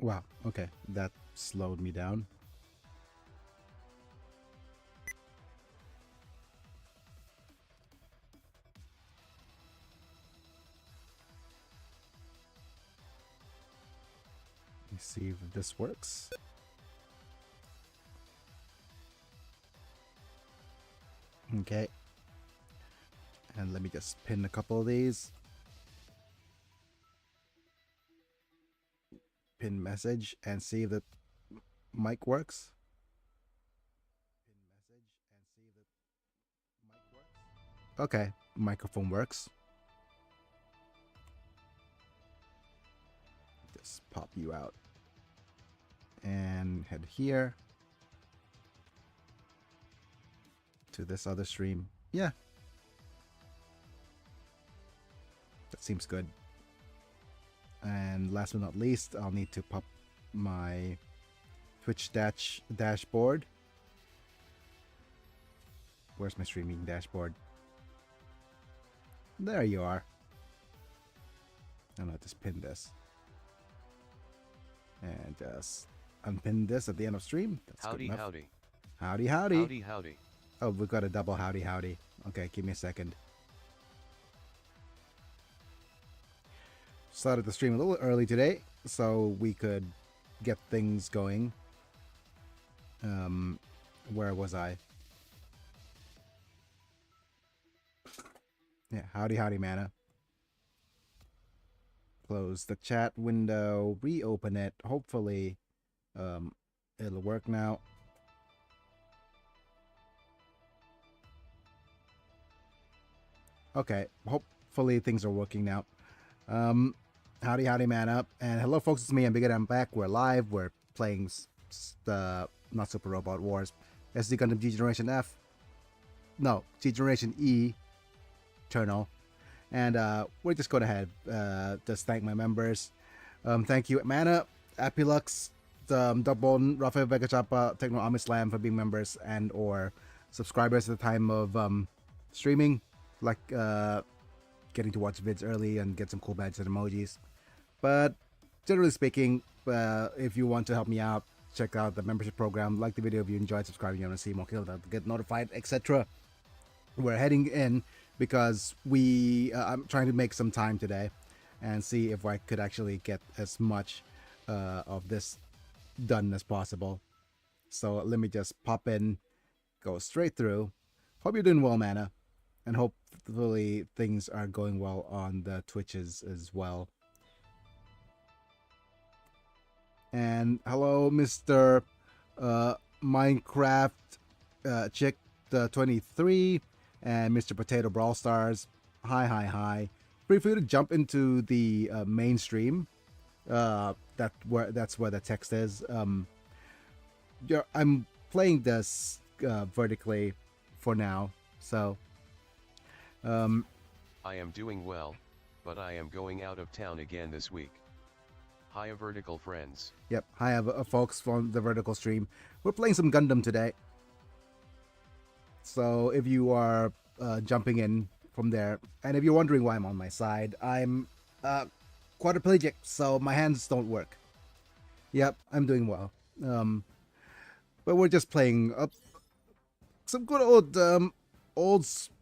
Wow, okay, that slowed me down. Let me see if this works. Okay. And let me just pin a couple of these. Pin message and see if the mic works. Okay, microphone works. Just pop you out. And head here to this other stream. Yeah. That seems good. And last but not least, I'll need to pop my Twitch dashboard. Where's my streaming dashboard? There you are. And I'll just pin this. And just unpin this at the end of stream. That's howdy, good enough. howdy. Howdy, howdy. Howdy, howdy. Oh, we've got a double howdy, howdy. Okay, give me a second. Started the stream a little early today, so we could get things going. Where was I? Yeah, howdy, howdy, Mana. Close the chat window, reopen it. Hopefully, it'll work now. Okay, hopefully things are working now. Howdy, howdy, man up. And hello, folks, it's me, I'm Big. I'm back. We're live. We're playing the Not Super Robot Wars. SD Gundam G Generation F. No, G Generation E. Eternal. And we're just going ahead. Just thank my members. Thank you, Mana, Apilux, Dubbon, Rafael Vegachapa, Techno Amislam for being members and or subscribers at the time of streaming. Like getting to watch vids early and get some cool badges and emojis. But generally speaking, if you want to help me out, check out the membership program, like the video if you enjoyed, subscribe if you want to see more kills, get notified, etc. We're heading in because I'm trying to make some time today and see if I could actually get as much of this done as possible. So let me just pop in, go straight through. Hope you're doing well, Mana. And hopefully things are going well on the Twitches as well. And hello, Mr. Minecraft Chick 23 and Mr. Potato Brawl Stars. Hi. Feel free to jump into the mainstream. That's where the text is. I'm playing this vertically for now, so. I am doing well, but I am going out of town again this week. Hiya, vertical friends. Yep, hi, folks from the vertical stream. We're playing some Gundam today. So if you are jumping in from there, and if you're wondering why I'm on my side, I'm quadriplegic, so my hands don't work. Yep, I'm doing well. But we're just playing some good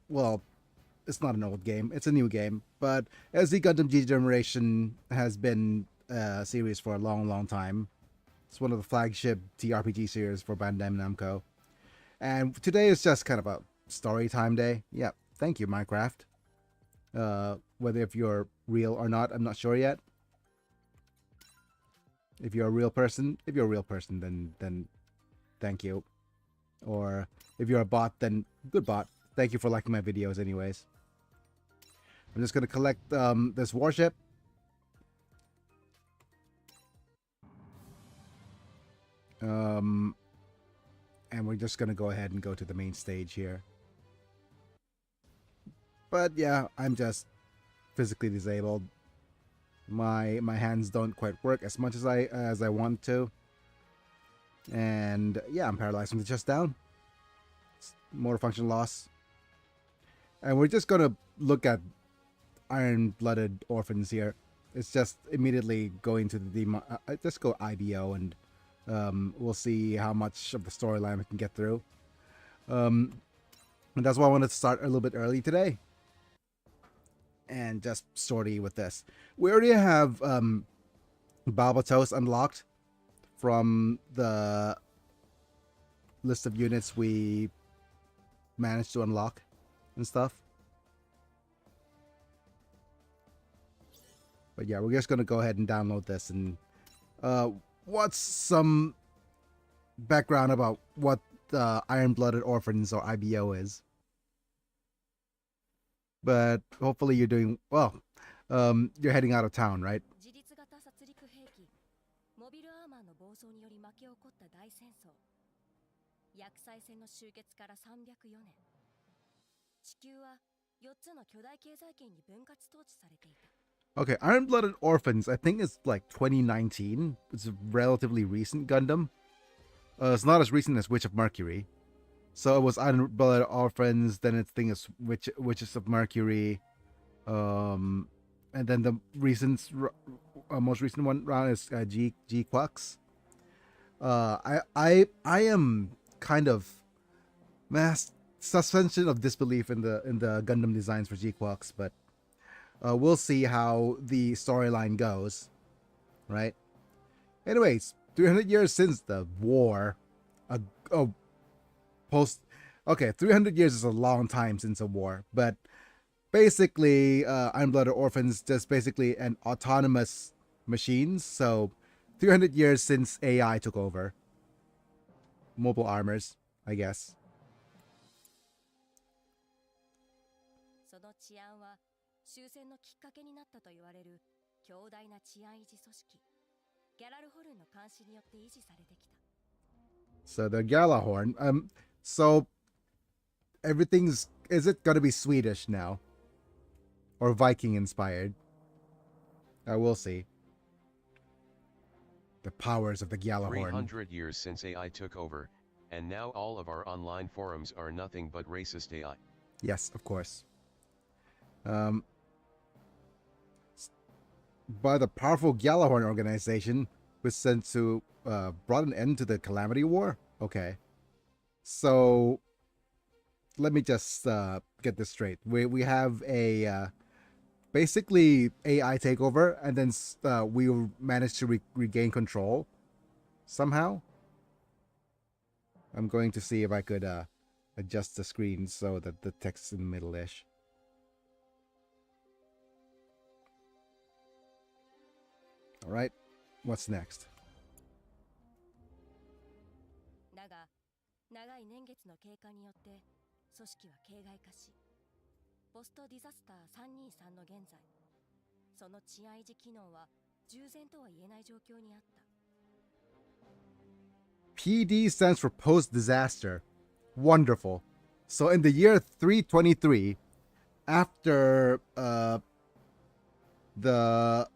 well, it's not an old game, it's a new game, but SD Gundam G Generation has been a series for a long time. It's one of the flagship TRPG series for Bandai Namco. And today is just kind of a story time day. Yeah, thank you, Minecraft. Whether if you're real or not, I'm not sure yet. If you're a real person, then thank you. Or if you're a bot, then good bot. Thank you for liking my videos anyways. I'm just going to collect this warship. And we're just going to go ahead and go to the main stage here. But yeah, I'm just physically disabled. My hands don't quite work as much as I want to. And yeah, I'm paralyzed from the chest down. Motor function loss. And we're just going to look at iron-blooded orphans here. It's just immediately going to the demo. Just go IBO and we'll see how much of the storyline we can get through. And that's why I wanted to start a little bit early today. And just sortie with this. We already have Balbatos unlocked from the list of units we managed to unlock and stuff. But yeah, we're just going to go ahead and download this. And what's some background about what Iron-Blooded Orphans or IBO is? But hopefully you're doing well. You're heading out of town, right? Okay, Iron-Blooded Orphans, I think it's like 2019. It's a relatively recent Gundam. It's not as recent as Witch of Mercury. So it was Iron-Blooded Orphans, then its thing is Witches of Mercury. And then the most recent one round is G Quux. I am kind of suspension of disbelief in the Gundam designs for G Quux, but we'll see how the storyline goes, right? Anyways, 300 years since the war, 300 years is a long time since a war, but basically, Iron-Blooded Orphans just basically an autonomous machines. So 300 years since AI took over. Mobile armors, I guess. So the Galahorn. So is it gonna be Swedish now? Or Viking inspired? We'll see. The powers of the Galahorn. 300 years since AI took over, and now all of our online forums are nothing but racist AI. Yes, of course. By the powerful Galahorn organization was sent to brought an end to the Calamity War. Okay, so let me just get this straight. We have a basically AI takeover, and then we managed to regain control somehow. I'm going to see if I could adjust the screen so that the text is in the middle-ish. All right, what's next? PD stands for post-disaster. Wonderful. So in the year 323, after the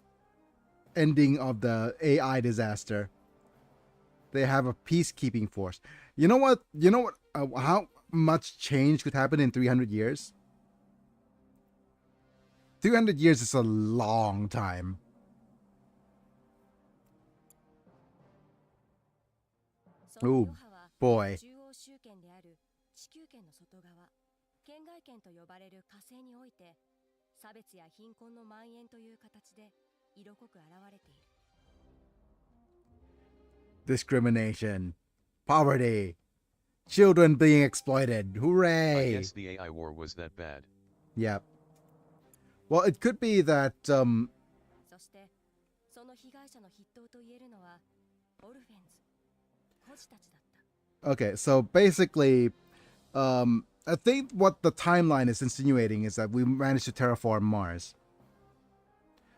ending of the AI disaster, they have a peacekeeping force. You know what? How much change could happen in 300 years? 300 years is a long time. Oh boy. Discrimination, poverty, children being exploited. Hooray! I guess the AI war was that bad. Yep. Well, it could be that okay, so basically I think what the timeline is insinuating is that we managed to terraform Mars.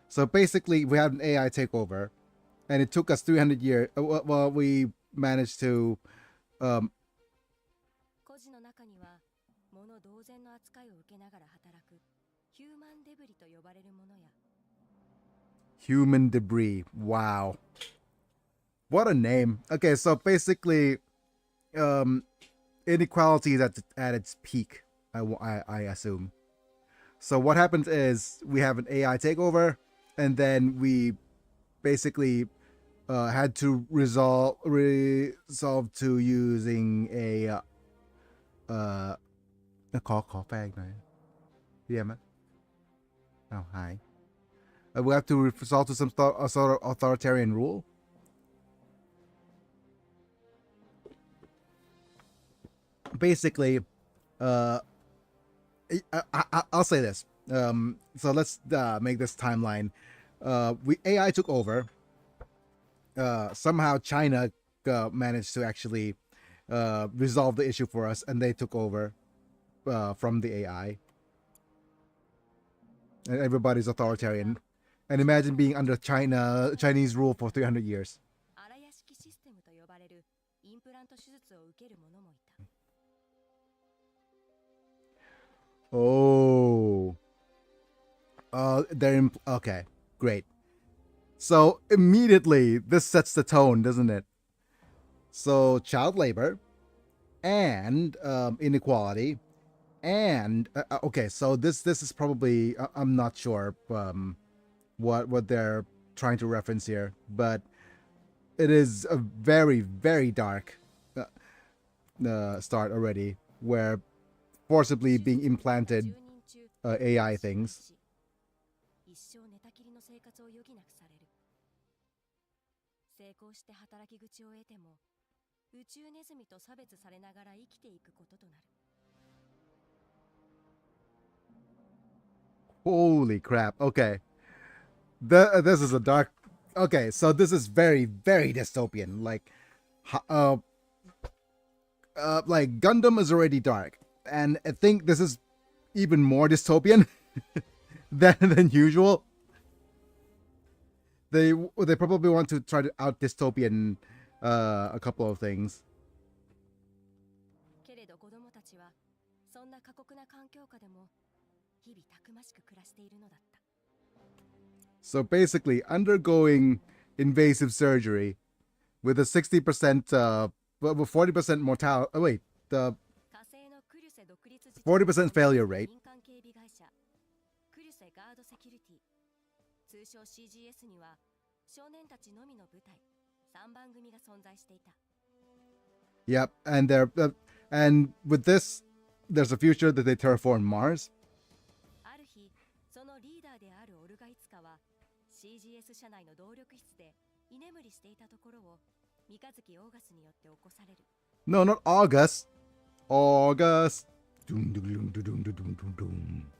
So basically we had an AI takeover, and it took us 300 years. Well, we managed to human debris. Wow. What a name. Okay, so basically inequality is at its peak, I assume. So what happens is we have an AI takeover, and then we basically had to resolve to usingขอแฟกหน่อยเรียกมั้ย oh hi we have to resolve to some sort of authoritarian rule. Basically, I'll say this. So let's make this timeline. AI took over. Somehow China managed to actually resolve the issue for us, and they took over from the AI. And everybody's authoritarian. And imagine being under Chinese rule for 300 years. Oh. Okay, great. So immediately, this sets the tone, doesn't it? So child labor and inequality and okay, so this is probably I'm not sure what they're trying to reference here, but it is a very, very dark start already, where forcibly being implanted AI things. Holy crap. Okay. This is a dark. Okay, so this is very, very dystopian. Like Gundam is already dark, and I think this is even more dystopian than usual. They probably want to try to out dystopian a couple of things. So basically, undergoing invasive surgery with a 60%, 40% mortality. Oh wait, the 40% failure rate. Yep, and and with this, there's a future that they terraform Mars. No, not August. August. Doom, doom, doom, doom, doom, doom, doom, doom.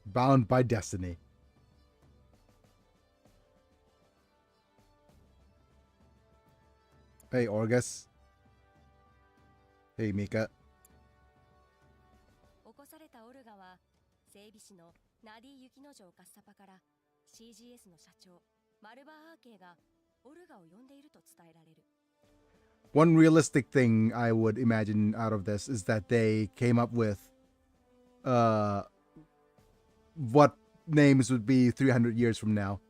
Bound by destiny. Hey, August. Hey, Mika. One realistic thing I would imagine out of this is that they came up with what names would be 300 years from now.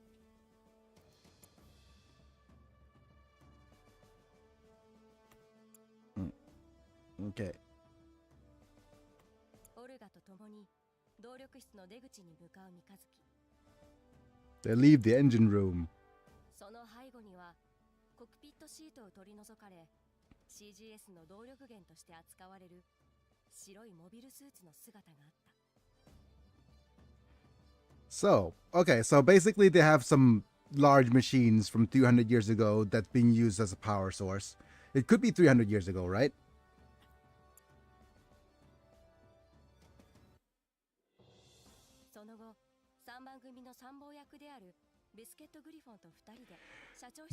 Okay. They leave the engine room. So, okay, so basically they have some large machines from 200 years ago that's being used as a power source. It could be 300 years ago, right?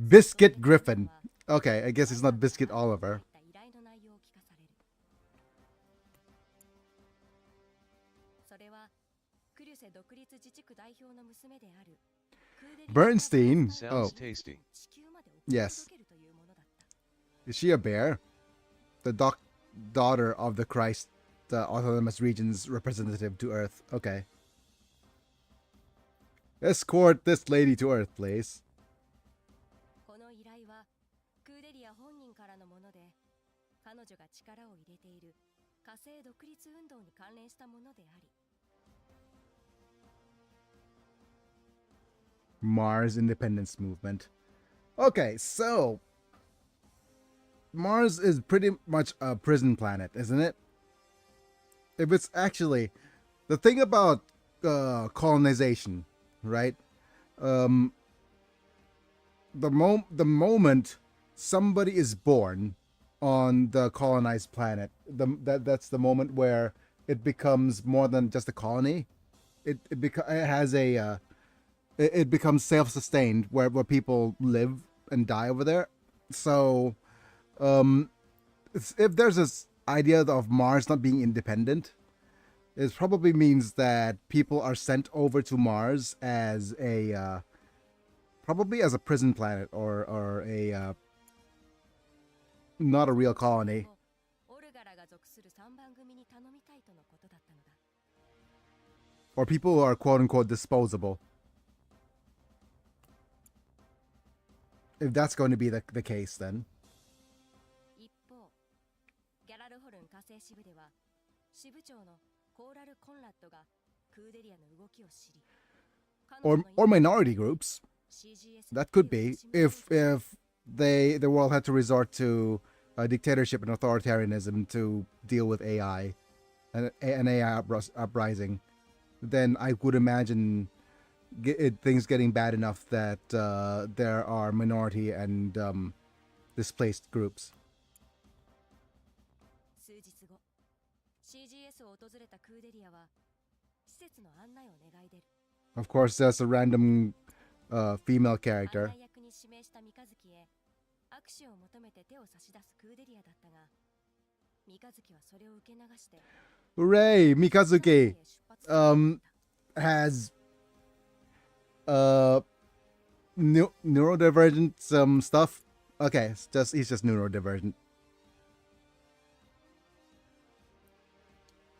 Biscuit Griffin. Okay, I guess it's not Biscuit Oliver. Bernstein. Sounds tasty. Yes. Is she a bear? The daughter of the Christ, the Autonomous Region's representative to Earth. Okay. Escort this lady to Earth, please. 彼女が力を入れている火星独立運動に関連したものであり Mars Independence Movement. Okay, so Mars is pretty much a prison planet, isn't it? If it's actually the thing about colonization, right? The moment somebody is born on the colonized planet, that's the moment where it becomes more than just a colony. It has a it becomes self-sustained where people live and die over there. So if there's this idea of Mars not being independent, it probably means that people are sent over to Mars as a probably as a prison planet or a not a real colony. オルガラが属する3番組に頼みたいとのことだったのだ Or people who are quote unquote disposable. If that's going to be the case, then. 一方ギャラルホルン火星支部では支部長のコーラル・コンラッドがクーデリアの動きを知り Or minority groups. That could be if the world had to resort to dictatorship and authoritarianism to deal with AI and an AI uprising, then I would imagine things getting bad enough that there are minority and displaced groups. 数日後 CGS を訪れたクーデリアは施設の案内を願い出る Of course, there's a random female 案 character. 内役に指名した三日月へ握手を求めて手を差し出すクーデリアだったが三日月はそれを受け流して Hooray! Mikazuki has neurodivergent stuff. Okay, he's just neurodivergent.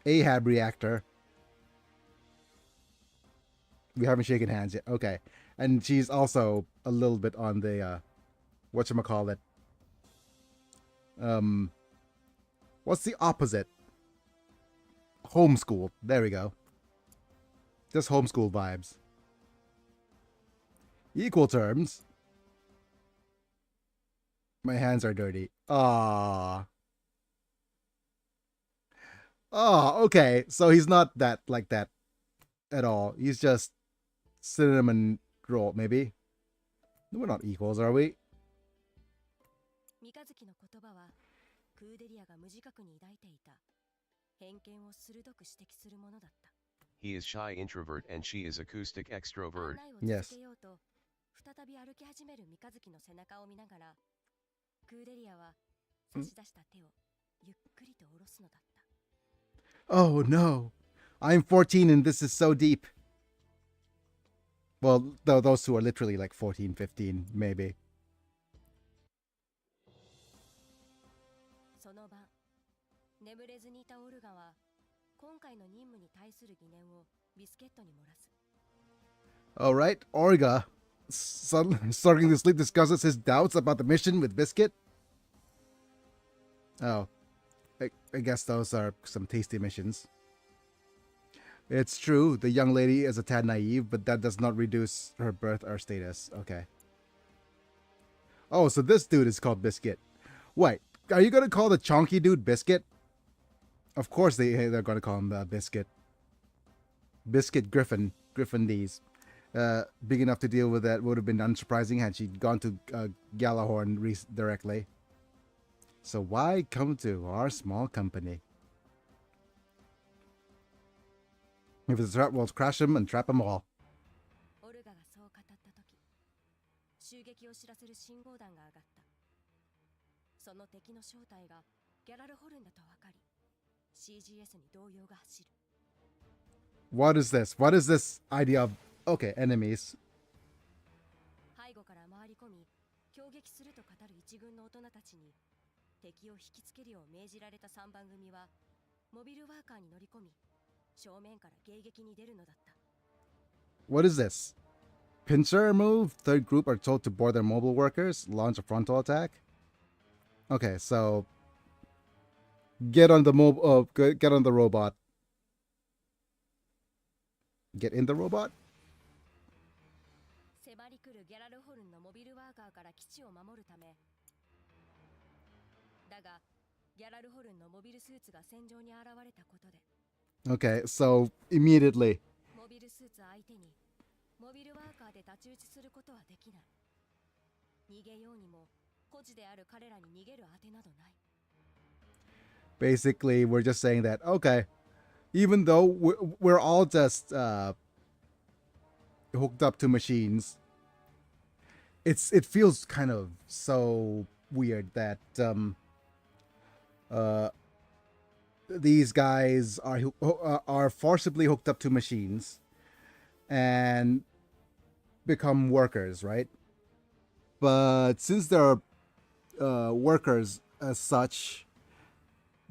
Ahab reactor. We haven't shaken hands yet. Okay. And she's also a little bit on the whatchamacallit. What's the opposite? Homeschool. There we go. Just homeschool vibes. Equal terms. My hands are dirty. Ah. Oh, okay. So he's not that like that at all. He's just cinnamon roll, maybe. We're not equals, are we? 三日月の言葉はクーデリアが無自覚に抱いていた偏見を鋭く指摘するものだった He is shy introvert and she is acoustic 案 extrovert. 内を続けようと再び歩き始める三日月の背中を見ながらクーデリアは差し出した手をゆっくりと下ろすのだった Oh no. I'm 14 and this is so deep. Well, those two are literally like 14, 15, maybe. その晩眠れずにいたオルガは今回の任務に対する疑念をビスケットに漏らす Alright, Orga, starting to sleep, discusses his doubts about the mission with Biscuit. Oh, I guess those are some tasty missions. It's true, the young lady is a tad naive, but that does not reduce her birth or status. Okay. Oh, so this dude is called Biscuit. Wait, are you gonna call the chonky dude Biscuit? Of course they're gonna call him Biscuit. Biscuit Griffin. Griffin D's. Big enough to deal with that would have been unsurprising had she gone to Galahorn directly. So why come to our small company? If it's a trap, we'll crash them and trap them all. オルガがそう語った時襲撃を知らせる信号弾が上がったその敵の正体がギャラルホルンだと分かり CGS に動揺が走る What is this? What is this idea of... Okay, enemies. 背後から回り込み攻撃すると語る一軍の大人たちに敵を引きつけるよう命じられた3番組はモビルワーカーに乗り込み正面から迎撃に出るのだった What is this? Pincer move? Third group are told to board their mobile workers, launch a frontal attack? Okay, so Get on the get on the robot. Get in the robot? 迫り来るギャラルホルンのモビルワーカーから基地を守るため。だが、ギャラルホルンのモビルスーツが戦場に現れたことで。Okay, so immediately. モビルスーツ相手にモビルワーカーで太刀打ちすることはできない。逃げようにも孤児である彼らに逃げる当てなどない。Basically, we're just saying that, okay, even though we're all just hooked up to machines, it feels kind of so weird that these guys are forcibly hooked up to machines and become workers, right? But since they're workers as such,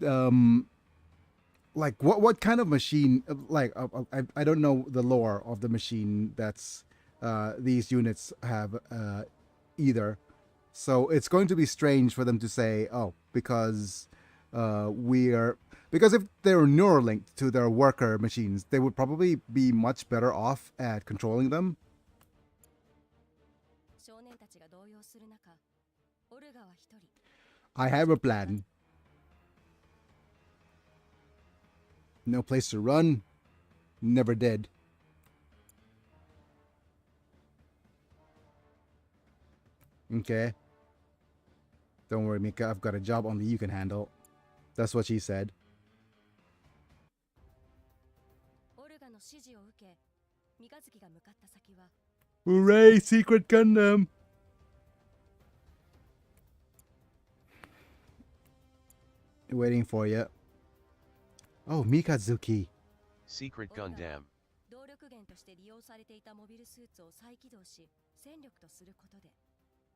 like what kind of machine? Like I don't know the lore of the machine that's these units have either, so it's going to be strange for them to say, oh, because because if they're Neuralinked to their worker machines, they would probably be much better off at controlling them. 少年たちが動揺する中、オルガは一人。I have a plan. No place to run. Never did. Okay. Don't worry, Mika. I've got a job only you can handle. That's what she said. オルガの指示を受け、三日月が向かった先は。Hooray! Secret Gundam! Waiting for you. Oh, Mikazuki. Secret Gundam. 動力源として利用されていたモビルスーツを再起動し、戦力とすることで、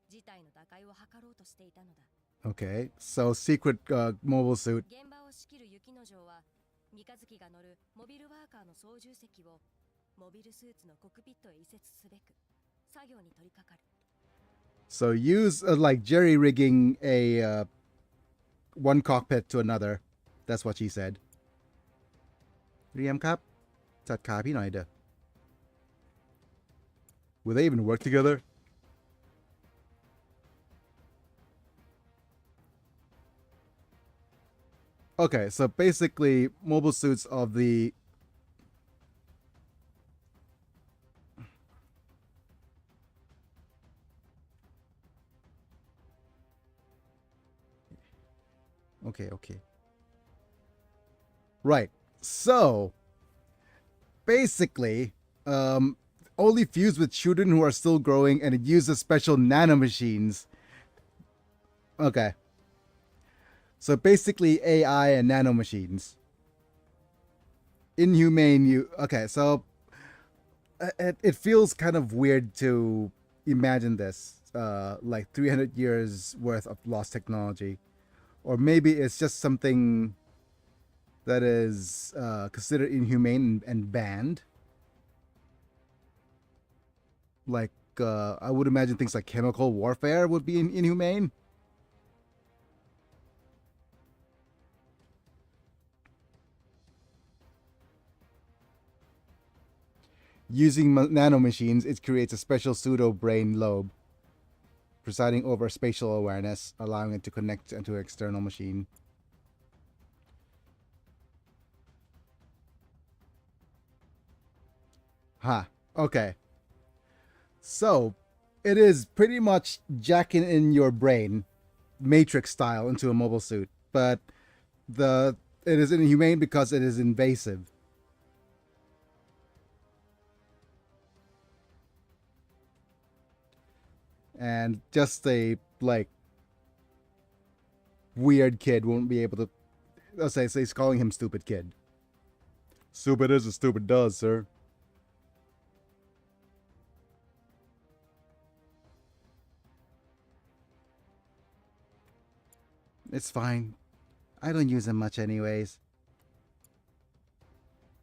事態の打開を図ろうとしていたのだ。Okay, so secret mobile suit. 現場を仕切る雪之丞は、三日月が乗るモビルワーカーの操縦席をモビルスーツのコクピットへ移設すべく作業に取り掛かる。So use like jerry rigging a one cockpit to another. That's what she said. เรียมครับจัดขาพี่หน่อยเด้อ Will they even work together? Okay, so basically mobile suits of the Okay. Right. So basically, only fused with children who are still growing, and it uses special nanomachines. Okay. So basically AI and nanomachines. Inhumane okay, so it feels kind of weird to imagine this like 300 years worth of lost technology. Or maybe it's just something that is considered inhumane and banned. Like, I would imagine things like chemical warfare would be inhumane. Using nanomachines, it creates a special pseudo-brain lobe, presiding over spatial awareness, allowing it to connect to an external machine. Huh. Okay. So, it is pretty much jacking in your brain, Matrix style, into a mobile suit, but it is inhumane because it is invasive. And just a, like, weird kid won't be able to... Let's say he's calling him stupid kid. Stupid is as stupid does, sir. It's fine. I don't use them much anyways.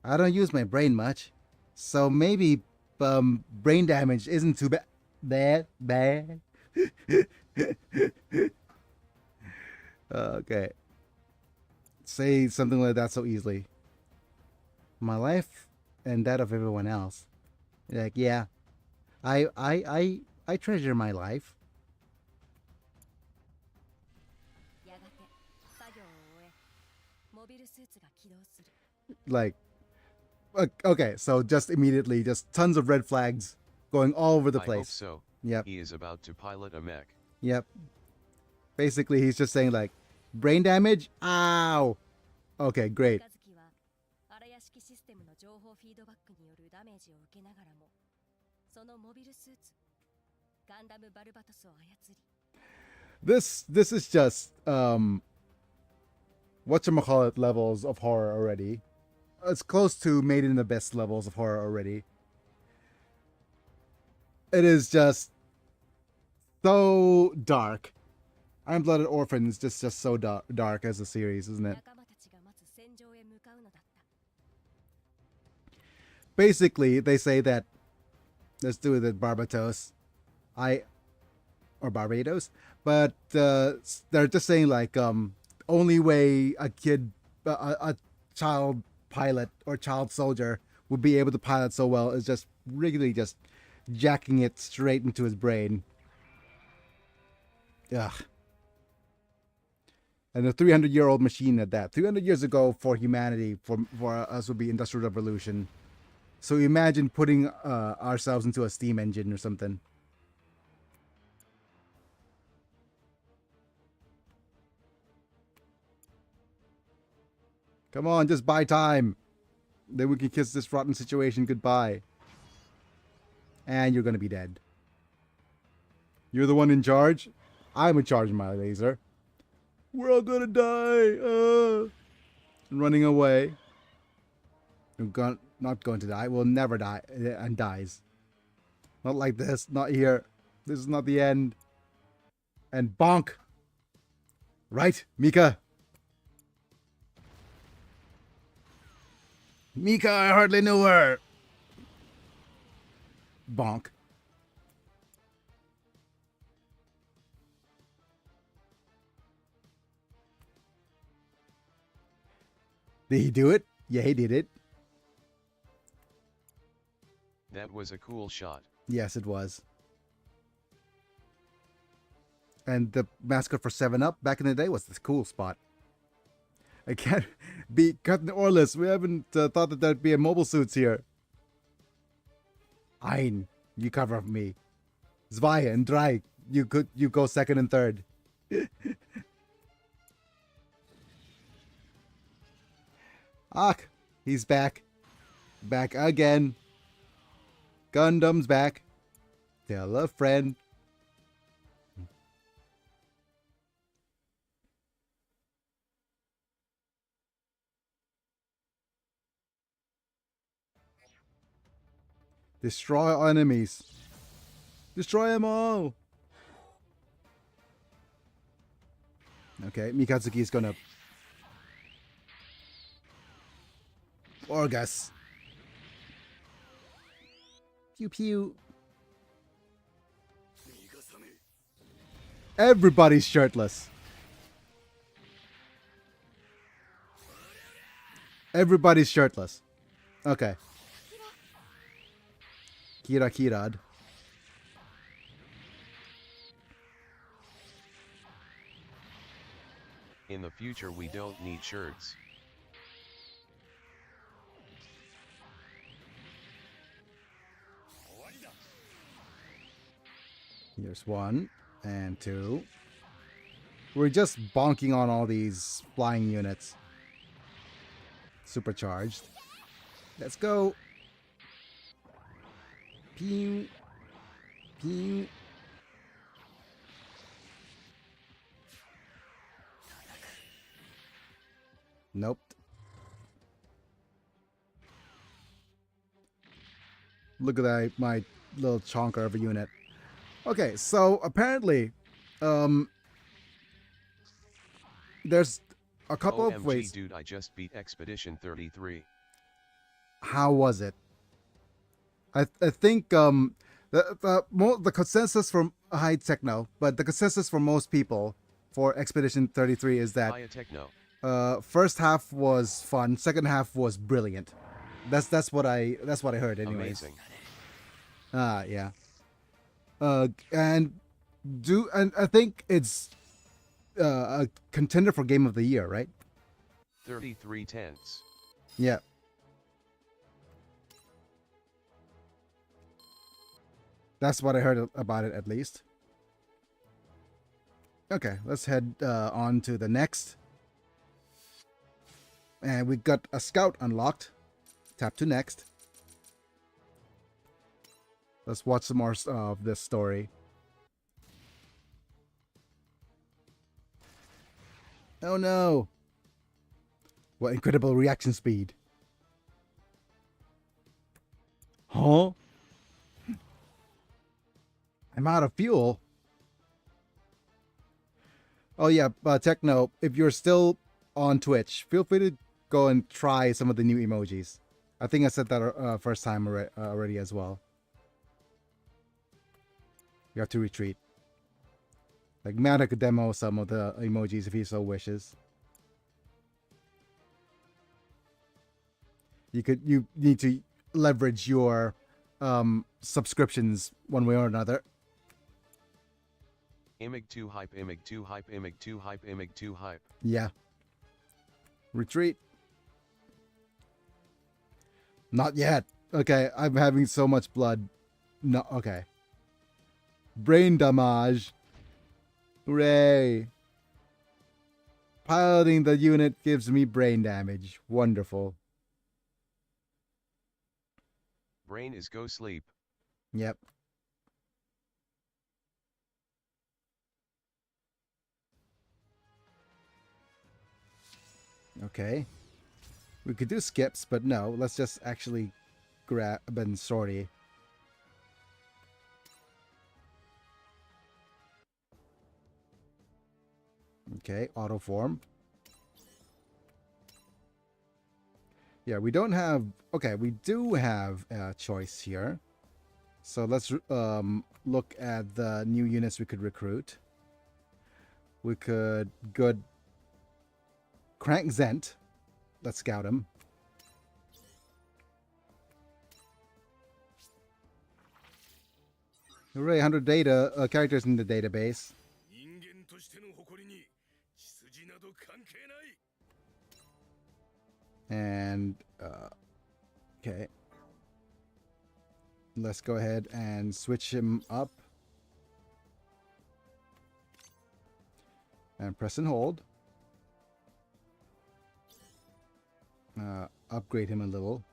I don't use my brain much. So maybe brain damage isn't too bad. Bad. Okay. say something like that so easily. My life and that of everyone else. Like, yeah, I treasure my life. やがて作業を終えモビルスーツが起動する Like, okay, so just immediately, just tons of red flags going all over the I hope place. so. Yep, He is about to pilot a mech. yep. Basically, he's just saying like, brain damage. Ow. Okay, great. 三日月は荒屋敷システムの情報フィードバックによるダメージを受けながらもそのモビルスーツガンダムバルバトスを操り This is just whatchamacallit levels of horror already. It's close to Made in the Best levels of horror already. It is just so dark. Iron Blooded Orphan is just so dark as a series, isn't it? 仲間たちが待つ戦場へ向かうのだった Basically, they say that let's do it at Barbados, or Barbados, but they're just saying like only way a child pilot or child soldier would be able to pilot so well is just really just jacking it straight into his brain. Ugh. And a 300-year-old machine at that. 300 years ago for humanity, for us would be Industrial Revolution. So imagine putting ourselves into a steam engine or something. Come on, just buy time. Then we can kiss this rotten situation goodbye. And you're gonna be dead. You're the one in charge? I'm in charge of my laser. We're all gonna die. Running away. Not going to die. We'll never die. And dies. Not like this. Not here. This is not the end. And bonk. Right, Mika? Mika, I hardly knew her. Bonk. Did he do it? Yeah, he did it. That was a cool shot. Yes, it was. And the mascot for 7-Up back in the day was this cool spot. I can't be Captain Orlis. We haven't thought that there'd be a mobile suits here. Ein, you cover for me. Zwei and Drei, you go second and third. Ach, he's back. Back again. Gundam's back. Tell a friend. Destroy our enemies. Destroy them all. Okay, Mikatsuki is gonna Orgus. Pew pew. Everybody's shirtless. Everybody's shirtless. Okay. Kira Kirad. In the future we don't need shirts. Here's 1 and 2. We're just bonking on all these flying units. Supercharged. Let's go. Pew. Pew. Nope. Look at that, my little chonker of a unit. Okay, so apparently, there's a couple OMG, of ways. dude, I just beat Expedition 33. How was it? I think the consensus from high techno, but the consensus for most people for Expedition 33 is that Hiya Techno. First half was fun. Second half was brilliant. That's what I heard anyways. Amazing. Yeah. And I think it's a contender for game of the year, right? 33 tenths. Yeah. That's what I heard about it, at least. Okay, let's head on to the next. And we got a scout unlocked. Tap to next. Let's watch some more of this story. Oh no! What incredible reaction speed. Huh? I'm out of fuel. Oh yeah, Techno, if you're still on Twitch, feel free to go and try some of the new emojis. I think I said that first time already as well. You have to retreat. Like, Matt could demo some of the emojis if he so wishes. You need to leverage your subscriptions one way or another. Imig 2 hype, Imig 2 hype, Imig 2 hype, Imig 2 hype. Yeah. Retreat. Not yet. Okay, I'm having so much blood. No, okay. Brain damage. Hooray. Piloting the unit gives me brain damage. Wonderful. Brain is go sleep. Yep. Okay. We could do skips, but no. Let's just actually grab and sortie. Okay, auto form. Yeah, we don't have... Okay, we do have a choice here. So let's look at the new units we could recruit. We could go crank Zent. Let's scout him. Hooray, 100 data characters in the database. And okay, let's go ahead and switch him up and press and hold. Upgrade him a little.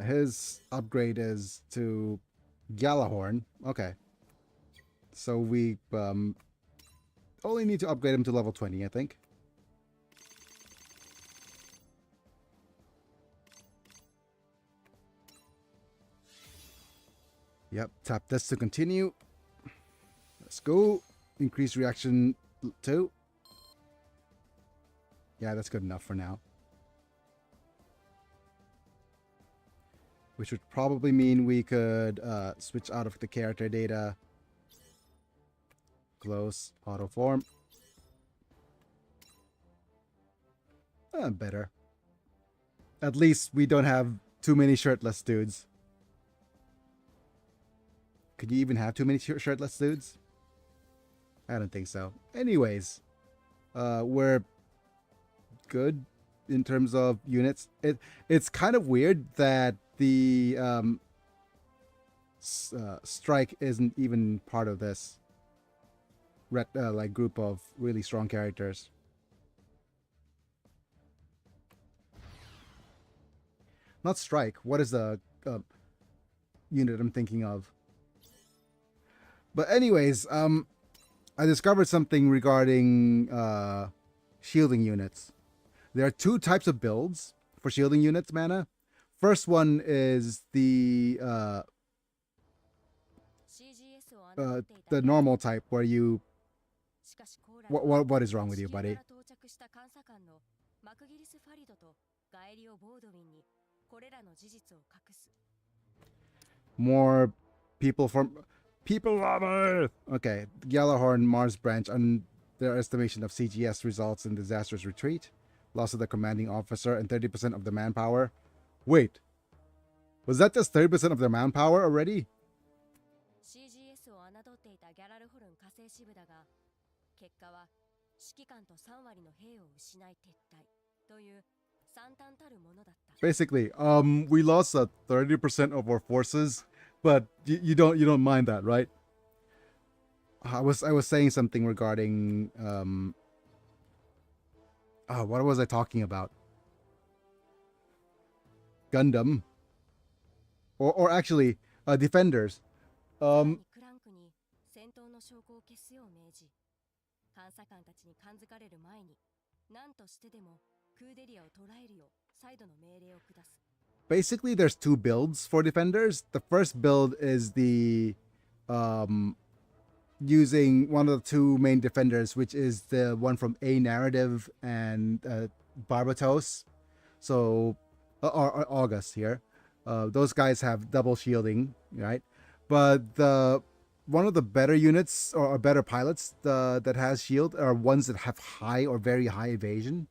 His upgrade is to Galahorn. Okay. So we only need to upgrade him to level 20, I think. Yep, tap this to continue. Let's go. Increase reaction 2. Yeah, that's good enough for now. Which would probably mean we could switch out of the character data. Close, auto form. Better. At least we don't have too many shirtless dudes. Could you even have too many shirtless dudes? I don't think so. Anyways, we're good in terms of units. It's kind of weird that the strike isn't even part of this like group of really strong characters. Not strike. What is the unit I'm thinking of? But anyways, I discovered something regarding shielding units. There are 2 types of builds for shielding units, mana. First one is the normal type, where you... What is wrong with you, buddy? More people from... People of Earth! Okay, Gjallarhorn Mars branch, on their estimation of CGS results in disastrous retreat, loss of the commanding officer, and 30% of the manpower. Wait, was that just 30% of their manpower already? CGS を侮っていたギャラルホルン火星支部だが、結果は指揮官と3割の兵を失い撤退という惨憺たるものだった。Basically, we lost 30% of our forces, but you don't mind that, right? I was saying something regarding what was I talking about? Gundam, or actually, defenders. さらにクランクに戦闘の証拠を消すよう命じ、監査官たちに感づかれる前に何としてでもクーデリアを捕らえるよう再度の命令を下す。Basically, there's two builds for defenders. The first build is the using one of the two main defenders, which is the one from A Narrative and Barbatos. So, or August here. Those guys have double shielding, right? But the one of the better units or better pilots that has shield are ones that have high or very high evasion.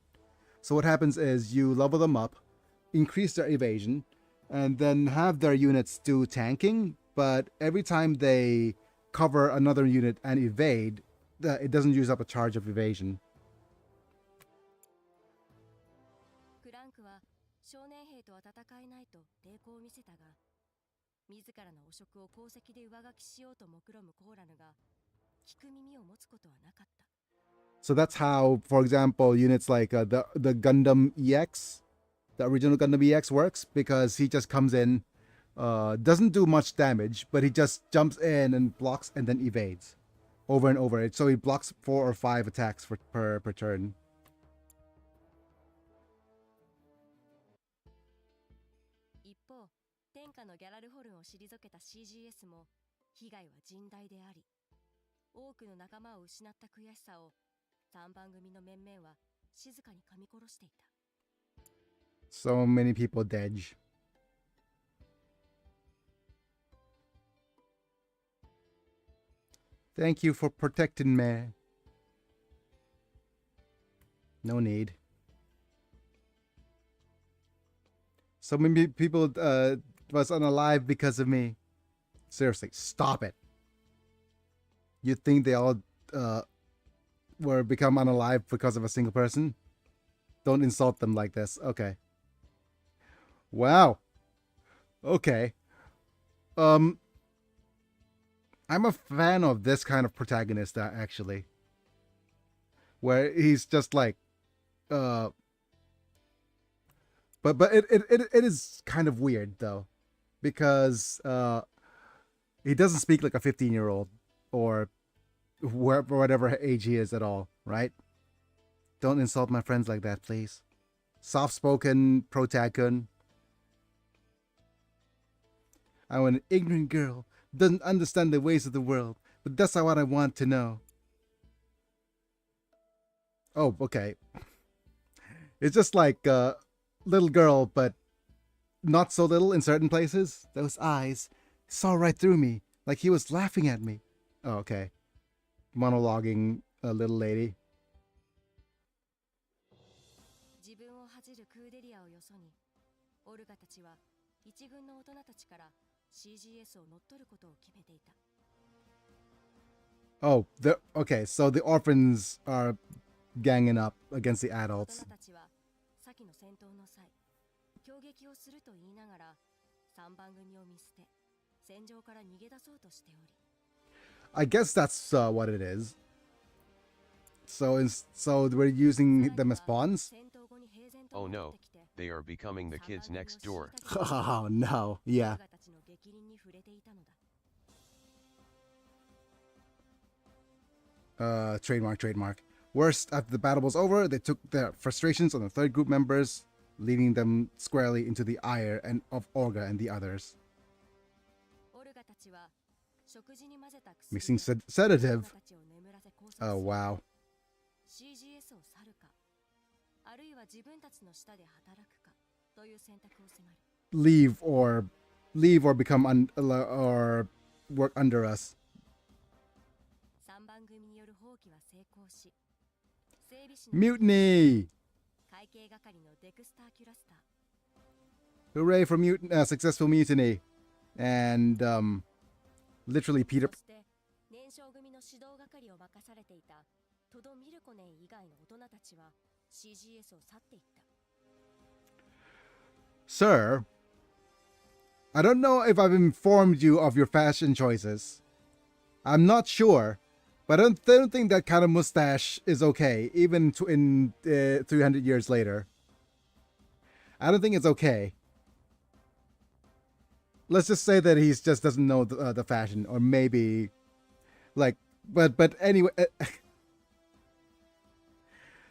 So what happens is you level them up, increase their evasion, and then have their units do tanking. But every time they cover another unit and evade, it doesn't use up a charge of evasion. クランクは少年兵とは戦えないと抵抗を見せたが、自らの汚職を功績で上書きしようと目論むコーラヌが聞く耳を持つことはなかった。So that's how, for example, units like the Gundam EX, the original Gundam EX works, because he just comes in, doesn't do much damage, but he just jumps in and blocks and then evades over and over. So he blocks 4 or 5 attacks per turn. 一方、天下のギャラルホルンを退けた CGS も被害は甚大であり、多くの仲間を失った悔しさを3番組の面々は静かに噛み殺していた。So many people dead. Thank you for protecting me. No need. So many people was unalive because of me. Seriously, stop it. You think they all were become unalive because of a single person? Don't insult them like this. Okay. Wow. Okay. I'm a fan of this kind of protagonist actually. Where he's just like but it is kind of weird though, because he doesn't speak like a 15-year-old or whatever age he is at all, right? Don't insult my friends like that, please. Soft-spoken protagon. I'm an ignorant girl, doesn't understand the ways of the world, but that's what I want to know. Oh, okay. It's just like a little girl, but not so little in certain places. Those eyes saw right through me, like he was laughing at me. Oh, okay. Monologuing a little lady. 自分を恥じるクーデリアをよそに、オルガたちは一軍の大人たちから CGS を乗っ取ることを決めていた。Oh, okay, so the orphans are ganging up against the adults. 大人たちは先の戦闘の際、攻撃をすると言いながら3番組を見捨て、戦場から逃げ出そうとしており。I guess that's what it is. So we're using them as pawns? Oh no, they are becoming the kids next door. Oh no, yeah. Trademark. Worst, after the battle was over, they took their frustrations on the third group members, leading them squarely into the ire of Olga and the others. Mixing sedative. Oh, wow. Leave or become or work under us. 機は成功し、整備士の Mutiny! 会計係のデクスター・キュラスター、 Hooray for successful mutiny. And, literally Peter... そして年少組の指導係を任されていたトド・ミルコネン以外の大人たちは CGS を去っていった。 Sir, I don't know if I've informed you of your fashion choices. I'm not sure, but I don't think that kind of mustache is okay, even in 300 years later. I don't think it's okay. Let's just say that he just doesn't know the fashion, or maybe, like, but anyway,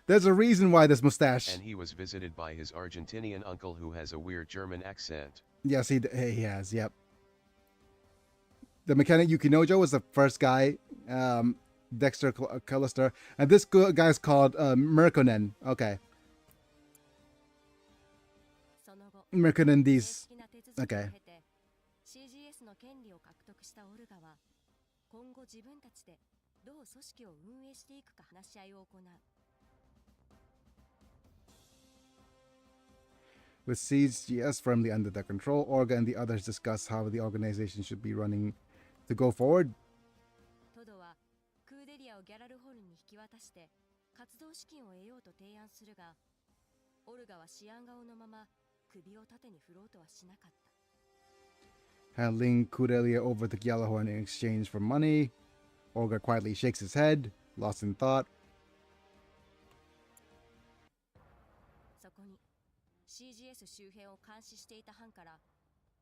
there's a reason why this mustache. And he was visited by his Argentinian uncle who has a weird German accent. Yes, he has. Yep. The mechanic Yukinojo was the first guy, Dexter Callister, and this guy's called Merkonen. Okay. その後 Merkonen 正 these. 式な手続きを Okay. 経て CGS の権利を獲得したオルガは今後自分たちでどう組織を運営していくか話し合いを行う。 With CGS firmly under their control, Orga and the others discuss how the organization should be running to go forward. トドはクーデリアをギャラルホルンに引き渡して活動資金を得ようと提案するが、オルガは思案顔のまま首を縦に振ろうとはしなかった。 Handing Kudelia over to Gjallarhorn in exchange for money. Orga quietly shakes his head, lost in thought. そこに CGS 周辺を監視していた班から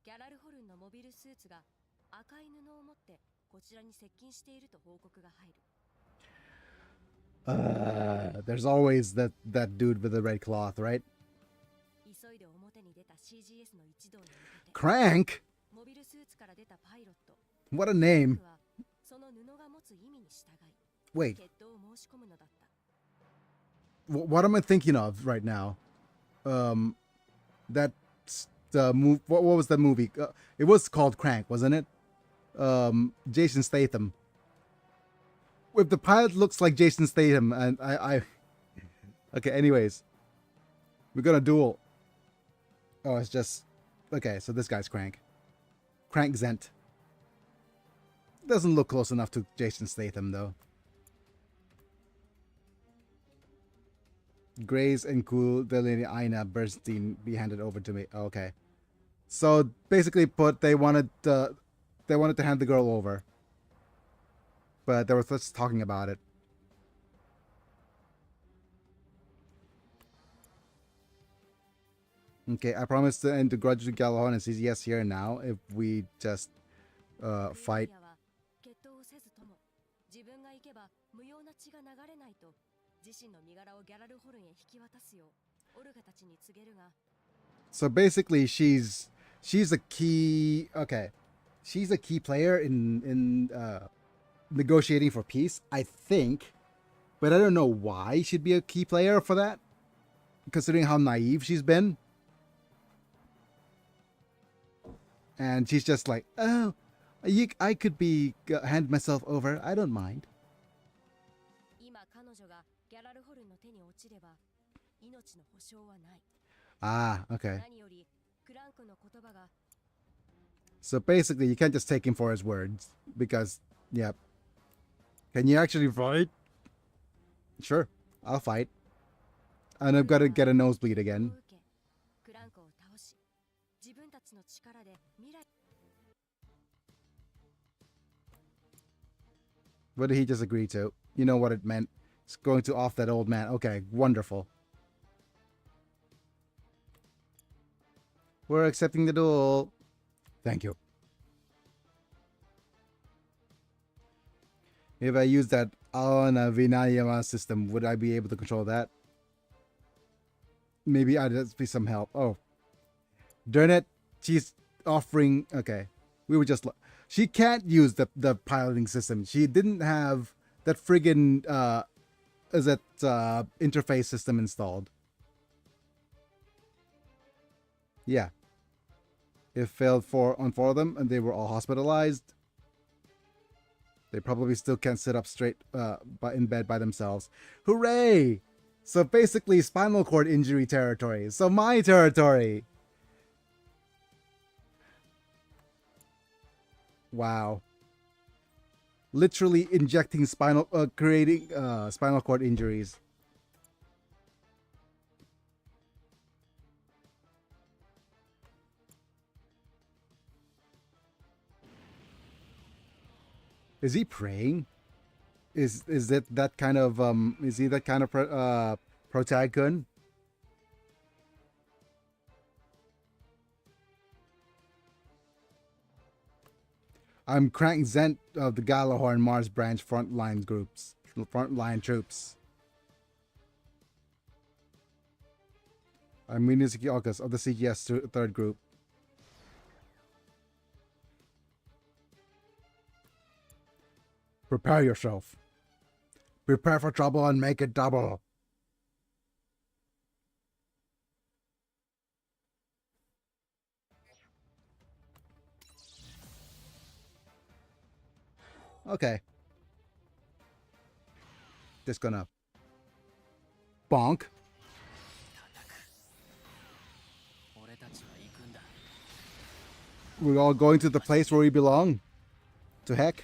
ギャラルホルンのモビルスーツが赤い布を持ってこちらに接近していると報告が入る。 There's always that dude with the red cloth, right? 急いで表に出た CGS の一同に向けて Crank? モビルスーツから出たパイロット What a name. はその布が持つ意味に従い Wait, 決闘を申し込むのだった。 what am I thinking of right now? That's the move. What was that movie? It was called Crank, wasn't it? Jason Statham. If the pilot looks like Jason Statham, and I okay. Anyways, we're gonna duel. Oh, it's just okay. So this guy's Crank. Crank Zent. Doesn't look close enough to Jason Statham though. Grace and Cool Delaney Aina Bernstein be handed over to me. Okay. So basically they wanted to hand the girl over. But they were just talking about it. Okay, I promise to end the grudge with Gallahorn and CGS here and now if we just fight. クーデリアは決闘をせずとも自分が行けば無用な血が流れないと自身の身柄をギャラルホルンへ引き渡すようオルガたちに告げるが、 So basically she's a key she's a key player in negotiating for peace, I think. But I don't know why she'd be a key player for that, considering how naive she's been. And she's just like, oh, I could hand myself over. I don't mind. 今彼女がギャラルホルンの手に落ちれば命の保証はない。 Ah, okay. 何よりクランクの言葉が So basically, you can't just take him for his words because, yeah. Can you actually fight? Sure, I'll fight. And I've got to get a nosebleed を again. 受けクランクを倒し自分たちの力で未来 What did he just agree to? You know what it meant. It's going to off that old man. Okay, wonderful. We're accepting the duel. Thank you. If I use that Aona Vinayama system, would I be able to control that? Maybe I'd just be some help. Oh. Darn it. She's offering... Okay. We were just... She can't use the piloting system. She didn't have that friggin... interface system installed. Yeah. It failed on four of them, and they were all hospitalized. They probably still can't sit up straight in bed by themselves. Hooray! So basically spinal cord injury territory. So my territory. Wow. Literally injecting creating spinal cord injuries. Is he praying? Is it that kind of is he that kind of protagon? I'm Crank Zent of the Galahorn Mars branch frontline troops. I'm Minisuki August of the CGS third group. Prepare yourself. Prepare for trouble and make it double. Okay. Just gonna bonk. We're all going to the place where we belong. To heck.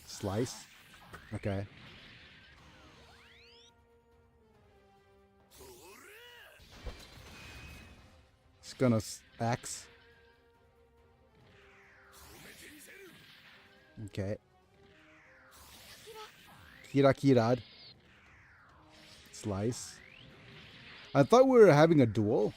Slice. Okay. It's gonna axe. Okay. Kirad. Slice. I thought we were having a duel.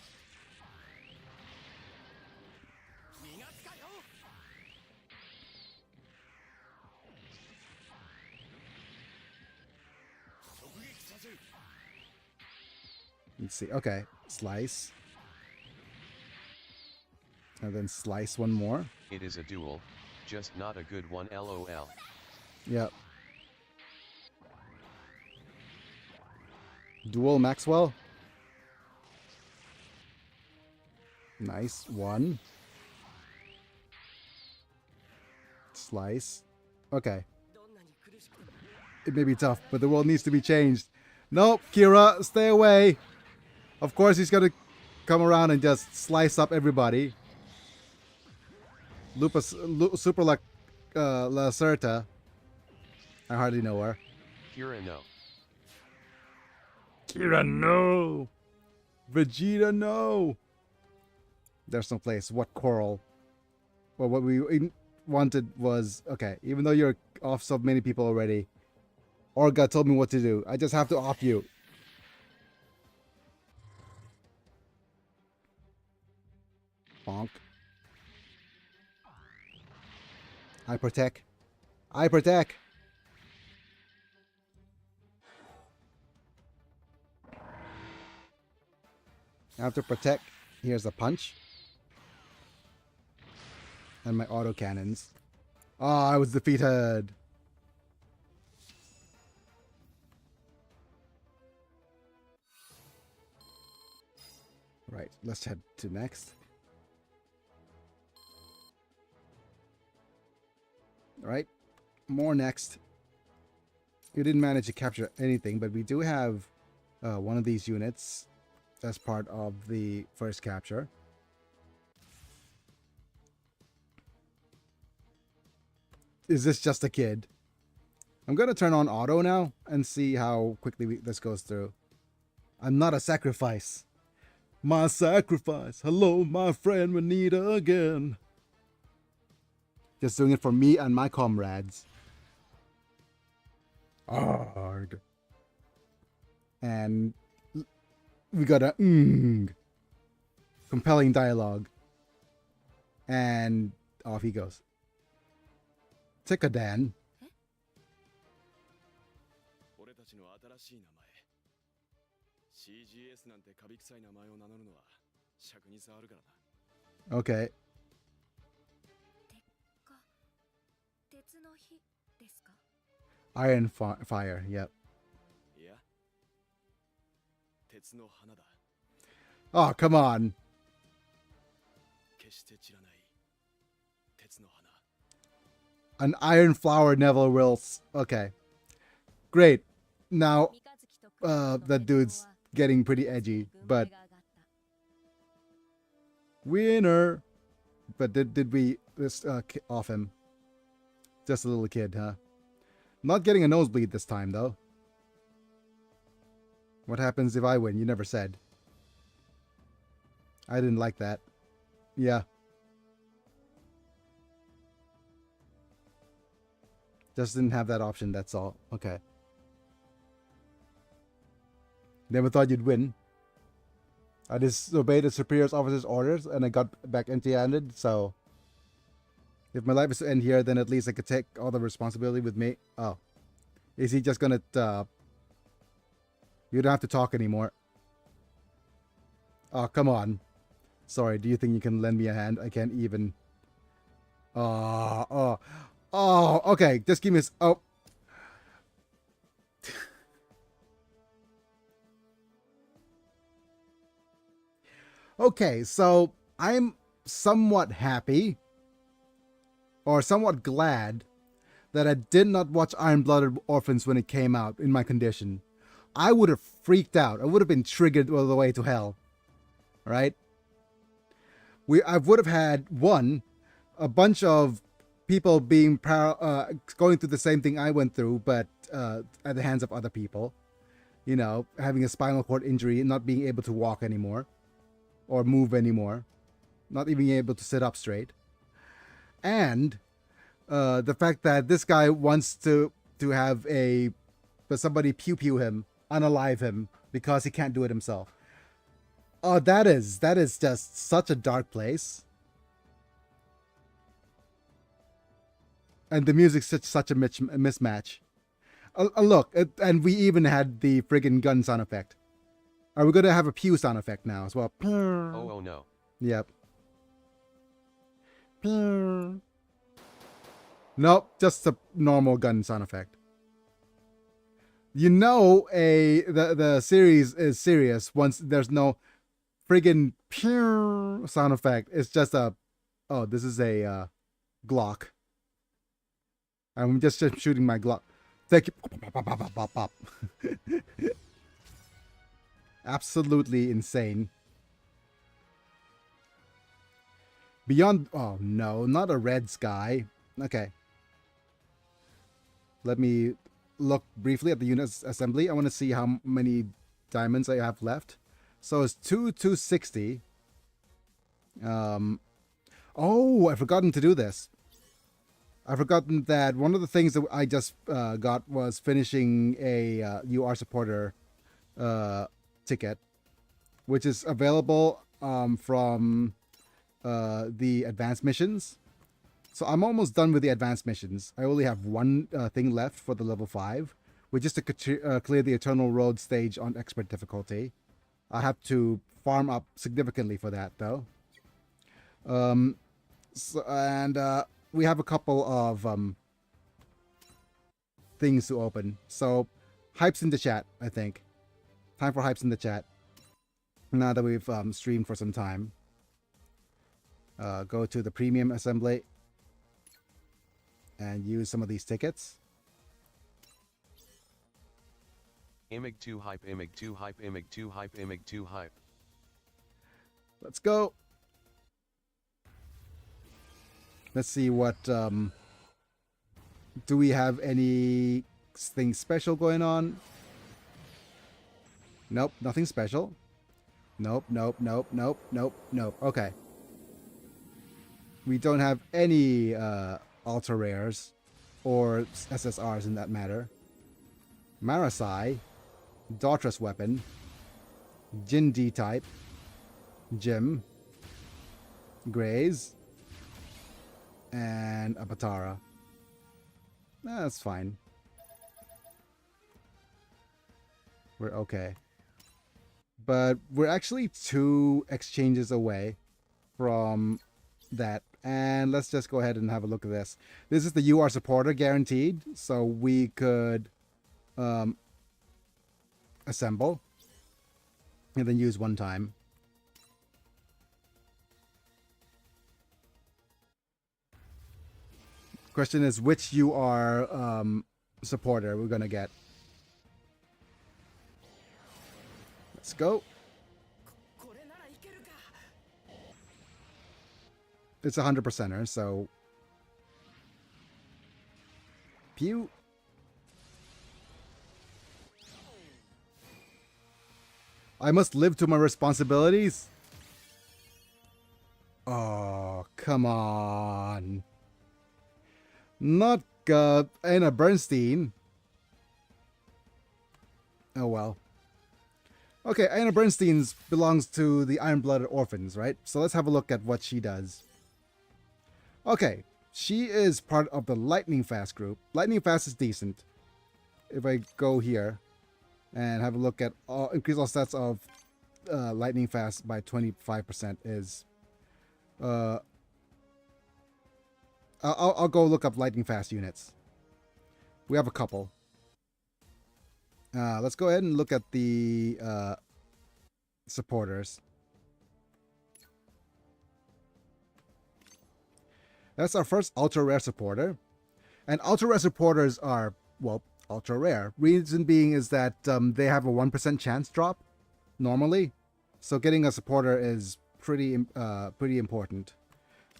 Let's see. Okay. Slice. And then slice one more. It is a duel, just not a good one, lol. Yep. Duel Maxwell. Nice. One. Slice. Okay. It may be tough, but the world needs to be changed. Nope, Kira, stay away. Of course he's gonna come around and just slice up everybody. Super Lacerta. I hardly know her. Kira, no. Kira, no. Vegeta, no. There's no place. What coral? Well, what we wanted was... Okay, even though you're off so many people already, Orga told me what to do. I just have to off you. Bonk. I protect. I protect. After protect, here's a punch. And my auto cannons. Oh, I was defeated. Right, let's head to next. Alright, more next. We didn't manage to capture anything, but we do have one of these units as part of the first capture. Is this just a kid? I'm going to turn on auto now and see how quickly this goes through. I'm not a sacrifice. My sacrifice. Hello, my friend, we need her again. Just doing it for me and my comrades. Arg. And we got a compelling dialogue. And off he goes. Take a Dan. Okay. Iron fire, yep. Oh, come on. An iron flower never wilts. Okay. Great. Now, 三日月とクロノの that 決闘 dude's は getting pretty もうすぐ edgy, 軍 but 配が上がった winner. But did we off him? Just a little kid, huh? Not getting a nosebleed this time, though. What happens if I win? You never said. I didn't like that. Yeah. Just didn't have that option, that's all. Okay. Never thought you'd win. I disobeyed the superior officer's orders and I got back empty-handed, so... If my life is to end here, then at least I could take all the responsibility with me. Oh. Is he just gonna, You don't have to talk anymore. Oh, come on. Sorry, do you think you can lend me a hand? I can't even... Oh, okay. Just give me this. Oh. Okay, so I'm somewhat happy or somewhat glad that I did not watch Iron-Blooded Orphans when it came out in my condition. I would have freaked out. I would have been triggered all the way to hell. Right? I would have had a bunch of people being going through the same thing I went through, but at the hands of other people. You know, having a spinal cord injury and not being able to walk anymore or move anymore, not even being able to sit up straight, and the fact that this guy wants to have somebody pew him, unalive him because he can't do it himself. Oh, that is just such a dark place. And the music's such a mismatch. Look, and we even had the friggin' gun sound effect. Are we going to have a pew sound effect now as well? Oh no. Yep. Nope, just a normal gun sound effect. You know, the series is serious once there's no friggin' pew sound effect. It's just oh, this is a Glock. I'm just shooting my Glock. Thank you. Absolutely insane. Beyond... Oh, no. Not a red sky. Okay. Let me look briefly at the unit assembly. I want to see how many diamonds I have left. So it's 260. Oh, I've forgotten to do this. I've forgotten that one of the things that I just got was finishing a UR supporter ticket, which is available from the advanced missions. So I'm almost done with the advanced missions. I only have one thing left for the level 5, which is to clear the Eternal Road stage on expert difficulty. I have to farm up significantly for that, though. We have a couple of things to open. So, hypes in the chat, I think. Time for hypes in the chat. Now that we've streamed for some time. Go to the premium assembly. And use some of these tickets. Imig 2 hype, Imig 2 hype, Imig 2 hype, Imig 2 hype. Let's go. Let's see what, do we have anything special going on? Nope, nothing special. Nope. Okay. We don't have any, ultra rares or SSRs in that matter. Marasai, Daughtress weapon, Jin D type, Jim, Graze, and a Batara. That's fine. We're okay. But we're actually 2 exchanges away from that. And let's just go ahead and have a look at this. This is the UR supporter guaranteed. So we could assemble and then use one time. Question is which UR supporter we're gonna get. Let's go. It's 100%er, so pew. I must live to my responsibilities. Oh, come on. Not Anna Bernstein. Oh well. Okay, Anna Bernstein belongs to the Iron-Blooded Orphans, right? So let's have a look at what she does. Okay, she is part of the Lightning Fast group. Lightning Fast is decent. If I go here and have a look at increase all stats of Lightning Fast by 25% is... I'll go look up Lightning Fast units. We have a couple. Let's go ahead and look at the supporters. That's our first ultra rare supporter. And ultra rare supporters are, well, ultra rare. Reason being is that they have a 1% chance drop normally. So getting a supporter is pretty important.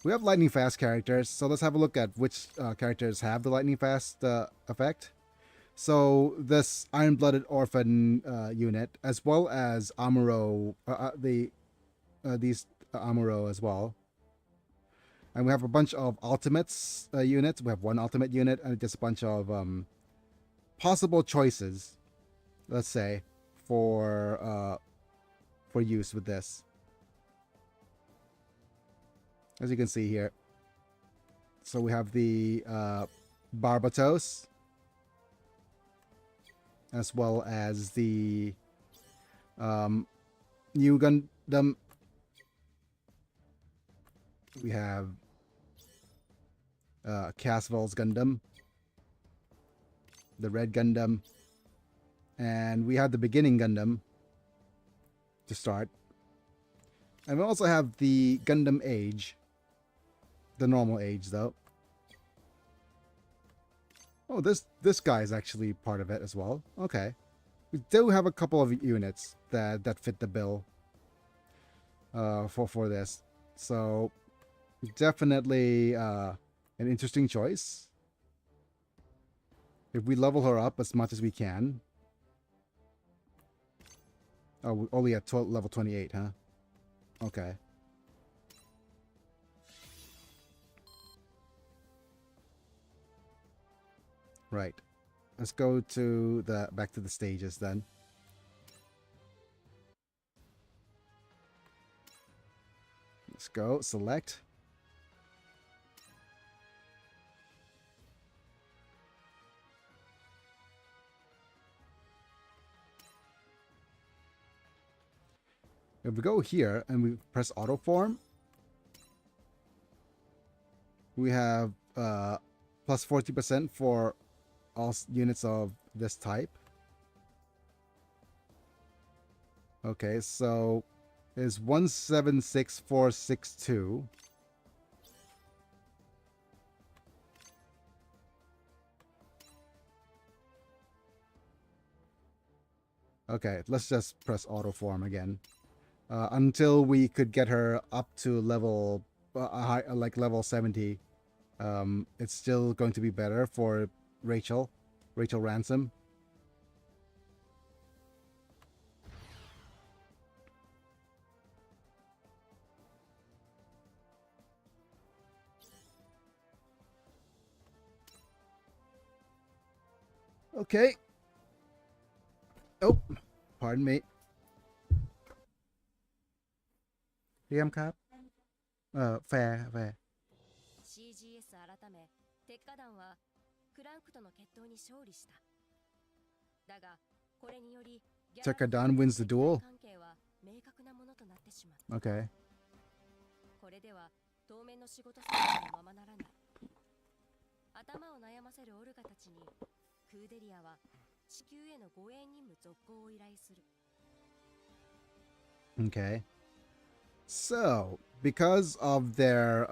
We have lightning fast characters, so let's have a look at which characters have the lightning fast effect. So this Iron-Blooded Orphan unit, as well as Amuro, these Amuro as well. And we have a bunch of ultimates units. We have one ultimate unit and just a bunch of possible choices, let's say, for use with this. As you can see here. So we have the Barbatos, as well as the new Gundam. We have Casval's Gundam, the Red Gundam, and we have the Beginning Gundam to start. And we also have the Gundam Age, the normal age though. Oh, this guy is actually part of it as well. Okay, we do have a couple of units that fit the bill for this. So definitely an interesting choice. If we level her up as much as we can. Oh, we're only at level 28, huh? Okay. Right. Let's go to back to the stages then. Let's go select. If we go here and we press auto form, we have plus 40% for all units of this type. Okay, so is 176462. Okay, let's just press auto form again. Until we could get her up to level like level 70. It's still going to be better for Rachel Ransom. Okay. Oh, pardon me. DM cap. Fair. CGS 改め鉄火団はクランクとの決闘に勝利した。だがこれにより Tekkadan wins the duel. 関係は明確なものとなってしまう。Okay. これでは当面の仕事先のままならない。頭を悩ませるオルガたちにクーデリアは地球への護衛任務続行を依頼する。Okay. So, because of their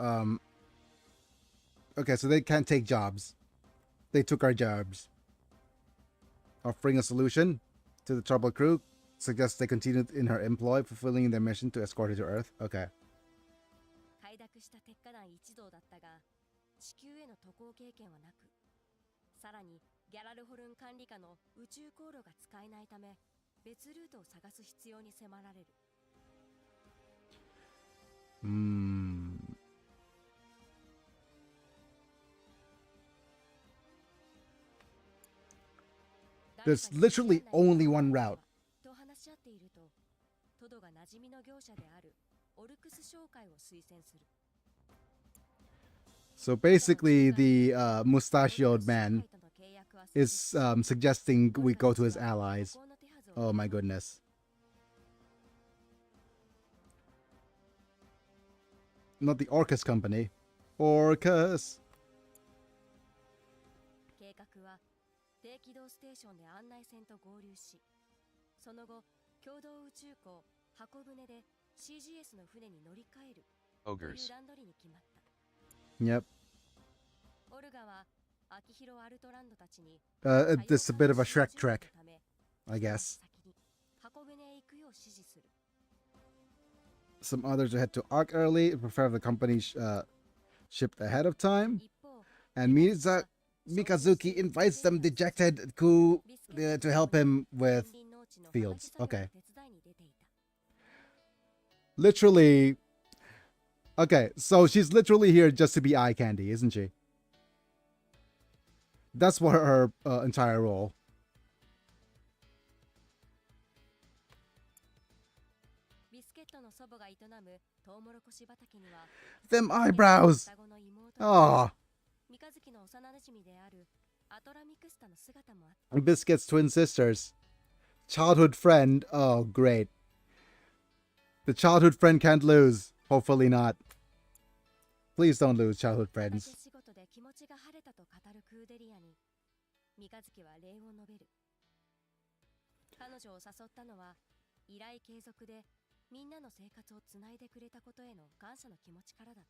Okay, so they can't take jobs. They took our jobs. Offering a solution to the troubled crew, suggests they continued in her employ, fulfilling their mission to escort her to Earth. Okay. 快諾した鉄火団一同だったが、地球への渡航経験はなく、さらにギャラルホルン管理下の宇宙航路が使えないため、別ルートを探す必要に迫られる。There's literally only one route. と話し合っていると、トドが馴染みの業者であるオルクス商会を推薦する。 So basically, the mustachioed man is suggesting we go to his allies. Oh my goodness. Not the Orcus Company. Orcus. 計画は低軌道ステーションで案内船と合流し、その後共同宇宙港箱舟で CGS の船に乗り換えるという Ogres. 段取りに決まった。 Yep. オルガは秋広アルトランドたちに It's a bit of a Shrek trek, I guess. 箱舟へ行くよう指示する。 Some others will head to Ark early, prepare the company shipped ahead of time. 一方、 And Mikazuki invites them dejected to help him with fields. Okay. Literally. Okay, so she's literally here just to be eye candy, isn't she? That's what her entire role. Them eyebrows. Oh. Biscuit's twin sisters. Childhood friend. Oh, great. The childhood friend can't lose. Hopefully not. Please don't lose, childhood friends. 気持ちが晴れたと語るクーデリアに三日月は礼を述べる。彼女を誘ったのは依頼継続でみんなの生活をつないでくれたことへの感謝の気持ちからだっ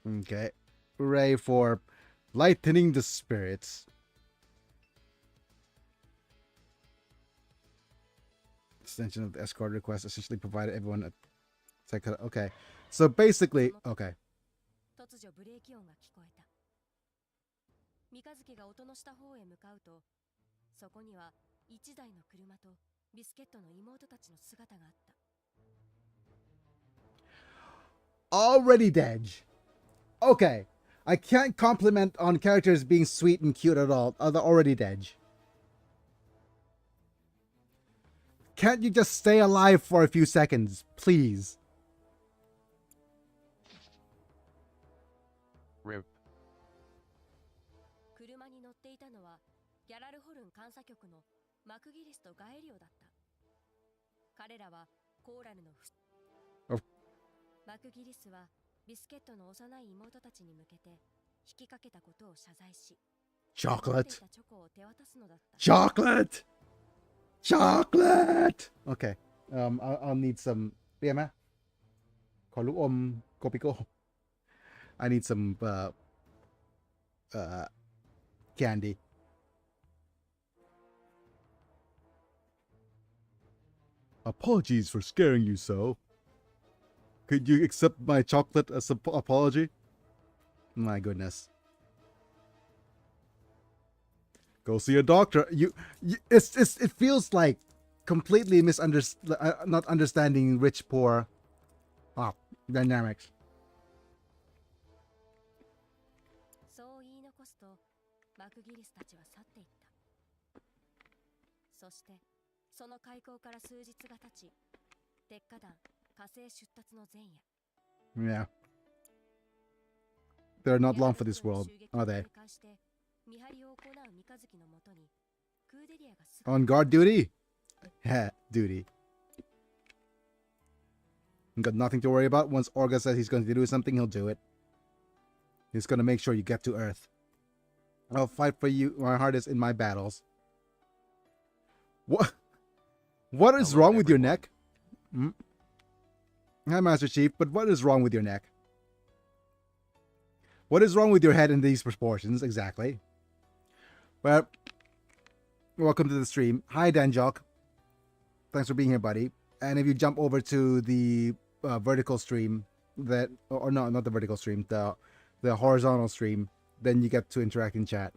た。 Okay. Hooray for lightening the spirits. Extension of the escort request essentially provided everyone a second. Okay. So basically, okay. 突如ブレーキ音が聞こえた。三日月が音のした方へ向かうと、そこには一台の車とビスケットの妹たちの姿があった。 Already dead. Okay. I can't compliment on characters being sweet and cute at all. They're already dead. Can't you just stay alive for a few seconds, please? RIP. 車に乗っていたのはギャラルホルン監査局のマクギリスとガエリオだった。彼らはコーラルのOh. マクギリスはビスケットの幼い妹たちに向けて引きかけたことを謝罪し、 Chocolate. チョコを手渡すのだった。 Chocolate. Chocolate. Okay. I'll need some. Yeah, Kopiko. I need some candy. Apologies for scaring you so. Could you accept my chocolate as an apology? My goodness. Go see a doctor. It feels like completely not understanding rich poor dynamics. そう言い残すとマクギリスたちは去っていった。そしてその開港から数日が経ち、鉄火団火星出立の前夜。 Yeah. They're not long for this world, are they? On guard duty? Heh, duty. You got nothing to worry about. Once Orga says he's going to do something, he'll do it. He's going to make sure you get to Earth. I'll fight for you my hardest in my battles. What? What is Hello, wrong with your everyone. neck? Hmm? Hi, Master Chief, but what is wrong with your neck? What is wrong with your head in these proportions? Exactly. Well, welcome to the stream. Hi, Danjok. Thanks for being here, buddy. And if you jump over to the vertical stream, that or no, not the vertical stream, the horizontal stream, then you get to interact in chat.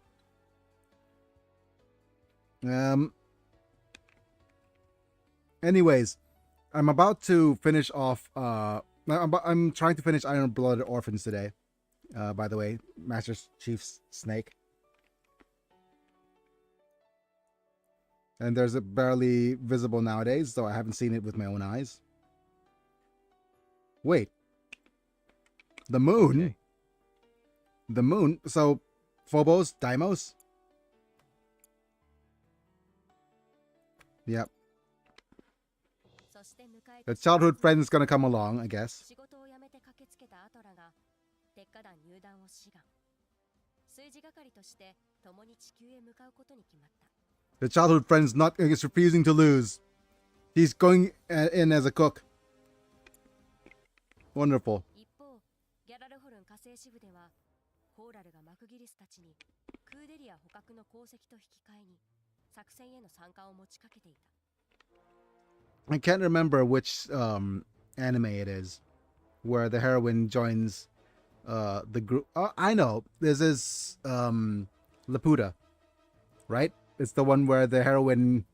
Anyways, I'm about to finish off. I'm trying to finish Iron Blooded Orphans today. By the way, Master Chief's snake. And there's a barely visible nowadays, though I haven't seen it with my own eyes. Wait. The moon? Okay. The moon? So, Phobos? Deimos? Yep. The childhood friend is gonna come along, I guess. The childhood friend's is refusing to lose. He's going in as a cook. Wonderful. I can't remember which anime it is where the heroine joins the group. Oh, I know. This is Laputa, right? It's the one where the heroine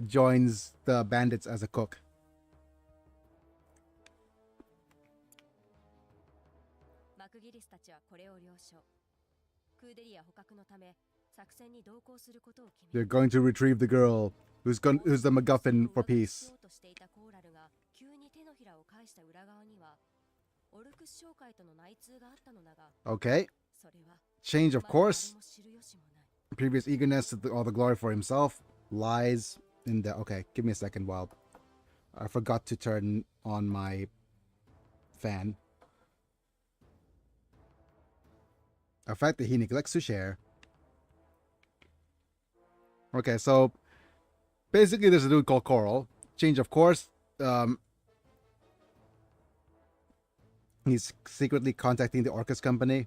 joins the bandits as a cook. They're going to retrieve the girl who's the MacGuffin for peace. Okay. Change of course. Previous eagerness to all the glory for himself. Lies in the... Okay, give me a second while I forgot to turn on my fan. A fact that he neglects to share. Okay, so basically there's a dude called Coral. Change of course. He's secretly contacting the Orcus company.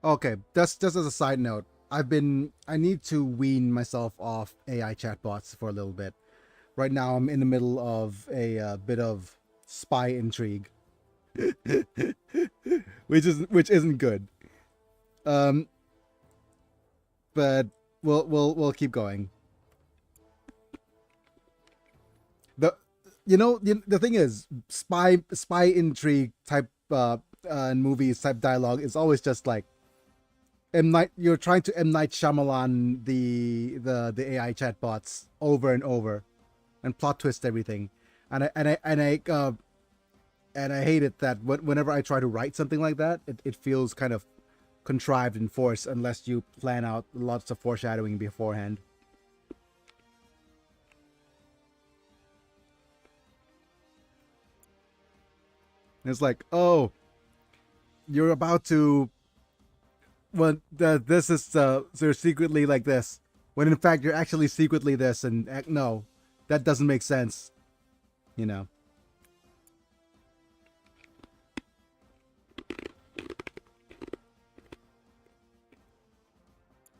Okay, just as a side note, I need to wean myself off AI chatbots for a little bit. Right now I'm in the middle of a bit of spy intrigue. which isn't good. But we'll keep going. The thing is, spy intrigue type movies type dialogue is always just like you're trying to M. Night Shyamalan the AI chatbots over and over and plot twist everything. And I hate it that whenever I try to write something like that, it feels kind of contrived and forced unless you plan out lots of foreshadowing beforehand. It's like, oh, you're about to... Well, this is... you're secretly like this. When in fact, you're actually secretly this. And no, that doesn't make sense. You know.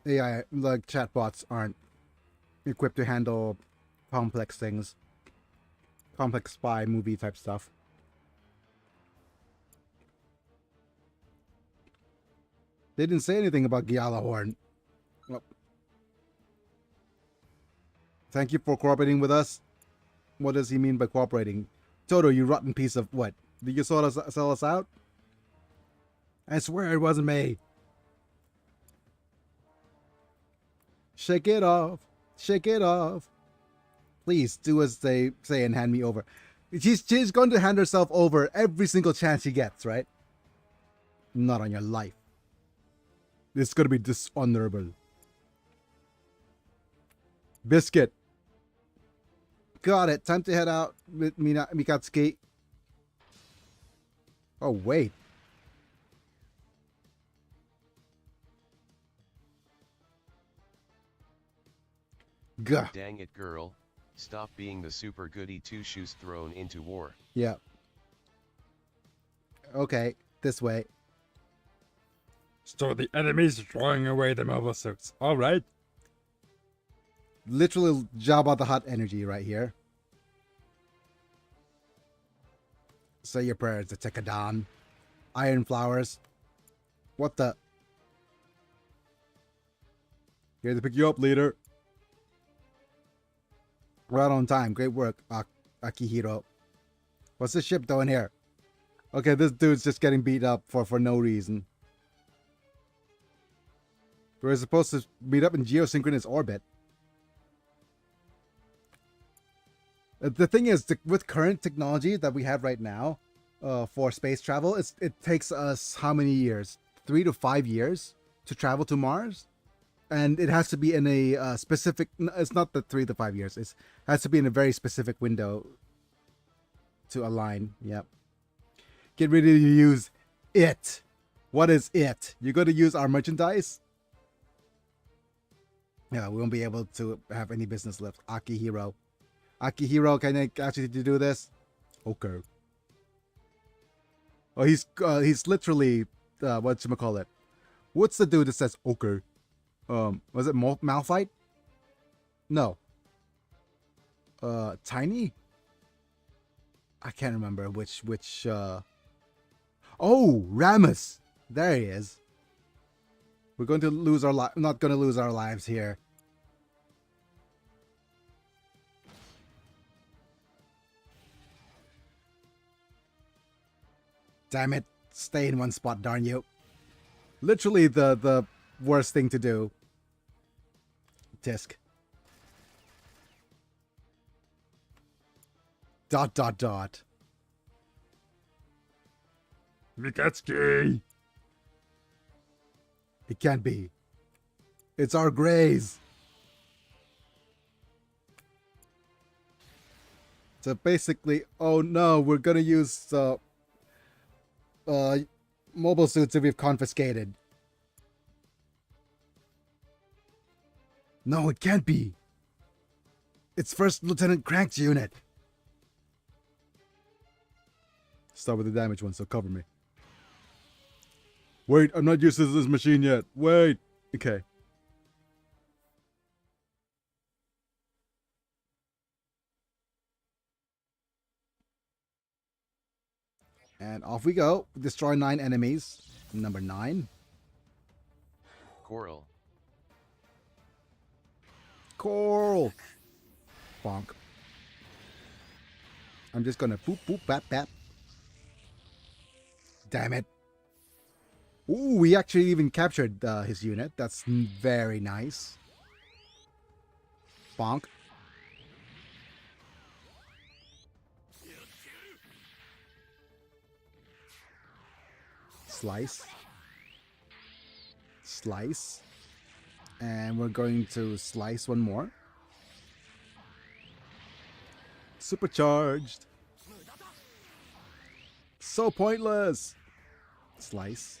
AI, like chatbots, aren't equipped to handle complex things. Complex spy movie type stuff. They didn't say anything about Gjallarhorn. Well, thank you for cooperating with us. What does he mean by cooperating? Toto, you rotten piece of what? Did you sell us out? I swear it wasn't me. Shake it off. Shake it off. Please do as they say and hand me over. She's going to hand herself over every single chance she gets, right? Not on your life. This is going to be dishonorable. Biscuit. Got it. Time to head out with Mikatsuki. Oh, wait. Gah. Dang it, girl. Stop being the super goody two-shoes thrown into war. Yeah. Okay, this way. So the enemy's throwing away the mobile suits. Alright. Literally Jabba the Hutt energy right here. Say your prayers to Tekadon. Iron flowers. What the? Here to pick you up, leader. Right on time. Great work, Akihiro. What's this ship doing here? Okay, this dude's just getting beat up for no reason. We're supposed to meet up in geosynchronous orbit. The thing is, with current technology that we have right now for space travel, it takes us how many years? 3 to 5 years to travel to Mars? And it has to be in a specific... It's not the 3 to 5 years. It has to be in a very specific window to align. Yep. Get ready to use it. What is it? You're going to use our merchandise? Yeah, we won't be able to have any business left. Akihiro. Akihiro, can I ask you to do this? Okay. Oh, he's literally whatchamacallit. What's the dude that says okay? Was it Malphite? No. Tiny? I can't remember which Oh, Ramus. There he is. We're going to lose our not going to lose our lives here. Damn it. Stay in one spot, darn you. Literally the worst thing to do. Tisk. ... Miketsuki! It can't be. It's our Greys. So basically, oh no, we're gonna use mobile suits that we've confiscated. No, it can't be. It's First Lieutenant Crank's unit. Start with the damaged one, so cover me. Wait, I'm not used to this machine yet. Wait. Okay. And off we go. Destroy 9 enemies. Number 9. Coral. Coral. Bonk. I'm just gonna boop boop bap bap. Damn it. Ooh, we actually even captured his unit. That's very nice. Bonk. Slice. Slice. And we're going to slice one more. Supercharged. So pointless. Slice.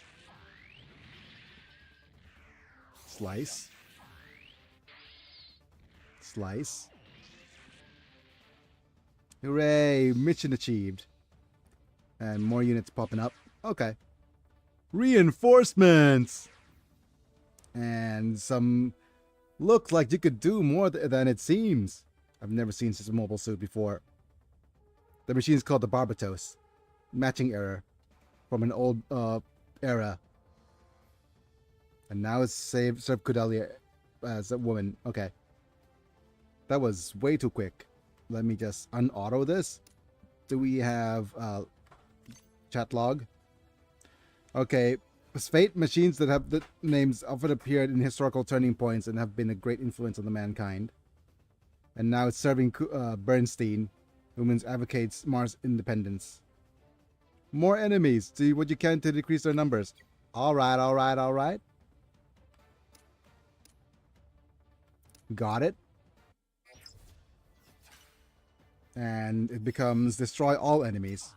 Slice. Slice. Hooray! Mission achieved. And more units popping up. Okay. Reinforcements! And some... Looks like you could do more than it seems. I've never seen such a mobile suit before. The machine is called the Barbatos. Matching error. From an old era. And now it's served Cordelia as a woman. Okay. That was way too quick. Let me just unauto this. Do we have chat log? Okay. Fate machines that have the names often appeared in historical turning points and have been a great influence on the mankind. And now it's serving Bernstein, who advocates Mars independence. More enemies. Do what you can to decrease their numbers. Alright, alright, alright. Got it. And it becomes destroy all enemies.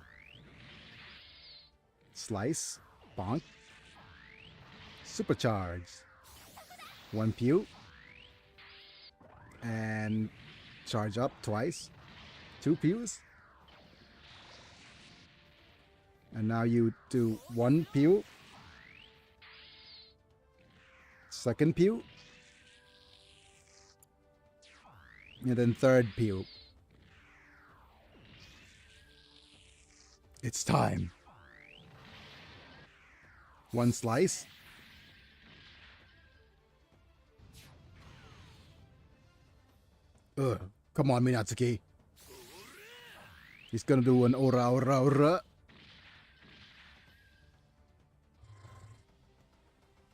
Slice. Bonk. Supercharge. One pew. And charge up twice. 2 pews. And now you do 1 pew. Second pew. And then third pew. It's time. 1 slice. Ugh. Come on, Minatsuki. He's gonna do an ora ora ora.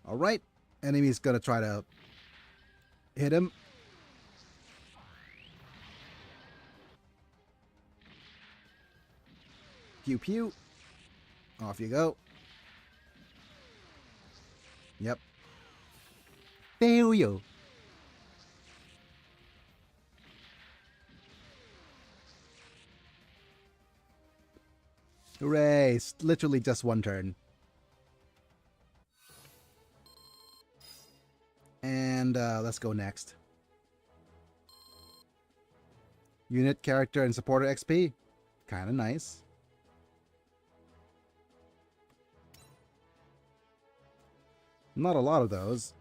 Alright. Enemy's gonna try to hit him. Pew pew. Off you go. Yep. Failure. Hooray! It's literally just 1 turn. And let's go next. Unit, character, and supporter XP. Kinda nice. Not a lot of those.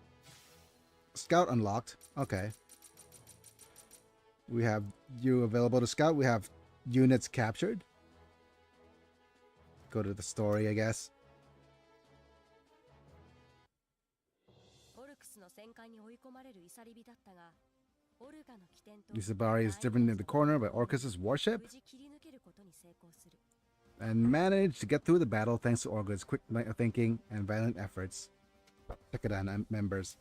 Scout unlocked. Okay. We have you available to scout. We have units captured. Go to the story, I guess. Isabari is driven in the corner by Orcus's warship and managed to get through the battle thanks to Orcus' quick thinking and violent efforts. Pikadan members.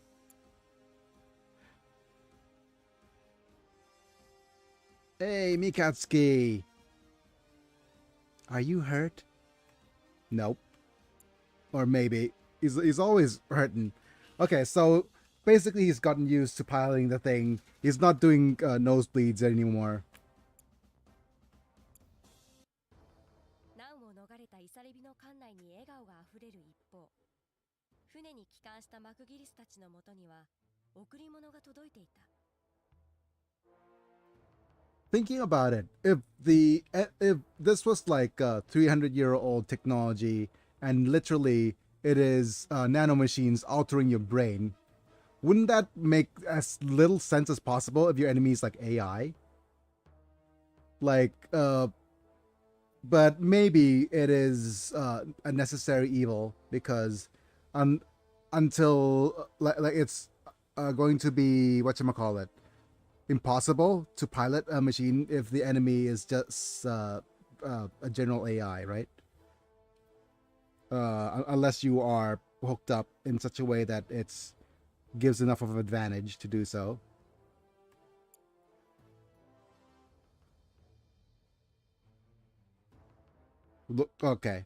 Hey, Mikatsuki! Are you hurt? Nope. Or maybe. He's always hurting. Okay, so basically he's gotten used to piloting the thing. He's not doing nosebleeds anymore. Thinking about it, if this was like 300-year-old technology and literally it is nanomachines altering your brain, wouldn't that make as little sense as possible if your enemy is like AI? Like, but maybe it is a necessary evil because until like it's going to be whatchamacallit, impossible to pilot a machine if the enemy is just a general AI, right? Unless you are hooked up in such a way that it's gives enough of an advantage to do so. Look, okay.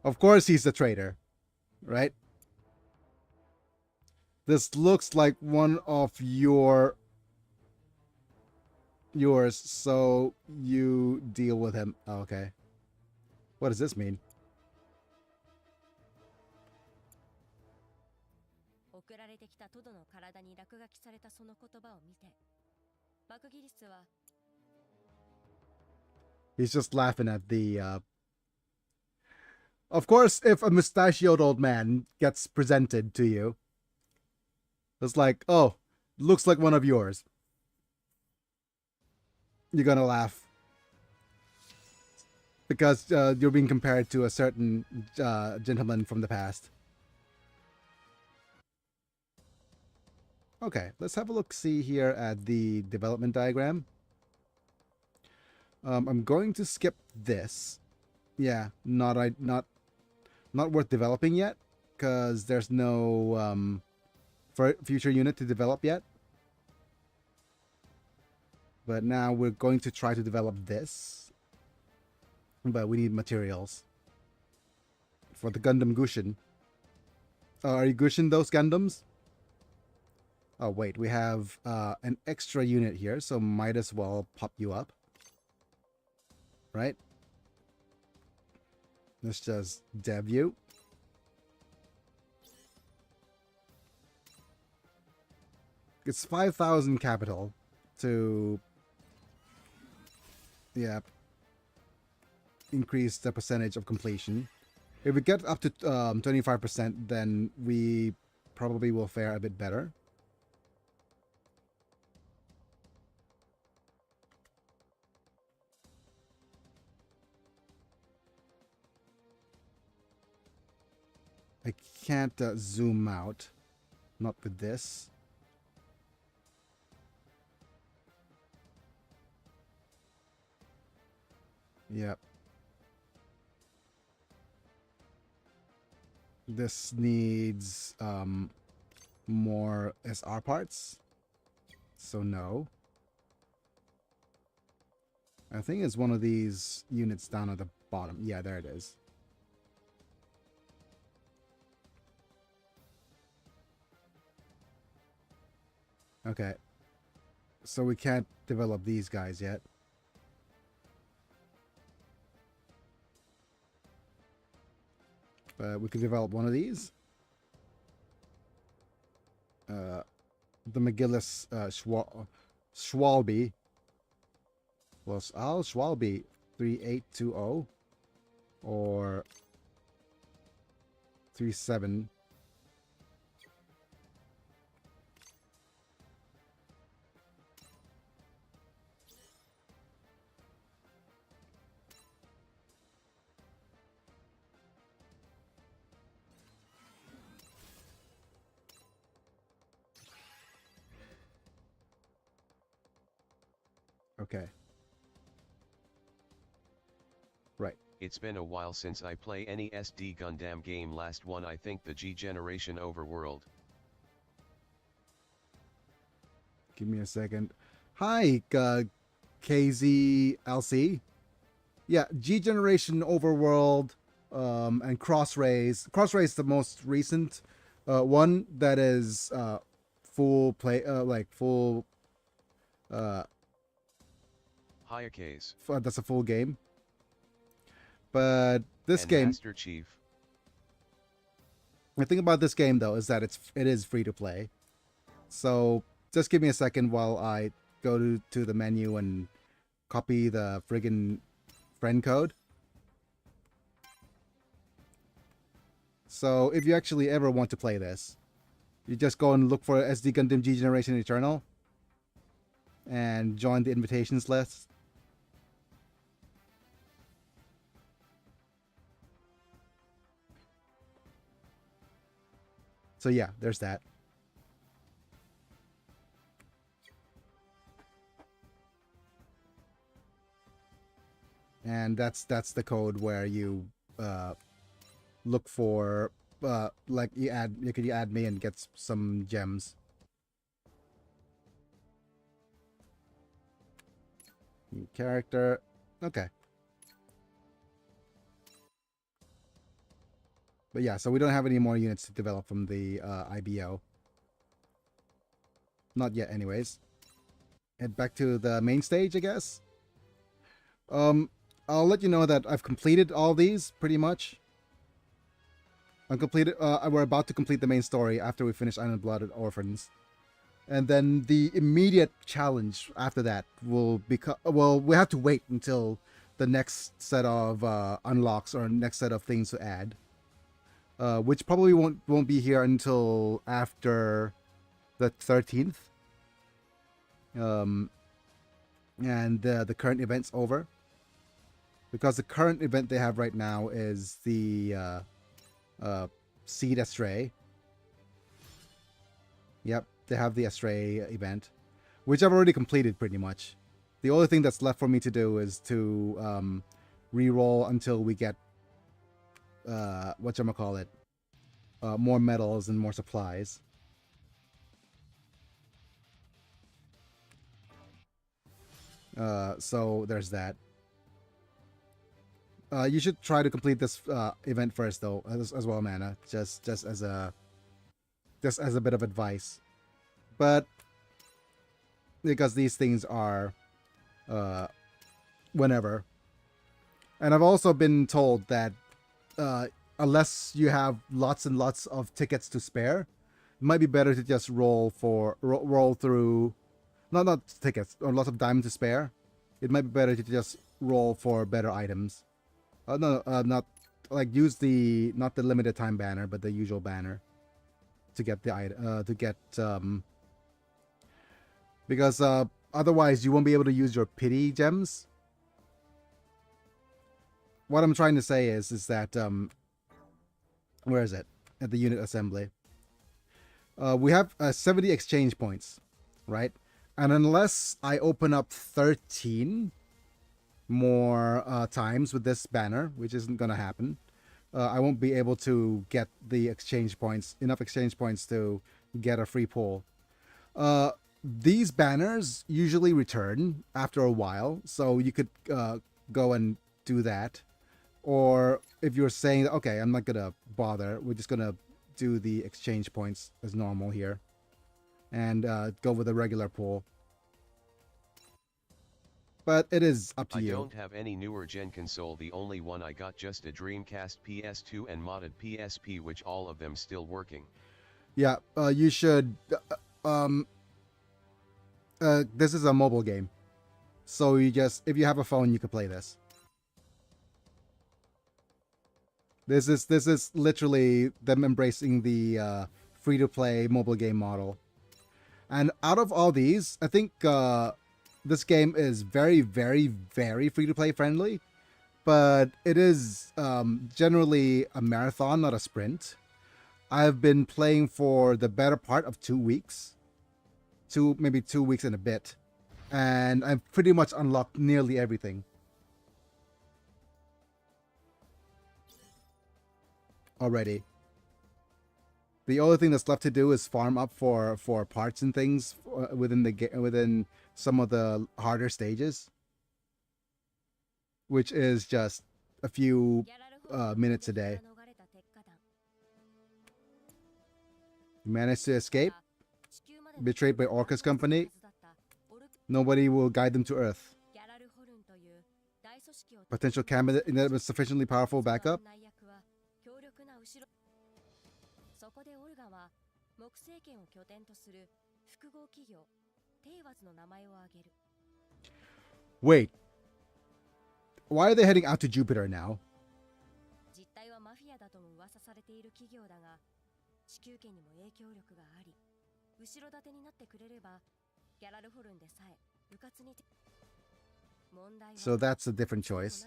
Of course he's the traitor, right? This looks like one of yours, so you deal with him. Oh, okay. What does this mean? He's just laughing at the Of course, if a mustachioed old man gets presented to you, it's like, oh, looks like one of yours. You're gonna laugh. Because you're being compared to a certain gentleman from the past. Okay, let's have a look-see here at the development diagram. I'm going to skip this. Yeah, not worth developing yet, because there's no future unit to develop yet. But now we're going to try to develop this. But we need materials for the Gundam Gushin. Are you Gushin those Gundams? Oh wait, we have an extra unit here, so might as well pop you up. Right? Let's just dev you. It's 5,000 capital to, yeah, increase the percentage of completion. If we get up to 25%, then we probably will fare a bit better. I can't zoom out. Not with this. Yep. This needs more SR parts. So no. I think it's one of these units down at the bottom. Yeah, there it is. Okay. So we can't develop these guys yet. But we could develop one of these. The McGillis Schwalbe. Well, Schwalbe 3820 or 37. Okay. Right. It's been a while since I play any SD Gundam game. Last one I think the G Generation Overworld. Give me a second. Hi, KZLC. Yeah, G Generation Overworld and Crossrays. Crossrays the most recent one that is full play, like full. Hayakaze. That's a full game. But this And game, Master Chief. the thing about this game though is that it is free to play. So just give me a second while I go to the menu and copy the friggin' friend code. So if you actually ever want to play this, you just go and look for SD Gundam G Generation Eternal and join the invitations list. So yeah, there's that. And that's the code where you look for like you could add me and get some gems. New character. Okay. But yeah, so we don't have any more units to develop from the IBO. Not yet anyways. Head back to the main stage, I guess. I'll let you know that I've completed all these pretty much. We're about to complete the main story after we finish Iron-Blooded Orphans. And then the immediate challenge after that will become, well, we have to wait until the next set of unlocks or next set of things to add. Which probably won't be here until after the 13th. And the current event's over. Because the current event they have right now is the Seed Astray. Yep, they have the Astray event, which I've already completed pretty much. The only thing that's left for me to do is to re-roll until we get whatchamacallit, more medals and more supplies. So there's that. You should try to complete this event first, though, as well, Mana. Just as a bit of advice. But because these things are whenever, and I've also been told that unless you have lots and lots of tickets to spare, it might be better to just roll through, not tickets or lots of diamonds to spare. It might be better to just roll for better items. No, not like use the not the limited time banner, but the usual banner to get the item because otherwise you won't be able to use your pity gems. What I'm trying to say is that where is it? At the unit assembly. We have 70 exchange points, right? And unless I open up 13 more times with this banner, which isn't gonna happen, I won't be able to get the exchange points, enough exchange points to get a free pull. These banners usually return after a while, so you could go and do that. Or if you're saying, okay, I'm not gonna bother, we're just gonna do the exchange points as normal here and go with a regular pull. But it is up to you. I don't have any newer gen console. The only one I got just a Dreamcast PS2 and modded PSP, which all of them still working. Yeah, you should. This is a mobile game, so you just, if you have a phone, you can play this. This is literally them embracing the free-to-play mobile game model. And out of all these, I think this game is very, very, very free-to-play friendly. But it is generally a marathon, not a sprint. I've been playing for the better part of 2 weeks. Maybe 2 weeks and a bit. And I've pretty much unlocked nearly everything already. The only thing that's left to do is farm up for parts and things within some of the harder stages, which is just a few minutes a day. You managed to escape, betrayed by Orca's company. Nobody will guide them to Earth. Potential candidate with sufficiently powerful backup. Wait. Why are they heading out to Jupiter now? So that's a different choice.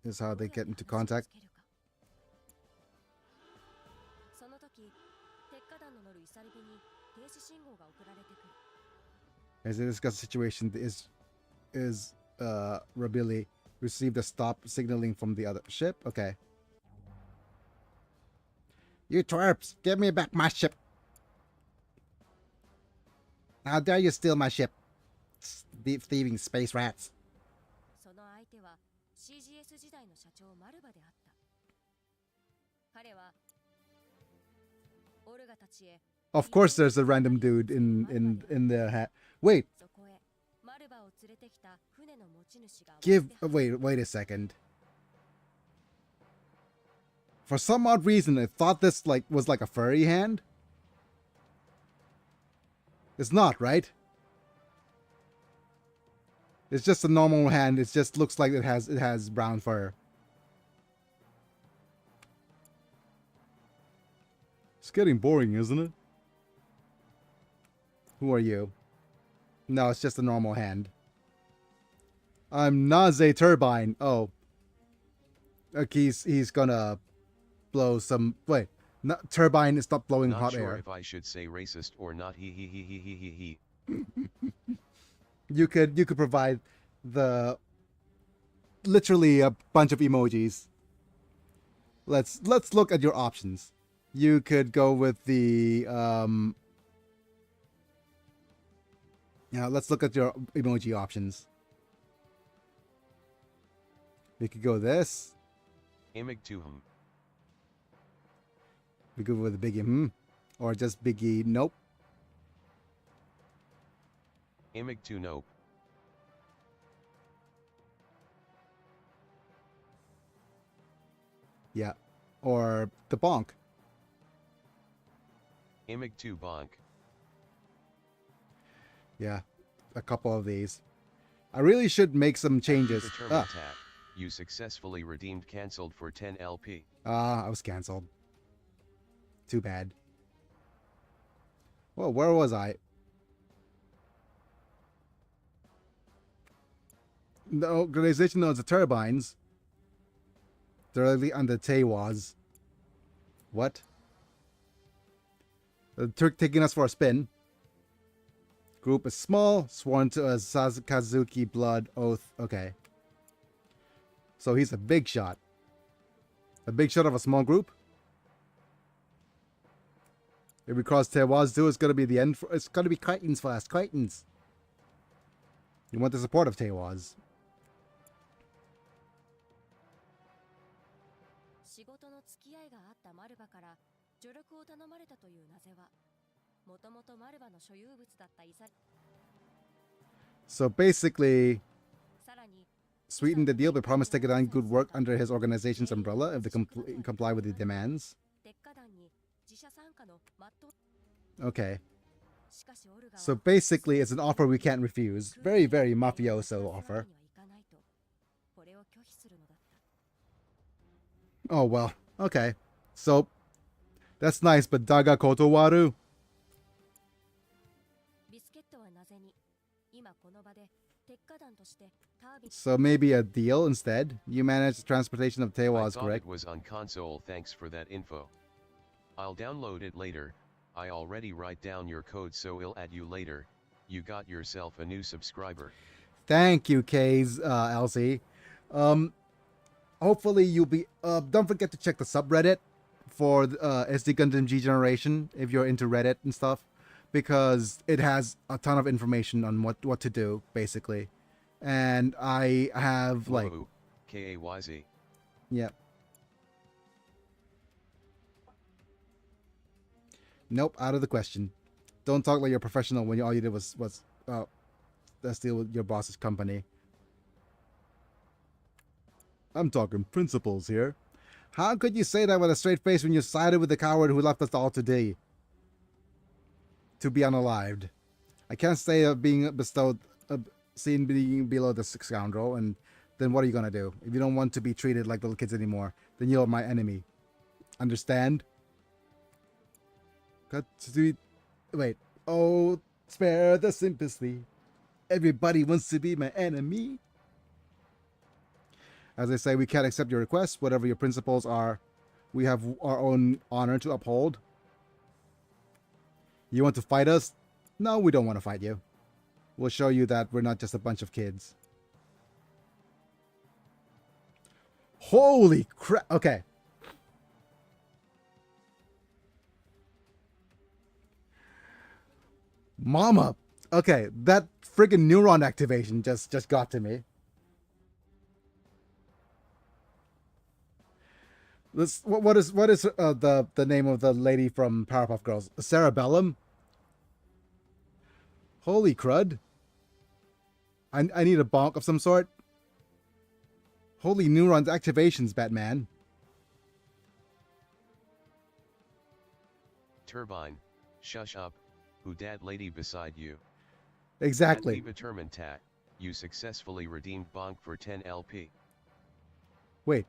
Is how they get into contact. As they discuss the situation, is Rabili received a stop signaling from the other ship? Okay. You twerps, give me back my ship. How dare you steal my ship? Thieving space rats. Of course there's a random dude in the hat. Wait. Wait a second. For some odd reason I thought this was like a furry hand. It's not, right? It's just a normal hand. It just looks like it has brown fur. It's getting boring, isn't it? Who are you? No, it's just a normal hand. I'm Naze Turbine. Oh. Okay, he's gonna blow some... Wait. Turbine is not blowing hot air. Not sure if I should say racist or not. He. You could provide the... Literally a bunch of emojis. Let's look at your options. You could go with the... Yeah, let's look at your emoji options. We could go this. Imig to him. We could go with a biggie or just biggie nope. Imig to nope. Yeah, or the bonk. Imig 2 bonk. Yeah, a couple of these. I really should make some changes. Determined tat. You successfully redeemed cancelled for 10 LP. I was cancelled. Too bad. Well, where was I? The organization knows the turbines. Directly under Tewas. What? The Turk taking us for a spin. Group is small, sworn to a Sakazuki blood oath. Okay. So he's a big shot. A big shot of a small group. If we cross Tewas, it's gonna be the end. It's gonna be Kitans fast. Kitans. You want the support of Tewas. 仕事の付き合いがあったマルバから助力を頼まれたというなぜは、もともとマルバの所有物だったイサリ。 So basically, さらに sweeten the deal, but promise to take on good work under his organization's umbrella if they comply with the demands. 鉄火団に自社参加のマット。 Okay. しかしオルガは So basically, it's an offer we can't refuse. Very, very mafioso offer. これを拒否するのだった。 Oh, well. Okay. So, that's nice, but Daga Kotowaru? ビスケットはなぜに今この場で鉄火団としてタービン So maybe a deal instead? You manage the transportation of I Tewas, thought correct? it was on console. Thanks for that info. I'll download it later. I already write down your code so I'll add you later. You got yourself a new subscriber. Thank you, K's, LC. Hopefully you'll be... don't forget to check the subreddit for SD Gundam G Generation if you're into Reddit and stuff. Because it has a ton of information on what to do, basically. And I have, like... Whoa, KAYZ. Yeah. Nope, out of the question. Don't talk like you're a professional when all you did was steal with your boss's company. I'm talking principles here. How could you say that with a straight face when you sided with the coward who left us all today? To be unalived. I can't say being bestowed, seen being below the scoundrel, and then what are you gonna do? If you don't want to be treated like little kids anymore, then you're my enemy. Understand? Got to do... Wait. Oh, spare the sympathy. Everybody wants to be my enemy. As I say, we can't accept your request. Whatever your principles are, we have our own honor to uphold. You want to fight us? No, we don't want to fight you. We'll show you that we're not just a bunch of kids. Holy crap. Okay. Mama. Okay, that friggin' neuron activation just got to me. What is the name of the lady from Powerpuff Girls? Cerebellum? Holy crud. I need a bonk of some sort. Holy neurons activations, Batman. Turbine, shush up. Who dad lady beside you? Exactly. Determined tat. You successfully redeemed bonk for 10 LP. Wait.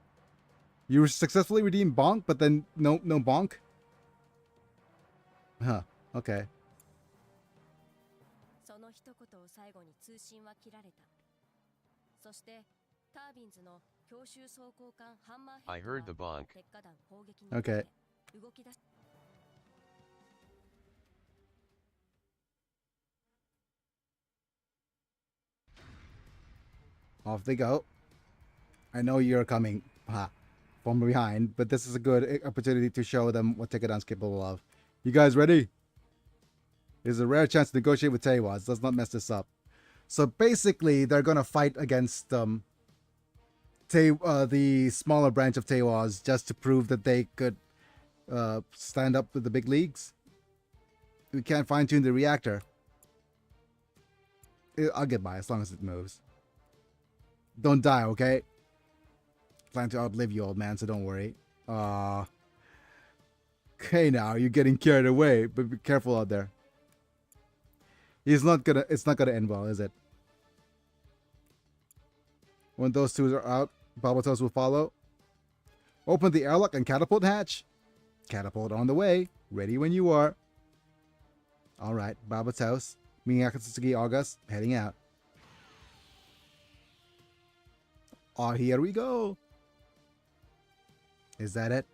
You successfully redeemed bonk, but then no bonk? Huh. Okay. その一言を最後に通信は切られた。そしてタービンズの強襲装甲艦ハンマーヘッドは I heard the bonk. 鉄火団砲撃に Okay. 動き出し Off they go. I know you're coming from behind, but this is a good opportunity to show them what Tekkadan's capable of. You guys ready? There's a rare chance to negotiate with Tewas. Let's not mess this up. So basically, they're going to fight against the smaller branch of Tewas just to prove that they could stand up with the big leagues. We can't fine-tune the reactor. I'll get by as long as it moves. Don't die, okay? Plan to outlive you, old man, so don't worry. Hey now, you're getting carried away, but be careful out there. It's not gonna end well, is it? When those two are out, Babatos will follow. Open the airlock and catapult hatch. Catapult on the way. Ready when you are. Alright, Babatos, Miyakatsuki August, heading out. Oh, here we go. Is that it?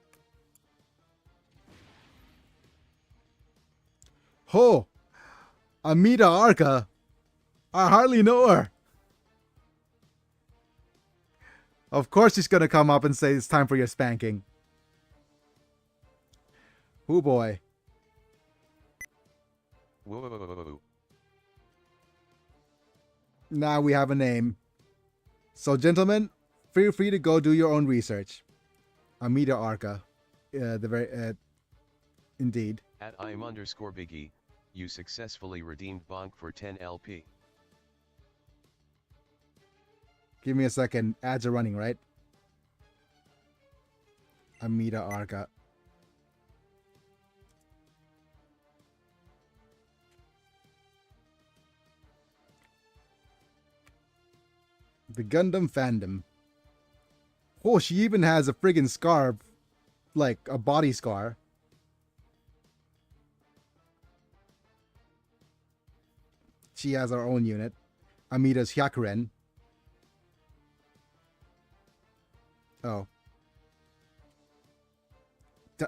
Ho! Amita Arca. I hardly know her. Of course she's gonna come up and say it's time for your spanking. Oh boy. Whoa. Now we have a name. So gentlemen, feel free to go do your own research. Amita Arca. Indeed. At @im_biggie, you successfully redeemed Bonk for 10 LP. Give me a second. Ads are running, right? Amita Arca. The Gundam fandom. Oh, she even has a friggin' scar. Like, a body scar. She has her own unit. Amita's Hyakuren. Oh.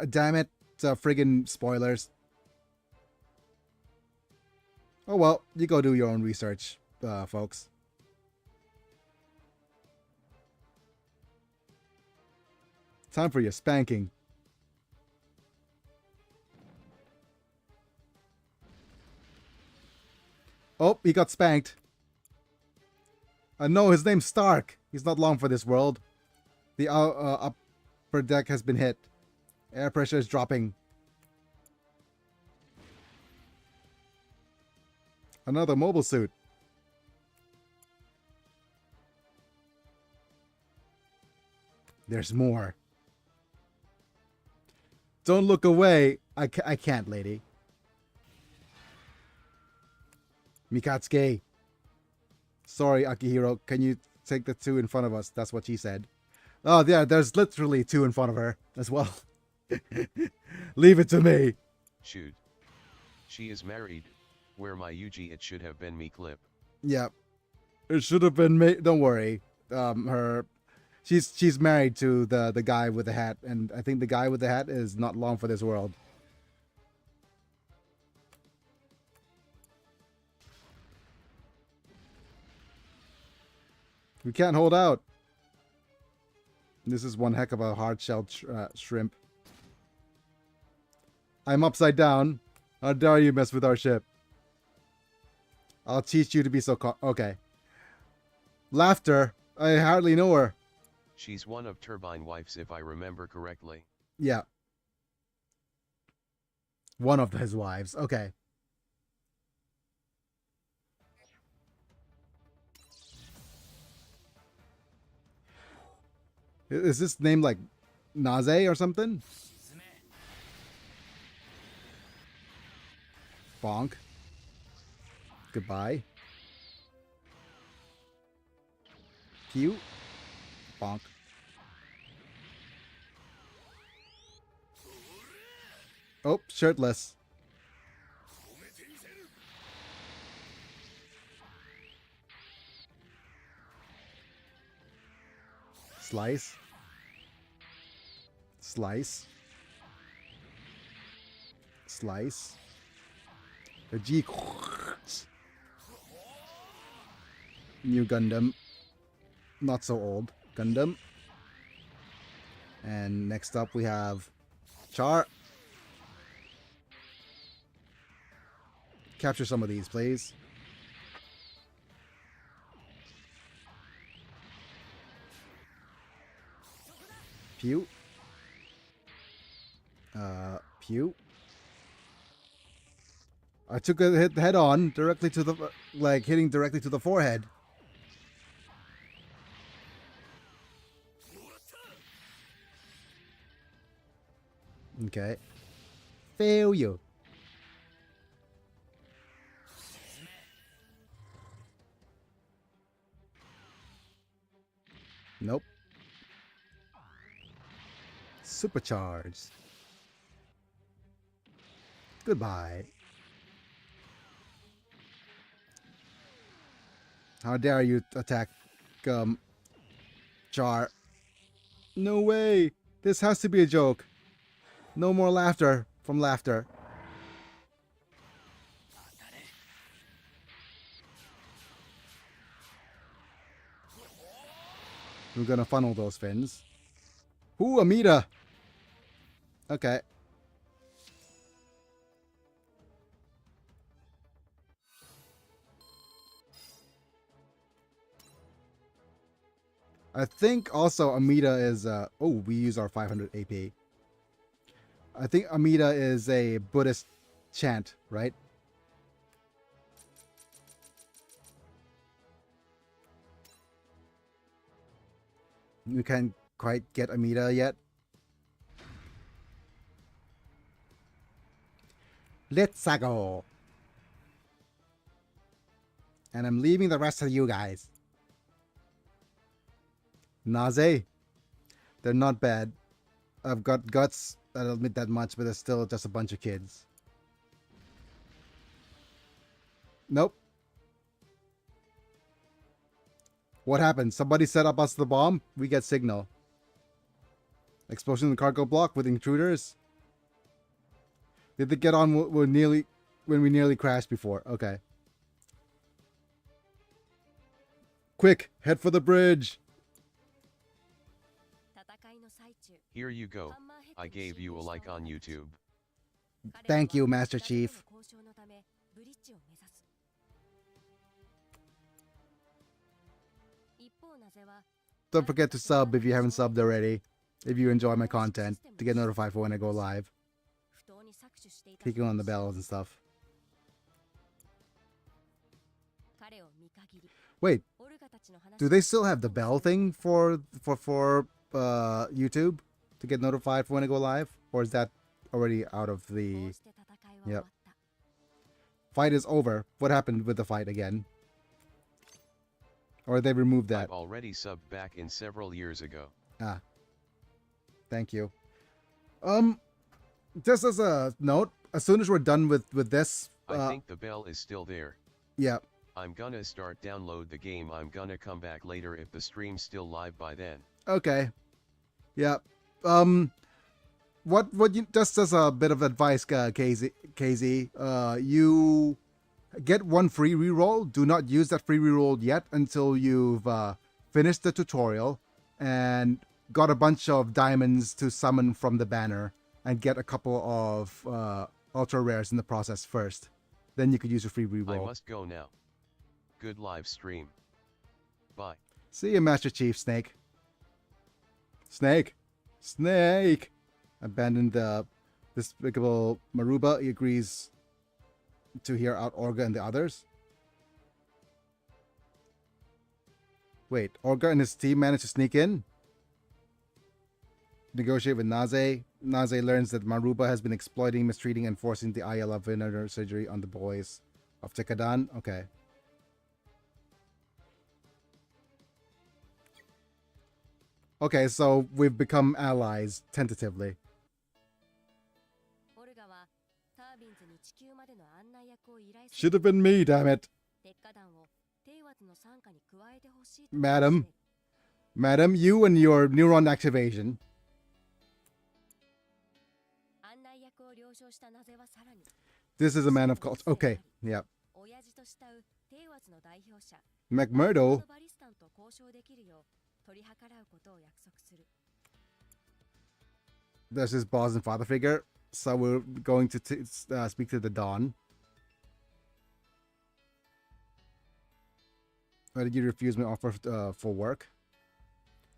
Damn it. Friggin' spoilers. Oh well, you go do your own research, folks. Time for your spanking. Oh, he got spanked. No, his name's Stark. He's not long for this world. The upper deck has been hit. Air pressure is dropping. Another mobile suit. There's more. Don't look away. I can't, lady. Mikatsuki. Sorry, Akihiro. Can you take the two in front of us? That's what she said. Oh, yeah, there's literally two in front of her as well. Leave it to me. Shoot. She is married. Where my Yuji, it should have been me clip. Yeah. It should have been me. Don't worry. She's married to the guy with the hat, and I think the guy with the hat is not long for this world. We can't hold out. This is one heck of a hard-shelled shrimp. I'm upside down. How dare you mess with our ship? I'll teach you to be so okay. Laughter. I hardly know her. She's one of Turbine wives if I remember correctly. Yeah. One of his wives. Okay. Is this name like Naze or something? Bonk. Goodbye. Cute. Bonk. Oh, shirtless. Slice. Slice. Slice. The G. New Gundam. Not so old. Gundam. And next up we have Char. Capture some of these, please. Pew. Pew. I took a hit head on directly to the, like, hitting directly to the forehead. Okay. feel you. Nope. Supercharged. Goodbye. How dare you attack, Char? No way! This has to be a joke. No more laughter from laughter. We're gonna funnel those fins. Ooh, Amida! Okay. I think also Amida is, oh, we use our 500 AP. I think Amida is a Buddhist chant, right? We can't quite get Amida yet. Let's go. And I'm leaving the rest of you guys. Naze. They're not bad. I've got guts, I'll admit that much, but they're still just a bunch of kids. Nope. What happened? Somebody set up us the bomb? We get signal. Explosion in the cargo block with intruders? Did they get on when we nearly crashed before? Okay. Quick, head for the bridge. Here you go. I gave you a like on YouTube. Thank you, Master Chief. Don't forget to sub if you haven't subbed already. If you enjoy my content, to get notified for when I go live. Clicking on the bells and stuff. Wait, do they still have the bell thing for YouTube to get notified for when I go live, or is that already out of the? Yep. Fight is over. What happened with the fight again? Or they removed that? I've already subbed back in several years ago. Ah. Thank you. Just as a note, as soon as we're done with this, I think the bell is still there. Yeah. I'm gonna start download the game. I'm gonna come back later if the stream's still live by then. Okay. Yeah. What you just as a bit of advice, KZ, you get one free reroll. Do not use that free reroll yet until you've finished the tutorial and got a bunch of diamonds to summon from the banner and get a couple of ultra rares in the process first. Then you could use your free reroll. I must go now. Good live stream. Bye. See you, Master Chief Snake. Snake! Abandoned the despicable Maruba. He agrees to hear out Orga and the others. Wait, Orga and his team managed to sneak in? Negotiate with Naze. Naze learns that Maruba has been exploiting, mistreating, and forcing the Ayala Venator surgery on the boys of Tekadan. Okay. Okay, so we've become allies, tentatively. Should have been me, damn it. Madam, you and your neuron activation. This is a man of culture. Okay, yeah. McMurdo. There's his boss and father figure. So we're going to speak to the Dawn. Why did you refuse my offer for work?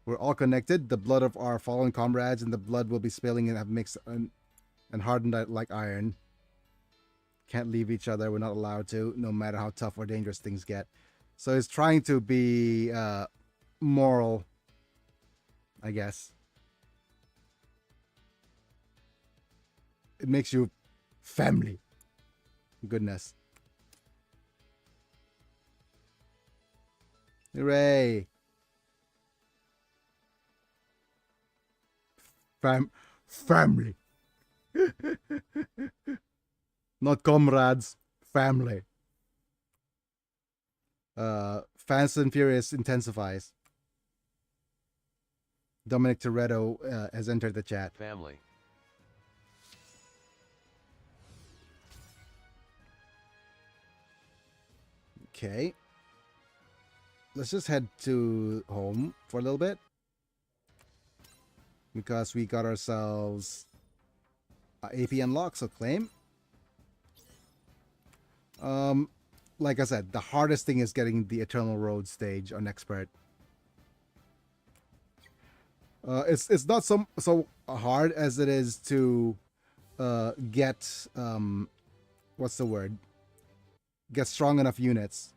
We're all connected. The blood of our fallen comrades and the blood will be spilling and have mixed and hardened like iron. Can't leave each other. We're not allowed to, no matter how tough or dangerous things get. So he's trying to be moral, I guess. It makes you Family. Goodness. Hooray. Family. Not comrades. Family. Fast and Furious intensifies. Dominic Toretto has entered the chat. Family. Okay. Let's just head to home for a little bit. Because we got ourselves AP unlock, so claim. Like I said, the hardest thing is getting the Eternal Road stage on Expert. It's not so hard as it is to get what's the word? Get strong enough units.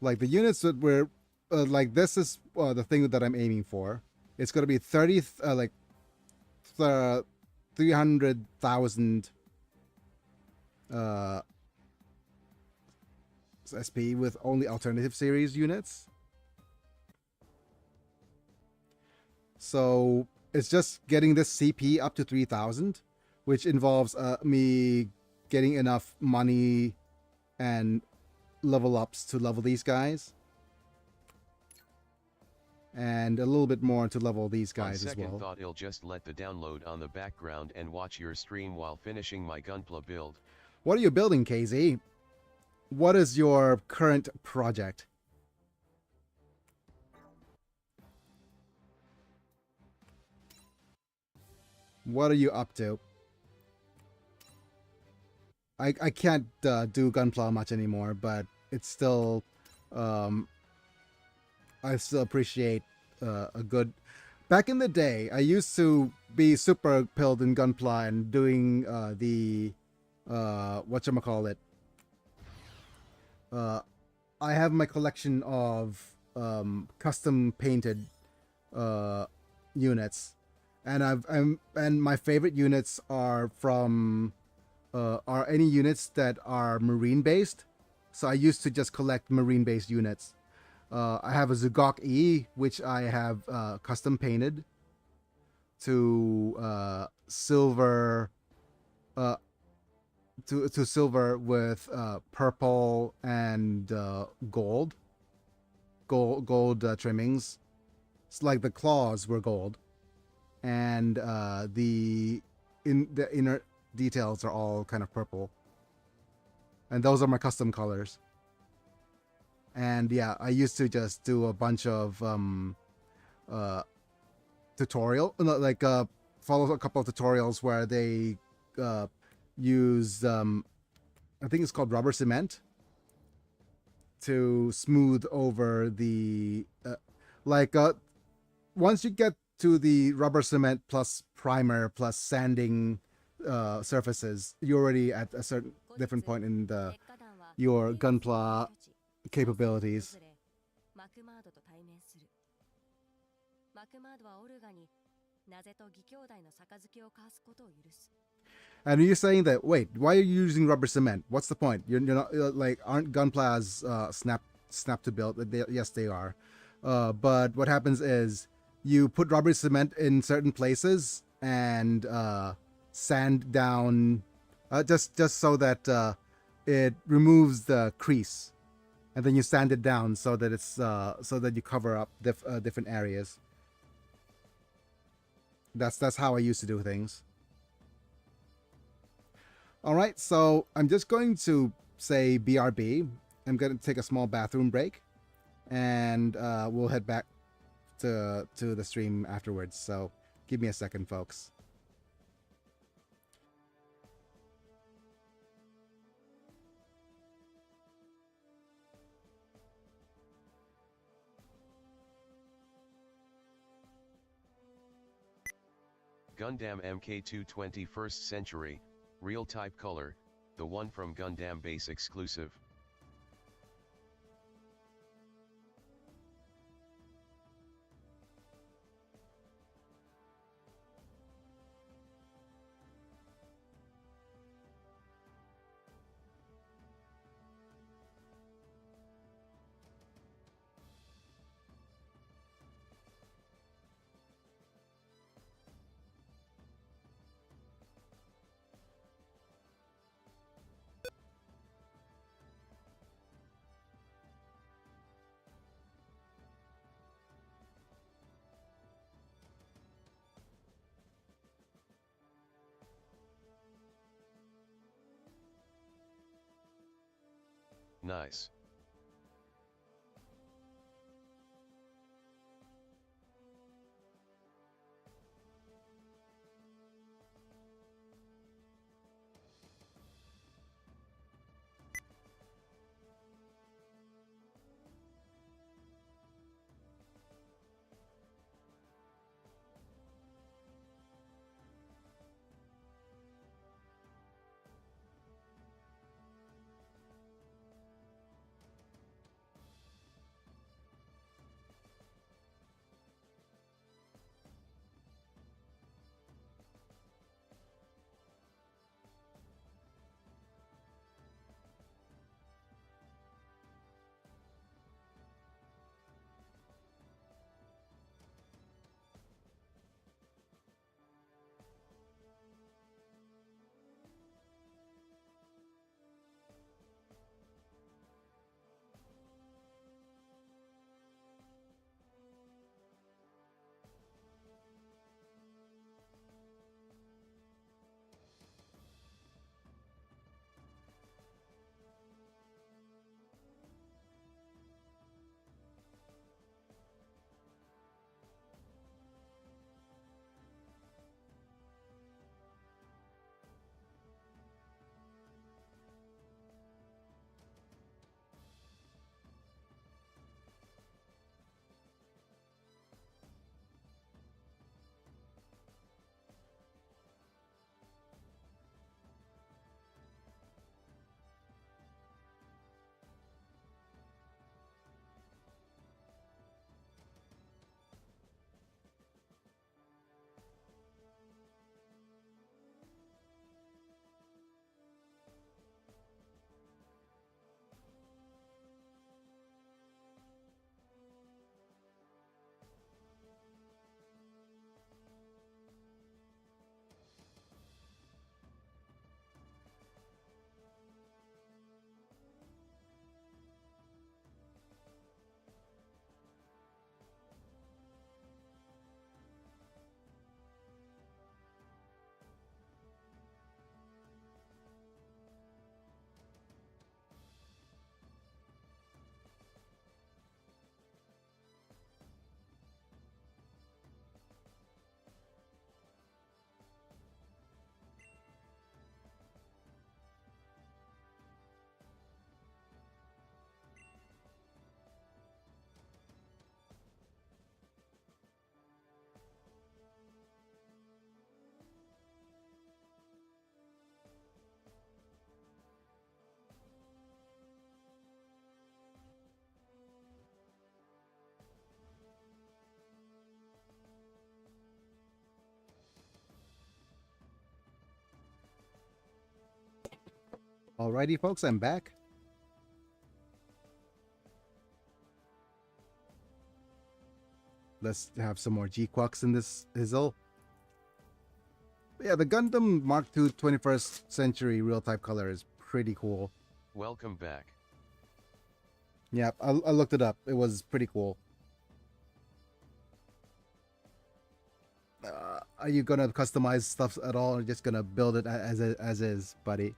Like the units that we're like this is the thing that I'm aiming for. It's gonna be 300,000 SP with only alternative series units. So it's just getting this CP up to 3,000, which involves me getting enough money and level ups to level these guys. And a little bit more to level these guys as well. On second thought, I'll just let the download on the background and watch your stream while finishing my Gunpla build. What are you building, KZ? What is your current project? What are you up to? I can't do Gunpla much anymore, but it's still I still appreciate a good. Back in the day, I used to be super pilled in Gunpla and doing the whatchamacallit. I have my collection of custom painted units, and and my favorite units are from are any units that are marine based. So I used to just collect marine based units. I have a Zugok E, which I have custom painted to silver, to silver with purple and gold trimmings. It's like the claws were gold, and the inner details are all kind of purple. And those are my custom colors. And yeah, I used to just do a bunch of follow a couple of tutorials where they use I think it's called rubber cement to smooth over the once you get to the rubber cement plus primer plus sanding surfaces, you're already at a certain different point in your Gunpla capabilities. And you're saying that, wait, why are you using rubber cement? What's the point? You're not like, aren't Gunplas snap to build? Yes, they are. But what happens is you put rubber cement in certain places and sand down just so that it removes the crease, and then you sand it down so that it's so that you cover up different areas. That's how I used to do things. All right, so I'm just going to say BRB. I'm going to take a small bathroom break, and we'll head back to the stream afterwards. So give me a second, folks. Gundam MK2 21st Century, Real Type Color, the one from Gundam Base exclusive. Nice. Alrighty, folks, I'm back. Let's have some more G-Quacks in this hizzle. Yeah, the Gundam Mark II 21st Century Real Type Color is pretty cool. Welcome back. Yeah, I looked it up. It was pretty cool. Are you gonna customize stuff at all, or just gonna build it as is, buddy?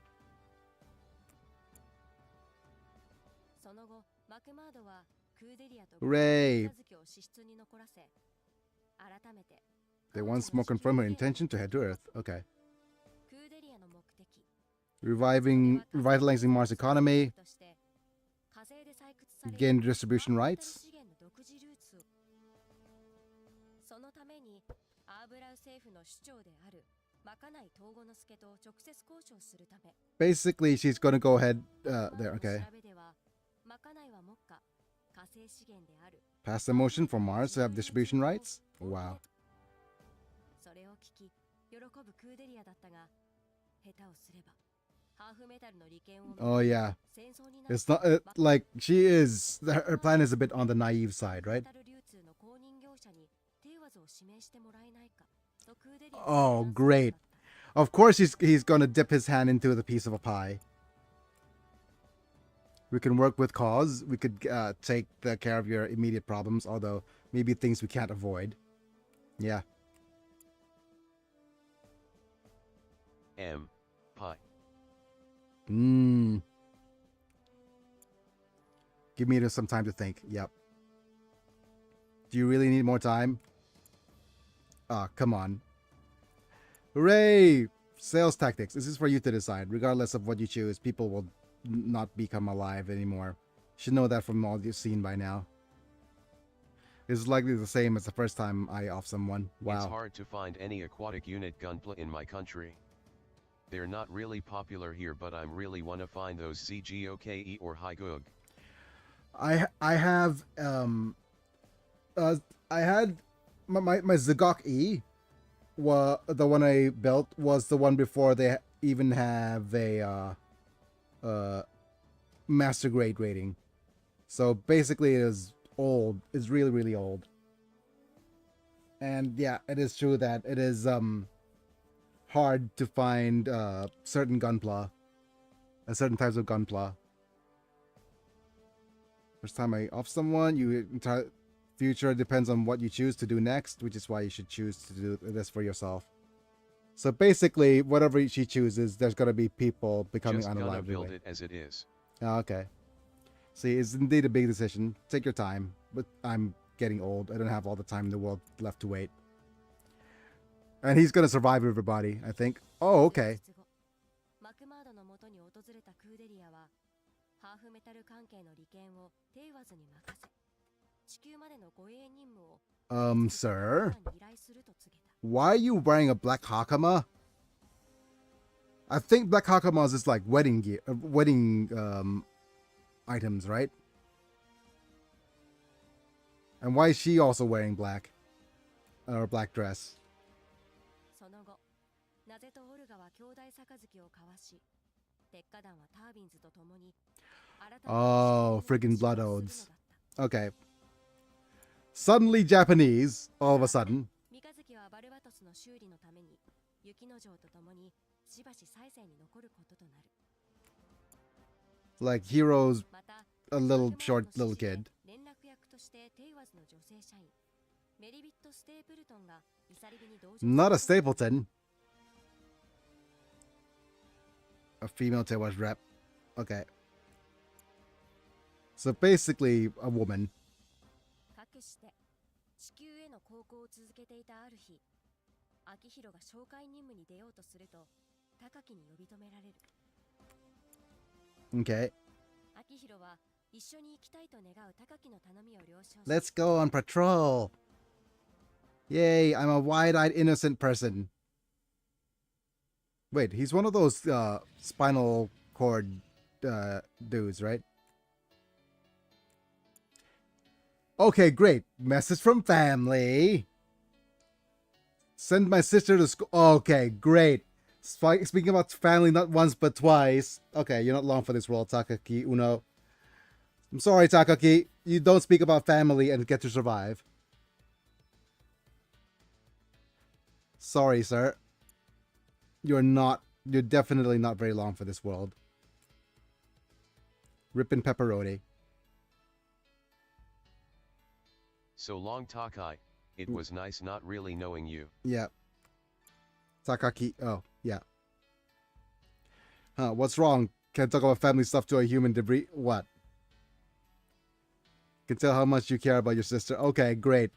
その後マクマードはクーデリアと Hooray! 手続きを支出に残らせ改めて They once more confirm her intention to head to Earth. Okay. クーデリアの目的 Revitalizing Mars economy, として火星で採掘される gain distribution rights. 資源の独自ルーツをそのためにアーブラウ政府の首長であるまかない東郷之助と直接交渉するため Basically, she's gonna go ahead there. Okay. 調べではまかないは目下火星資源である Pass the motion for Mars to have distribution rights. Wow. それを聞き喜ぶクーデリアだったが下手をすればハーフメタルの利権を Oh yeah. 戦争になる It's not like she is. Her plan is a bit on the naive side, right? メタル流通の公認業者にテイワズを指名してもらえないかとクーデリアに Oh, 提案するのだった great. Of course, he's gonna dip his hand into the piece of a pie. We can work with cause. We could take care of your immediate problems, although maybe things we can't avoid. Yeah. M. Pi. Mmm. Give me some time to think. Yep. Do you really need more time? Ah, come on. Hooray! Sales tactics. This is for you to decide. Regardless of what you choose, people will not become alive anymore. Should know that from all you've seen by now. It's likely the same as the first time I off someone. Wow. It's hard to find any aquatic unit gunpla in my country. They're not really popular here, but I'm really wanna find those ZGOKE or Haigug. I have I had my Zagok E, the one I built was the one before they even have a master grade rating. So basically, it is old. It's really, really old. And yeah, it is true that it is hard to find certain gunpla, certain types of gunpla. First time I off someone, future depends on what you choose to do next, which is why you should choose to do this for yourself. So basically, whatever she chooses, there's gonna be people becoming Just gonna unalive. build it as it is. Okay. See, it's indeed a big decision. Take your time, but I'm getting old. I don't have all the time in the world left to wait. And he's gonna survive everybody, I think. Oh, okay. マクマードの元に訪れたクーデリアはハーフメタル関係の利権をテイワズに任せ地球までの護衛任務を Sir? 依頼すると告げた Why are you wearing a black hakama? I think black hakamas is like wedding gear, wedding items, right? And why is she also wearing black? Or black dress? その後ナゼとオルガは兄弟杯を交わし鉄火団はタービンズと共に新たな Oh, friggin' blood を oaths. するのだった Okay. Suddenly Japanese, all of a sudden. 三日月はバルバトスの修理のために雪の城と共にしばし再生に残ることとなる Like heroes, また a little short little kid. 連絡役としてテイワズの女性社員メリビット・ステープルトンがイサリビに同乗 Not a Stapleton. A female Tewaz rep. Okay. So basically, a woman. かくして地球への航行を続けていたある日秋広が紹介任務に出ようとすると高木に呼び止められる Okay. 秋広は一緒に行きたいと願う高木の頼みを了承し Let's go on patrol. Yay, I'm a wide-eyed innocent person. Wait, he's one of those spinal cord dudes, right? Okay, great. Message from family. Send my sister to school. Okay, great. Speaking about family not once but twice. Okay, you're not long for this world, Takaki Uno. I'm sorry, Takaki. You don't speak about family and get to survive. Sorry, sir. You're definitely not very long for this world. Rippin' pepperoni. So long Takai, it was nice not really knowing you. Yeah. Takaki. Oh, yeah. Huh, what's wrong? Can't talk about family stuff to a human debris? What? Can tell how much you care about your sister. Okay, great.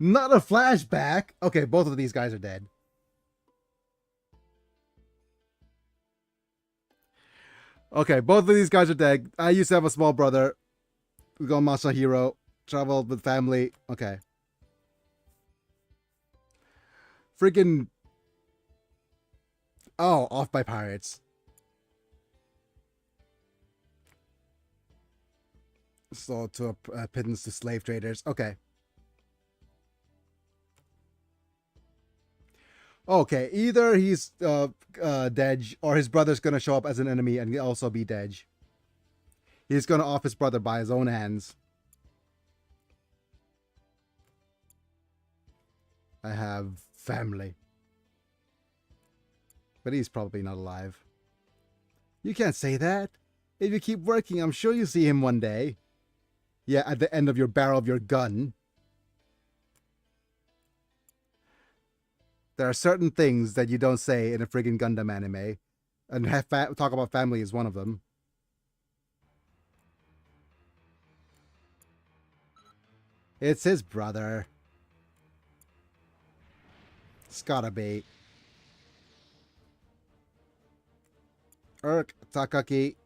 Not a flashback. Okay, both of these guys are dead. Okay, both of these guys are dead. I used to have a small brother. We go Masahiro. Traveled with family. Okay. Freaking. Oh, off by pirates. Sold to pittance to slave traders. Okay. Okay, either he's Dej or his brother's gonna show up as an enemy and also be Dej. He's gonna off his brother by his own hands. I have family. But he's probably not alive. You can't say that. If you keep working, I'm sure you'll see him one day. Yeah, at the end of your barrel of your gun. There are certain things that you don't say in a friggin' Gundam anime. And talk about family is one of them. It's his brother. It's gotta be. Takaki.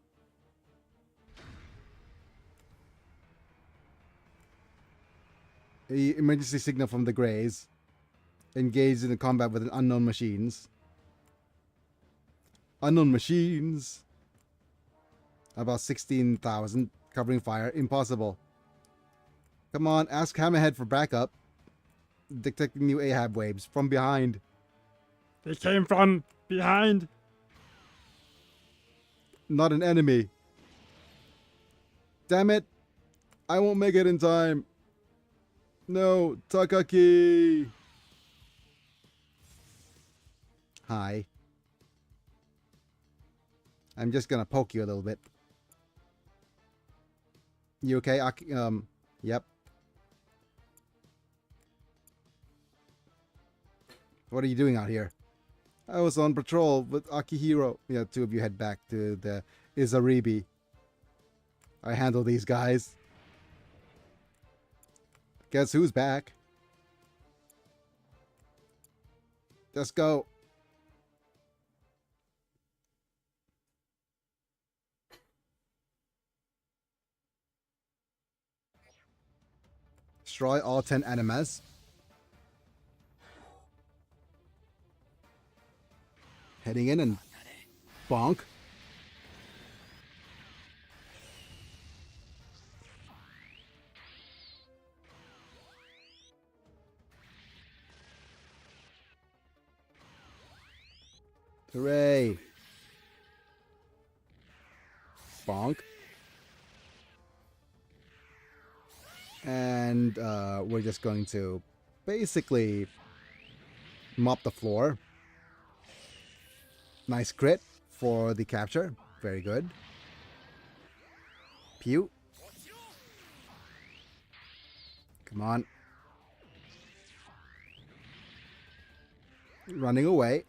Emergency signal from the Greys. Engaged in a combat with unknown machines. Unknown machines. About 16,000. Covering fire. Impossible. Come on, ask Hammerhead for backup. Detecting new Ahab waves from behind. They came from behind. Not an enemy. Damn it. I won't make it in time. No, Takaki. Hi. I'm just gonna poke you a little bit. You okay? Yep. What are you doing out here? I was on patrol with Akihiro. Yeah, two of you head back to the Izaribi. I handle these guys. Guess who's back? Let's go. Destroy all 10 enemies. Heading in and bonk. Hooray. Bonk. And we're just going to basically mop the floor. Nice crit for the capture. Very good. Pew. Come on. Running away.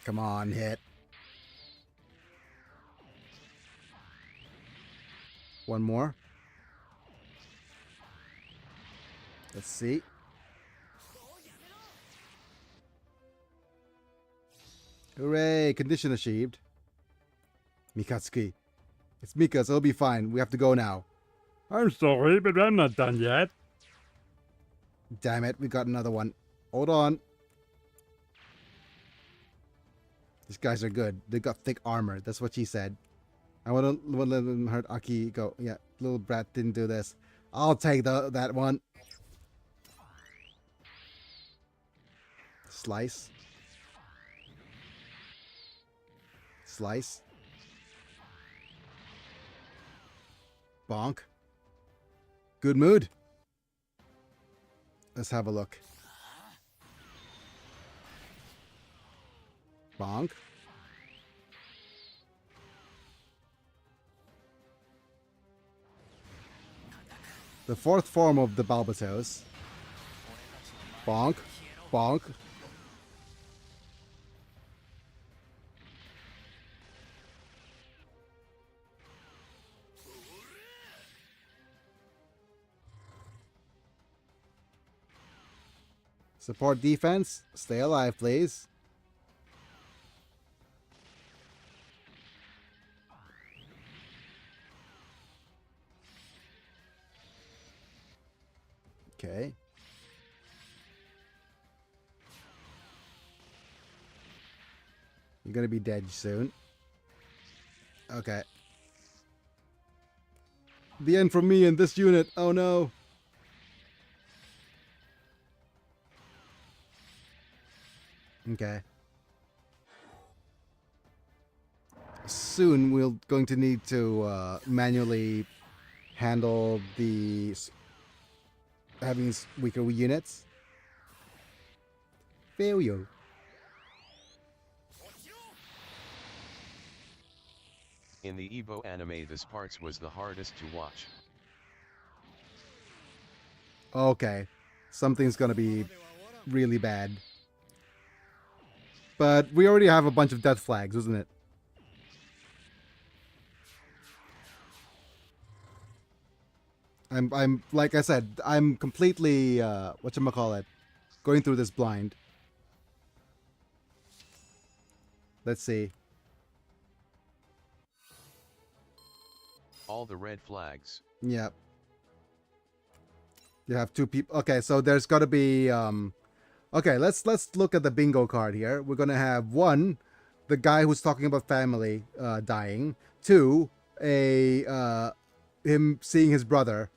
Come on, hit. One more. Let's see. Hooray! Condition achieved. Mikatsuki. It's Mika, so it'll be fine. We have to go now. I'm sorry, but I'm not done yet. Damn it, we got another one. Hold on. These guys are good. They got thick armor. That's what she said. I wouldn't let them hurt Aki. Go. Yeah, little brat didn't do this. I'll take that one. Slice. Slice. Bonk. Good mood. Let's have a look. Bonk. The fourth form of the Balbatos. Bonk. Bonk. Support defense. Stay alive, please. Okay. You're gonna be dead soon. Okay. The end from me and this unit. Oh no. Okay. Soon we're going to need to manually handle the having weaker units. Failure. In the Evo anime, this parts was the hardest to watch. Okay. Something's gonna be really bad. But we already have a bunch of death flags, isn't it? I'm like I said, I'm completely whatchamacallit, going through this blind. Let's see. All the red flags. Yep. You have two people. Okay, so there's got to be okay, let's look at the bingo card here. We're going to have one, the guy who's talking about family dying. Two, him seeing his brother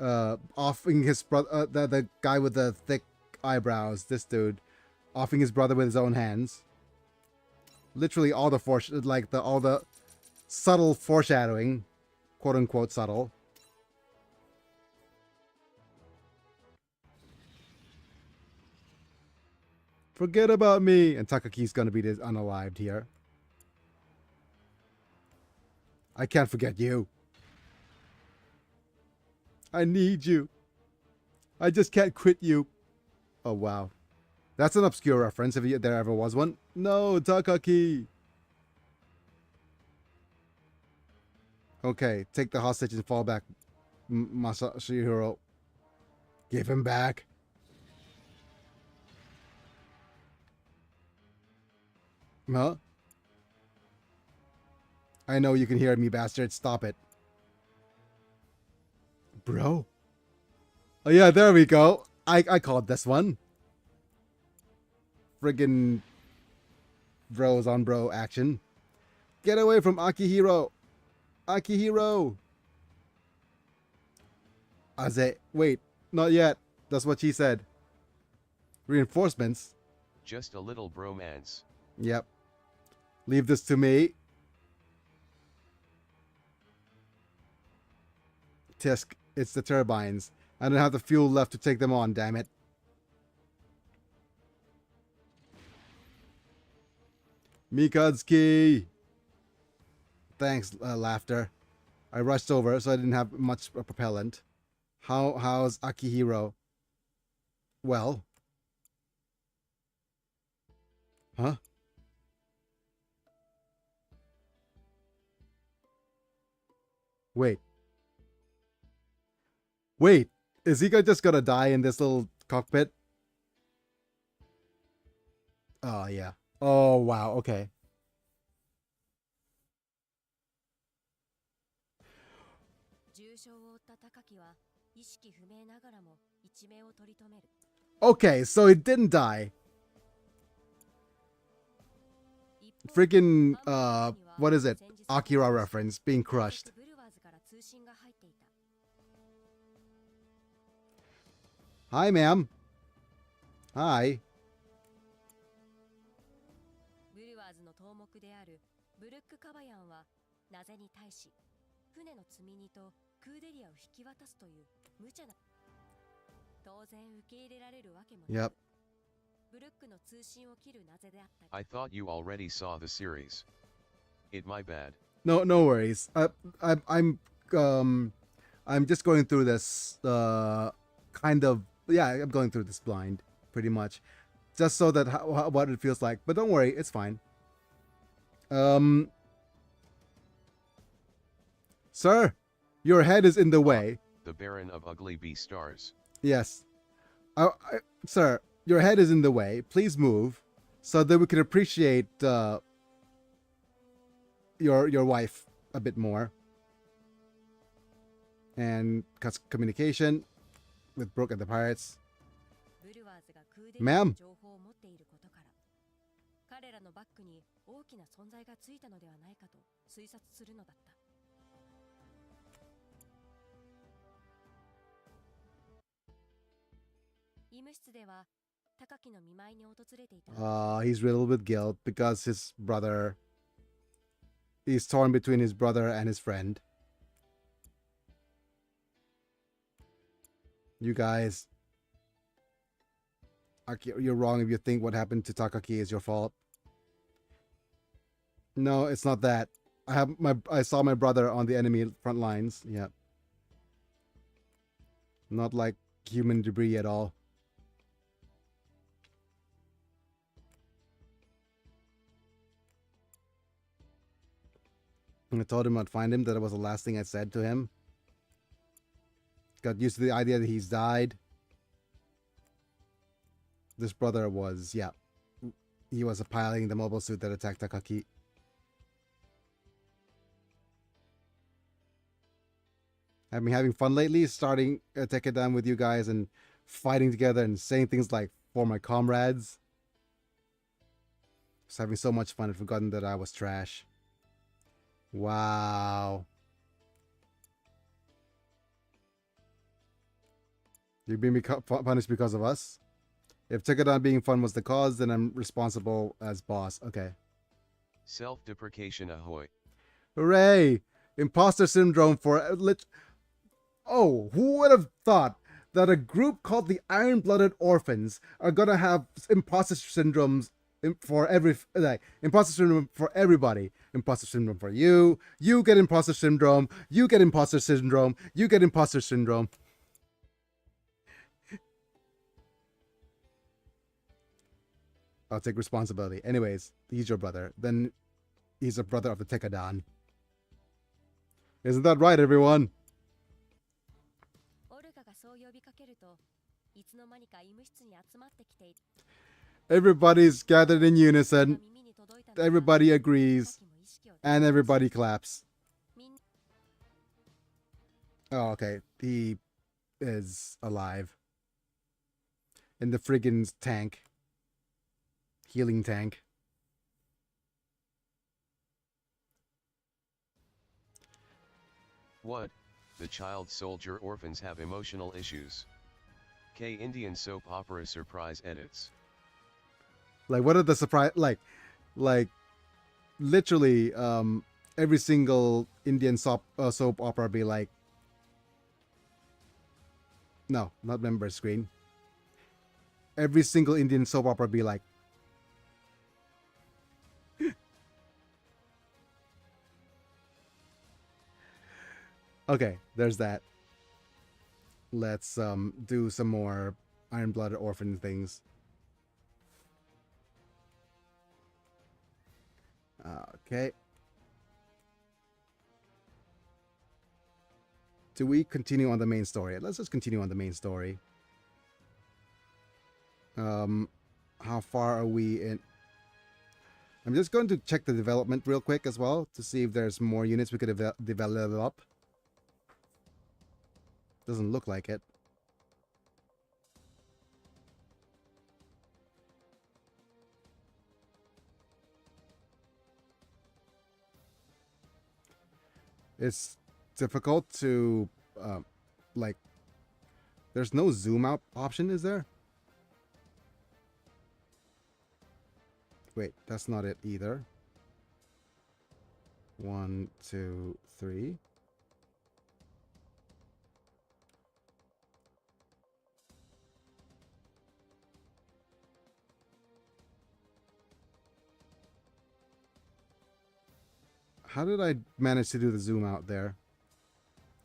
offing his brother, the guy with the thick eyebrows, this dude offing his brother with his own hands. Literally all the all the subtle foreshadowing, quote unquote subtle. Forget about me, and Takaki's gonna be unalived here. I can't forget you. I need you. I just can't quit you. Oh wow, that's an obscure reference if there ever was one. No, Takaki. Okay, take the hostage and fall back, Masashihiro. Give him back. Huh? I know you can hear me, bastard. Stop it. Bro. Oh yeah, there we go. I called this one. Friggin' bros on bro action. Get away from Akihiro. Akihiro. Aze. Wait, not yet. That's what she said. Reinforcements? Just a little bromance. Yep. Leave this to me. Tisk, it's the turbines. I don't have the fuel left to take them on, damn it. Mikatsuki! Thanks, laughter. I rushed over, so I didn't have much propellant. How's Akihiro? Well? Huh? Wait. Wait, is he just gonna die in this little cockpit? Oh, yeah. Oh, wow, okay. Okay, so it didn't die. Freaking, what is it? Akira reference, being crushed. Hi, ma'am. Hi. ブルワーズの頭目であるブルック・カバヤンはなぜに対し船の積み荷とクーデリアを引き渡すという無茶な当然受け入れられるわけもない。 Yep. ブルックの通信を切るなぜであったり I thought you already saw the series. It my bad. No worries. I'm just going through this, kind of, yeah, I'm going through this blind, pretty much. Just so that what it feels like. But don't worry, it's fine. Sir, your head is in the way. The Baron of Ugly Bee Stars. Yes. Sir, your head is in the way. Please move so that we can appreciate your wife a bit more. And cuts communication with Brooke and the pirates. ブルワーズがクーデリアの情報を持っていることから彼らのバックに大きな存在がついたのではないかと推察するのだった。医務室では高木の見舞いに訪れていた。He's riddled with guilt because his brother. He's torn between his brother and his friend. You guys. You're wrong if you think what happened to Takaki is your fault. No, it's not that. I saw my brother on the enemy front lines. Yeah. Not like human debris at all. And I told him I'd find him. That was the last thing I said to him. Got used to the idea that he's died. This brother was, yeah. He was piloting the mobile suit that attacked Takaki. I've been having fun lately, starting Tekken Down with you guys and fighting together and saying things like, for my comrades. Just having so much fun, I'd forgotten that I was trash. Wow. You're being punished because of us? If Tekken being fun was the cause, then I'm responsible as boss. Okay. Self-deprecation ahoy. Hooray! Imposter syndrome for... Oh, who would have thought that a group called the Iron-Blooded Orphans are gonna have imposter syndromes for imposter syndrome for everybody. Imposter syndrome for you. You get imposter syndrome. You get imposter syndrome. You get imposter syndrome. I'll take responsibility. Anyways, he's your brother. Then he's a brother of the Tekkadan. Isn't that right, everyone? Everybody's gathered in unison. Everybody agrees. And everybody claps. Oh, okay. He is alive. In the friggin' tank. Healing tank. What? The child soldier orphans have emotional issues. K Indian soap opera surprise edits. Like, what are the surprise... Like, literally, every single Indian soap opera be like... No, not member screen. Every single Indian soap opera be like... Okay, there's that. Let's do some more Iron-Blooded Orphan things. Okay. Do we continue on the main story? Let's just continue on the main story. How far are we in? I'm just going to check the development real quick as well to see if there's more units we could develop. Doesn't look like it. It's difficult to, like, there's no zoom out option, is there? Wait, that's not it either. 1, 2, 3. How did I manage to do the zoom out there?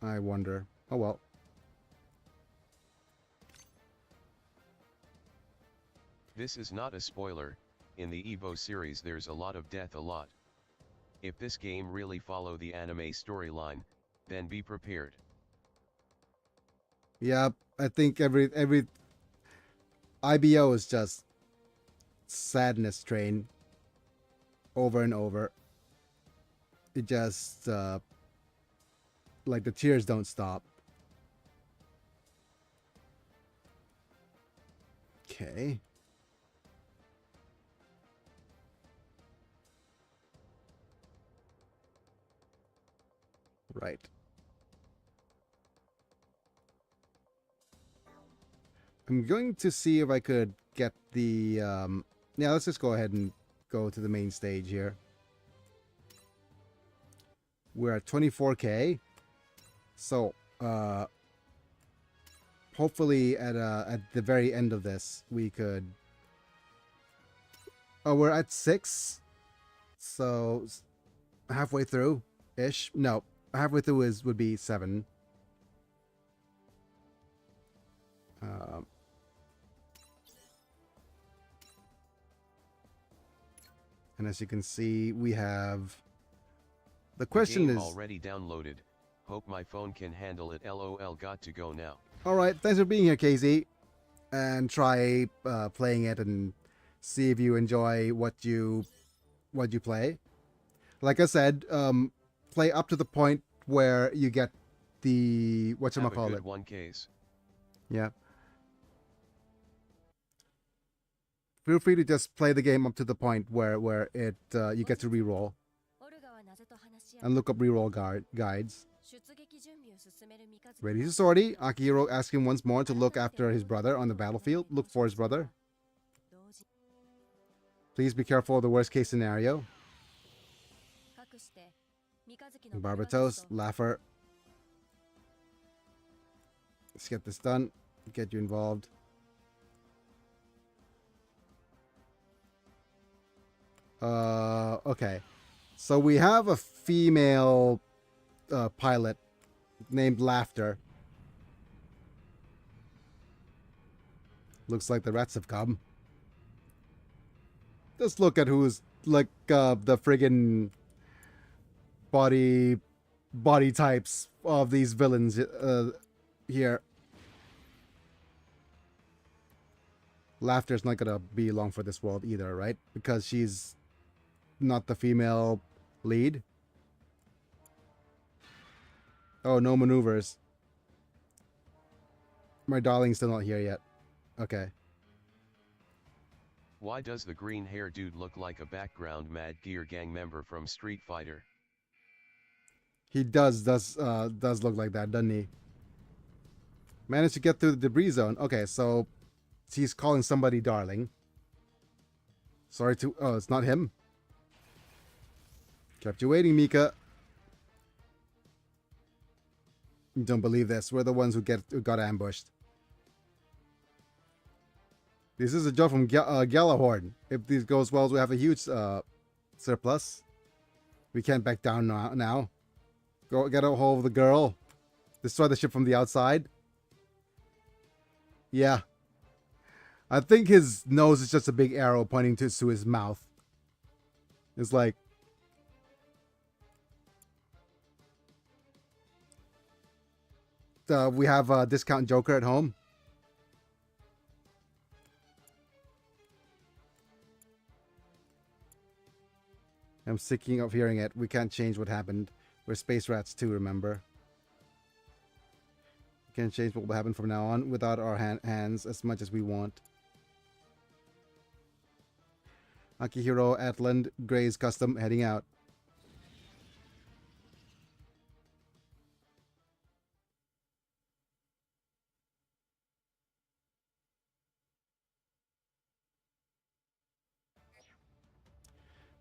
I wonder. Oh well. This is not a spoiler, in the Evo series there's a lot of death a lot. If this game really follow the anime storyline, then be prepared. Yeah, I think every IBO is just sadness train over and over. It just like the tears don't stop. Okay. Right. I'm going to see if I could get the yeah, let's just go ahead and go to the main stage here. We're at 24K. So, hopefully at the very end of this, we could... Oh, we're at 6. So, halfway through-ish. No, halfway through would be 7. And as you can see, we have The question game is... already downloaded. Hope my phone can handle it. LOL, got to go now. Alright, thanks for being here, KZ. And try playing it and see if you enjoy what you play. Like I said, play up to the point where you get the... Have a whatchamacallit. good one case. Yeah. Feel free to just play the game up to the point where it you get to reroll. オルガはなぜと話し合い And look up reroll guides. 出撃準備を進める三日月 Ready to sortie. Akihiro asking once more to look after his brother on the battlefield. Look for his brother. 同時 Please be careful of the worst case scenario. かくして三日月の Barbatos, Laugher. Let's get this done. Get you involved. Okay. So we have a female pilot named Laughter. Looks like the rats have come. Just look at who's like the friggin' body types of these villains here. Laughter's not gonna be long for this world either, right? Because she's not the female lead. Oh, no maneuvers. My darling's still not here yet. Okay. Why does the green hair dude look like a background Mad Gear Gang member from Street Fighter? He does look like that, doesn't he? Managed to get through the debris zone. Okay, so he's calling somebody darling. Sorry to... Oh, it's not him. Kept you waiting, Mika. You don't believe this. We're the ones who got ambushed. This is a job from Galahorn. If this goes well, we have a huge surplus. We can't back down now. Go get a hold of the girl. Destroy the ship from the outside. Yeah. I think his nose is just a big arrow pointing to his mouth. It's like... we have a discount Joker at home. I'm sick of hearing it. We can't change what happened. We're space rats too, remember? We can't change what will happen from now on without our hands as much as we want. Akihiro, Atland, Gray's Custom, heading out.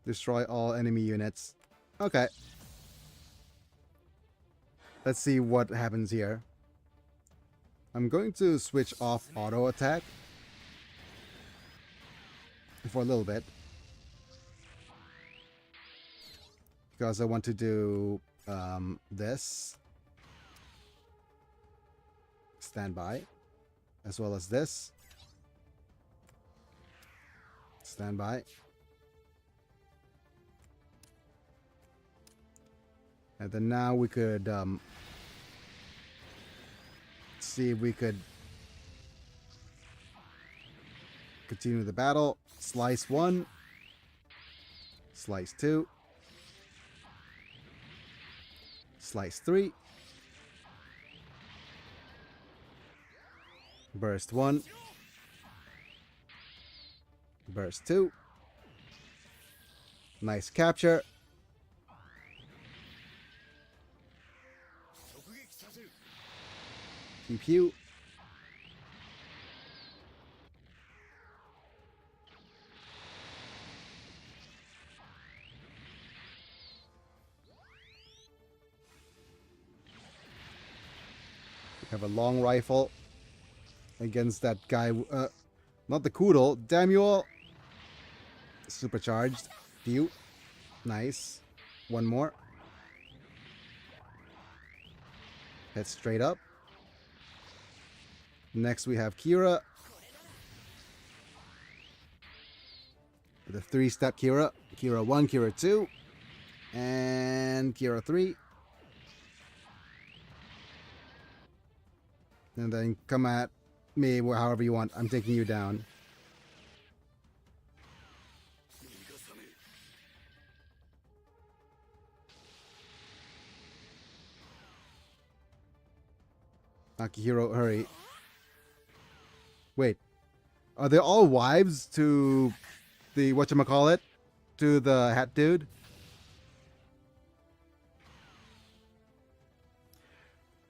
Destroy all enemy units. Okay. Let's see what happens here. I'm going to switch off auto attack for a little bit, because I want to do this. Standby. As well as this. Standby. And then now we could see if we could continue the battle. Slice 1. Slice 2. Slice 3. Burst 1. Burst 2. Nice capture. Pew pew. We have a long rifle against that guy. Not the Koodle. Damn you all. Supercharged. Pew. Nice. One more. Head straight up. Next we have Kira. The 3-step Kira. Kira 1, Kira 2. And Kira 3. And then come at me however you want. I'm taking you down. Akihiro, hurry. Wait. Are they all wives to the whatchamacallit? To the hat dude?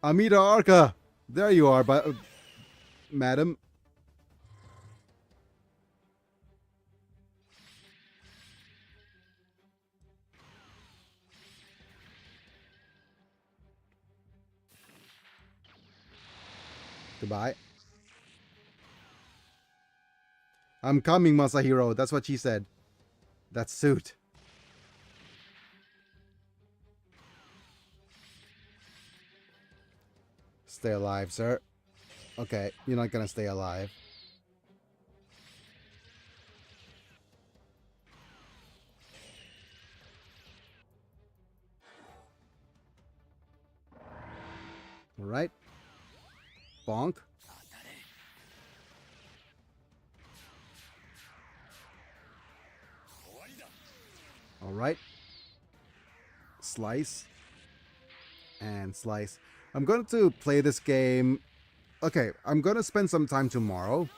Amita Arca! There you are, madam. Goodbye. I'm coming, Masahiro. That's what she said. That suit. Stay alive, sir. Okay, you're not gonna stay alive. Alright. Bonk. Alright. Slice. And slice. I'm going to play this game. Okay, I'm going to spend some time tomorrow.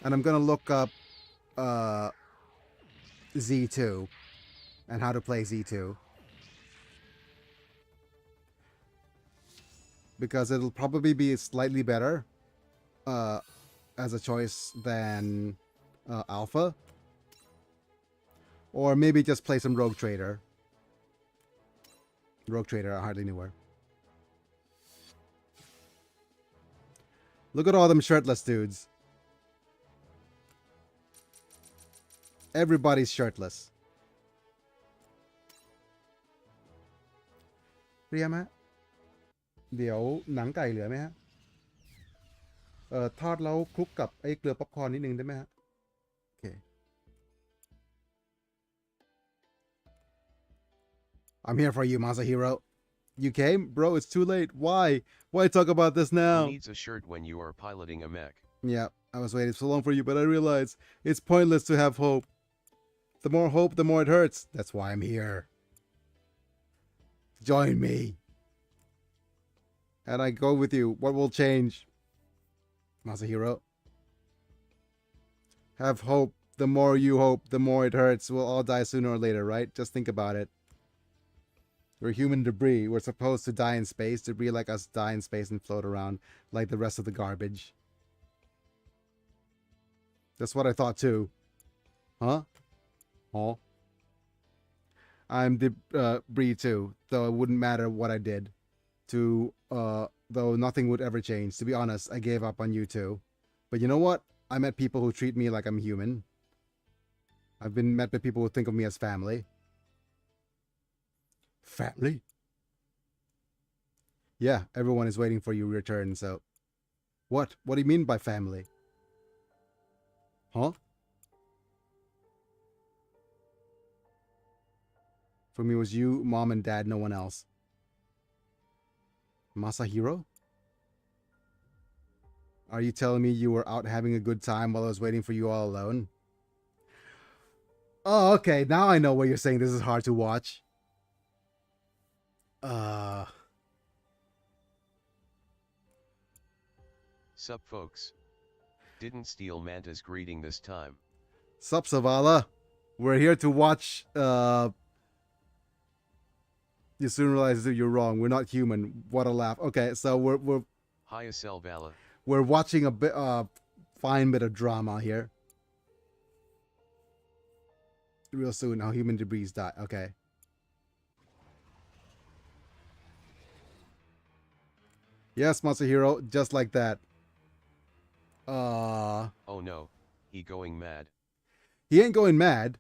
And I'm going to look up Z2. And how to play Z2. Because it'll probably be slightly better as a choice than Alpha. Or maybe just play some Rogue Trader. Rogue Trader, I hardly knew her. Look at all them shirtless dudes. Everybody's shirtless. เรียมฮะเดี๋ยวหนังไก่เหลือไหมฮะทอดแล้วคลุกกับไอ้เกลือป๊อปคอร์นนิดนึงได้ไหมฮะโอเค I'm here for you, Masahiro. You came? Bro, it's too late. Why? Why talk about this now? Who needs a shirt when you are piloting a mech? Yeah, I was waiting so long for you, but I realized it's pointless to have hope. The more hope, the more it hurts. That's why I'm here. Join me. And I go with you. What will change? Masahiro. Have hope. The more you hope, the more it hurts. We'll all die sooner or later, right? Just think about it. We're human debris. We're supposed to die in space. Debris like us die in space and float around like the rest of the garbage. That's what I thought too. Huh? Oh. I'm debris too, though it wouldn't matter what I did. Though nothing would ever change. To be honest, I gave up on you too. But you know what? I met people who treat me like I'm human. I've been met by people who think of me as family. Family? Yeah, everyone is waiting for your return, so... What? What do you mean by family? Huh? For me, it was you, mom, and dad, no one else. Masahiro? Are you telling me you were out having a good time while I was waiting for you all alone? Oh, okay, now I know why you're saying this is hard to watch. Sup folks. Didn't steal Manta's greeting this time. Sup, Savala? We're here to watch, You soon realize that you're wrong. We're not human. What a laugh. Okay, so we're Hiya Selvala. we're watching a bit, fine bit of drama here. Real soon, how human debris die. Okay. Yes, Masahiro, just like that. Oh no, he going mad. He ain't going mad.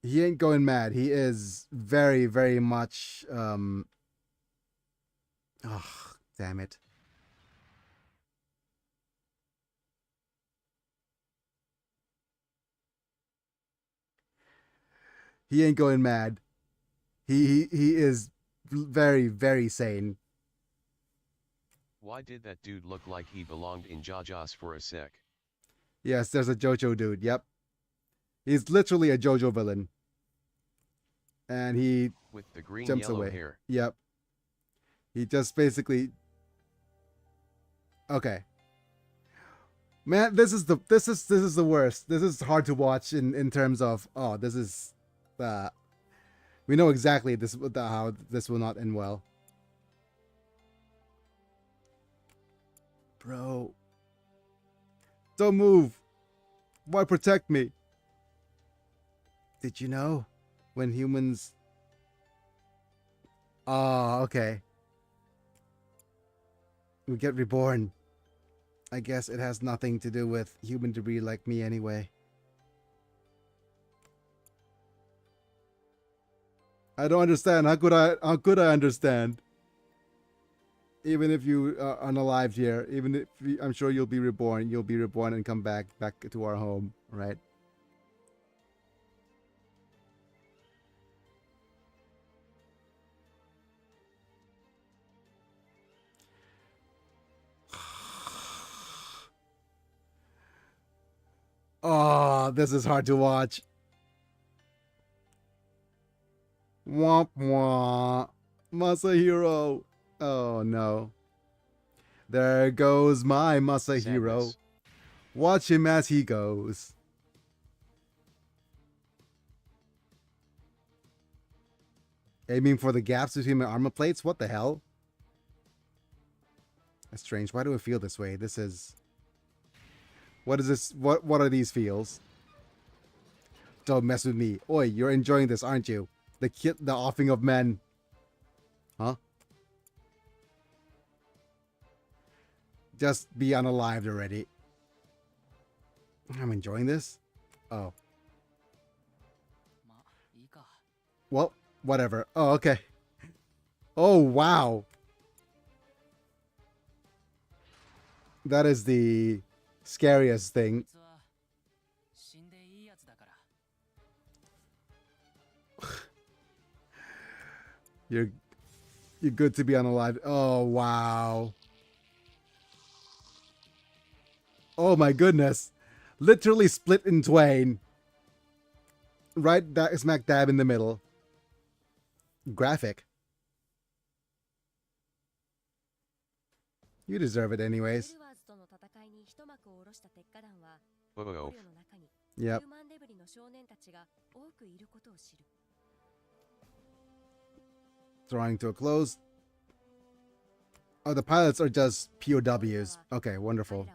He ain't going mad. He is very, very much, oh, damn it. He ain't going mad. He is very, very sane. Why did that dude look like he belonged in JoJo's for a sec? Yes, there's a JoJo dude. Yep. He's literally a JoJo villain. And he With the green jumps yellow away. hair. Yep. He just basically. Okay. Man, this is the worst. This is hard to watch in terms of this is we know exactly how this will not end well. Bro. Don't move. Why protect me? Did you know when humans okay. We get reborn. I guess it has nothing to do with human debris like me anyway. I don't understand. How could I understand? Even if you are unalive here, even if I'm sure you'll be reborn. You'll be reborn and come back to our home, right? Oh, this is hard to watch. Womp womp. Masahiro. Oh no. There goes my Masahiro. Sadness. Watch him as he goes. Aiming for the gaps between my armor plates? What the hell? That's strange. Why do I feel this way? This is... What is this? What are these feels? Don't mess with me. Oi, you're enjoying this, aren't you? The offing of men. Huh? Just be unalived already. I'm enjoying this? Oh. Well, whatever. Oh, okay. Oh, wow. That is the scariest thing. You're good to be unalive. Oh, wow. Oh my goodness. Literally split in twain. Right smack dab in the middle. Graphic. You deserve it anyways. Oh. Yep. Drawing to a close. Oh, the pilots are just POWs. Okay, wonderful.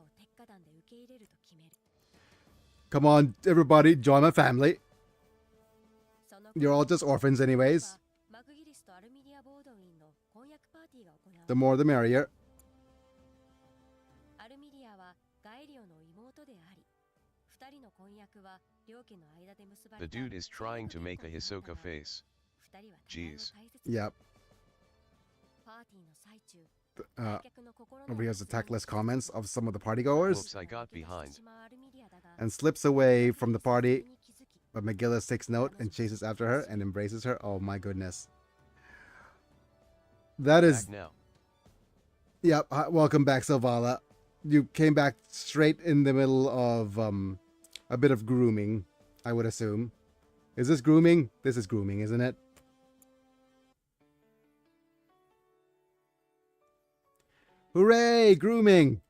Come on, everybody, join my family. You're all just orphans anyways. The more the merrier. The dude is trying to make a Hisoka face. Jeez. Yep. Over here's the tactless comments of some of the partygoers. Whoops, I got behind. And slips away from the party. But McGillis takes note and chases after her and embraces her. Oh my goodness. That is... Back now. Yep, welcome back, Silvala. You came back straight in the middle of a bit of grooming, I would assume. Is this grooming? This is grooming, isn't it? Hooray! Grooming!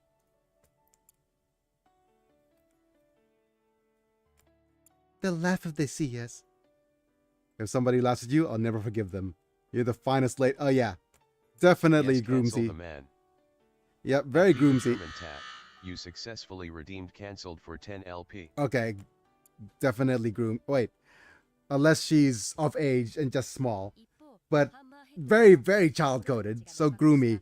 They'll laugh if they see us. If somebody laughs at you, I'll never forgive them. You're the finest lady. Oh yeah. Definitely Yes, cancel groomsy. the man. Yep, very groomsy. German tab. You successfully redeemed cancelled for 10 LP. Okay. Definitely groom. Wait. Unless she's of age and just small. But very, very child-coded. So groomy.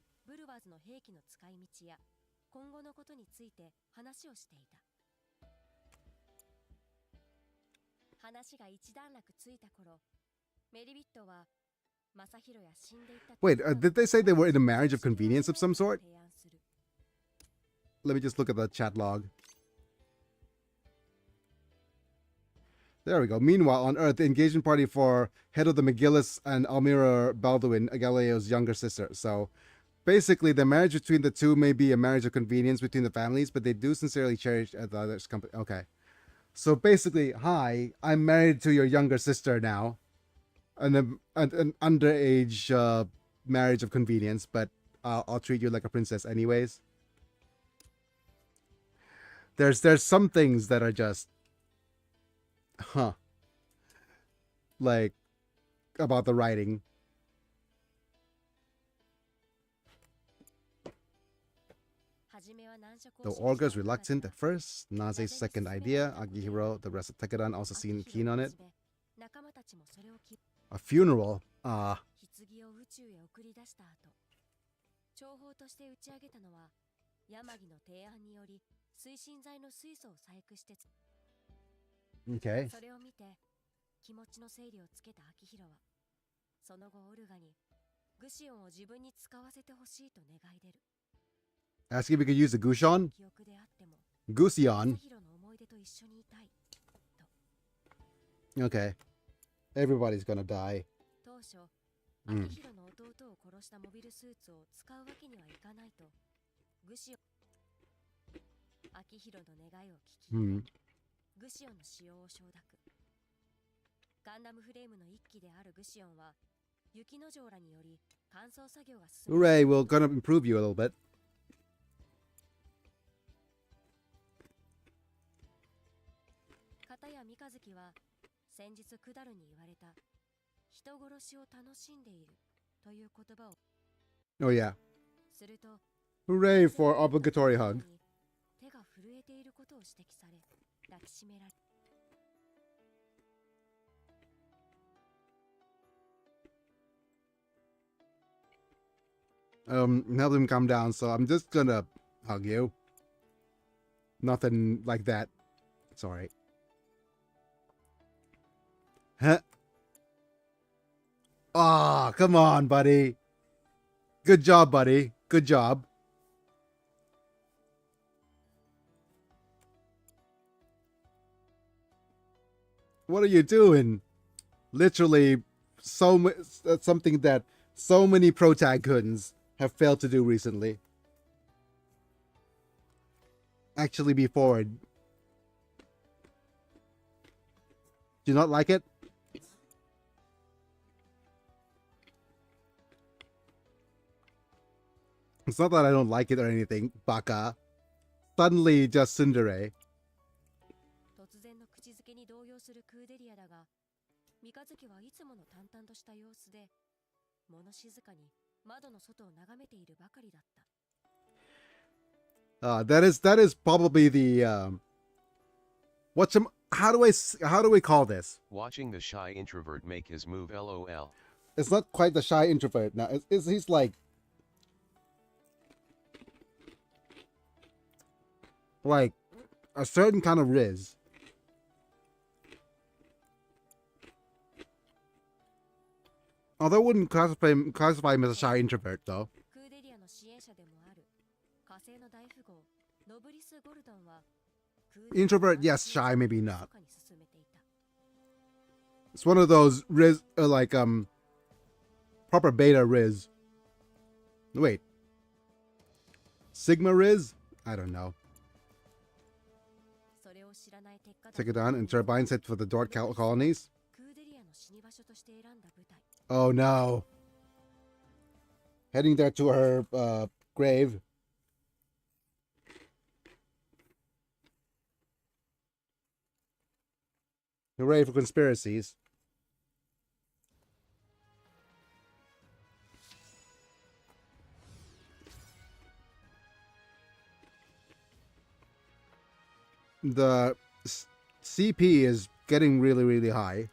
Wait, did they say they were in a marriage of convenience of some sort? Let me just look at the chat log. There we go. Meanwhile, on Earth, the engagement party for head of the McGillis and Almira Baldwin, Galileo's younger sister. So basically, the marriage between the two may be a marriage of convenience between the families, but they do sincerely cherish the other's company. Okay. So basically, hi, I'm married to your younger sister now. An underage marriage of convenience, but I'll treat you like a princess anyways. There's some things that are just, like about the writing. Though Olga's reluctant at first, Naze's second idea, Agihiro, the rest of Tekedan also seemed keen on it. A funeral? 棺を宇宙へ送り出した後、情報として打ち上げたのは山木の提案により推進剤の水素を細工して Okay. それを見て気持ちの整理をつけた秋広はその後オルガにグシオンを自分に使わせてほしいと願い出る。 Asking if we could use the Gushon? 記憶であっても Gusion? 秋広の思い出と一緒にいたい。 Okay. Everybody's gonna die. 当初、秋広の弟を殺したモビルスーツを使うわけにはいかないとグシオン秋広の願いを聞き、 Hmm. グシオンの使用を承諾。ガンダムフレームの一機であるグシオンは雪の城らにより乾燥作業が進む。 Hooray, we're gonna improve you a little bit. 片や三日月は先日クダルに言われた人殺しを楽しんでいるという言葉を Oh yeah. すると Hooray for obligatory hug. 手が震えていることを指摘され抱きしめられ Help him calm down, so I'm just gonna hug you. Nothing like that. It's alright. Huh? Ah, come on, buddy. Good job, buddy. Good job. What are you doing? Literally, something that so many protagonists have failed to do recently. Actually be forward. Do you not like it? It's not that I don't like it or anything, Baka. Suddenly just Tsundere. 突然の口づけに動揺するクーデリアだが三日月はいつもの淡々とした様子で物静かに窓の外を眺めているばかりだった。 That is probably the how do we call this? Watching the shy introvert make his move LOL. It's not quite the shy introvert now. He's like a certain kind of Riz. Although I wouldn't classify him as a shy introvert though. クーデリアの支援者でもある火星の大富豪ノブリス・ゴルドンは Introvert, yes. Shy, maybe not. It's one of those Riz, proper beta Riz. Wait. Sigma Riz? I don't know. Take it on and turbine set for the Dort colonies. Oh no. Heading there to her grave. Hooray for conspiracies. The CP is getting really, really high.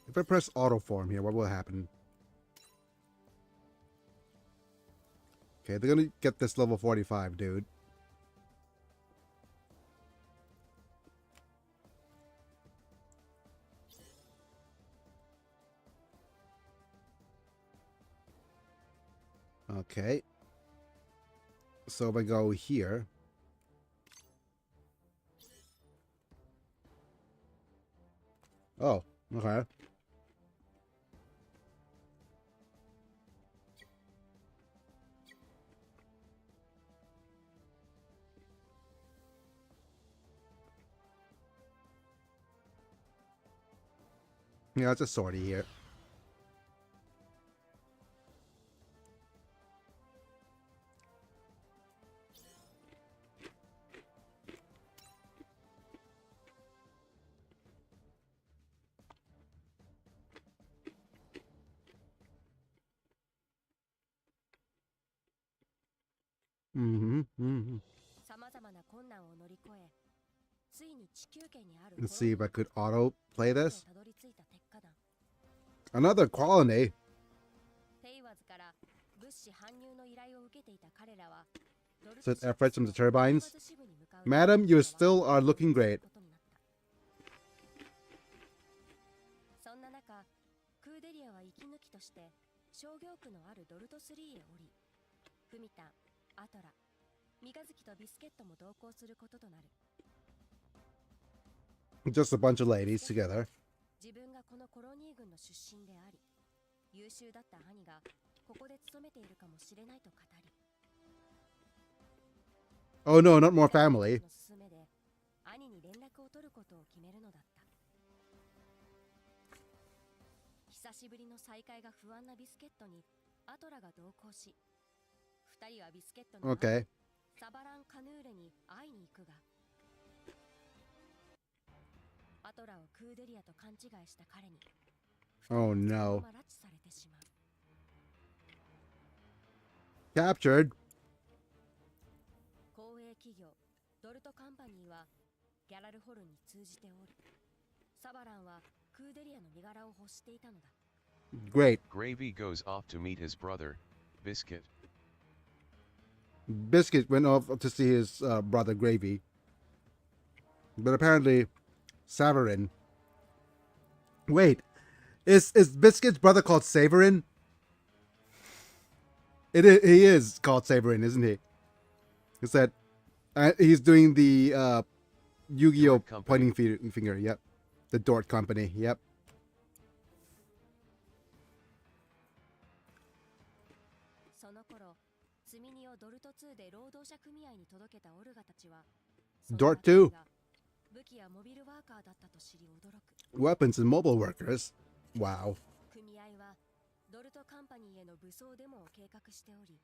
If I press auto form here, what will happen? Okay, they're gonna get this level 45, dude. Okay. So if I go here. Oh, okay. Yeah, it's a sortie here. Mm-hmm. Mm-hmm. 様々な困難を乗り越え、ついに地球圏にある Let's see if I コロニー could auto play に this. たどり着いた鉄火団 Another colony. テイワズから物資搬入の依頼を受けていた彼らは Said efforts from the turbines. Madam, you still are looking great. そんな中、クーデリアは息抜きとして商業区のあるドルト3へ降り、フミタン、アトラ、三日月とビスケットも同行することとなる。 Just a bunch of ladies together. 自分がこのコロニー軍の出身であり、優秀だった兄がここで勤めているかもしれないと語り、 Oh no, not more family. の勧めで兄に連絡を取ることを決めるのだった。久しぶりの再会が不安なビスケットにアトラが同行し、二人はビスケットの Okay. サバラン・カヌーレに会いに行くが、アトラをクーデリアと勘違いした彼に Oh 二人は no. そのまま拉致されてしまう。 Captured. 公営企業ドルトカンパニーはギャラルホルンに通じており、サバランはクーデリアの身柄を欲していたのだ。 Great. Gravy goes off to meet his brother, Biscuit. Biscuit went off to see his brother Gravy. But apparently, Savarin. Wait, is Biscuit's brother called Savarin? He is called Savarin, isn't he? Is that he's doing the Yu-Gi-Oh Dort Company. pointing finger? Yep, the Dort Company. Yep. その頃、積み荷をドルト2で労働者組合に届けたオルガたちは、 Dort その中身が武器やモビルワーカーだったと知り驚く。 Weapons and mobile workers. Wow. 組合はドルトカンパニーへの武装デモを計画しており、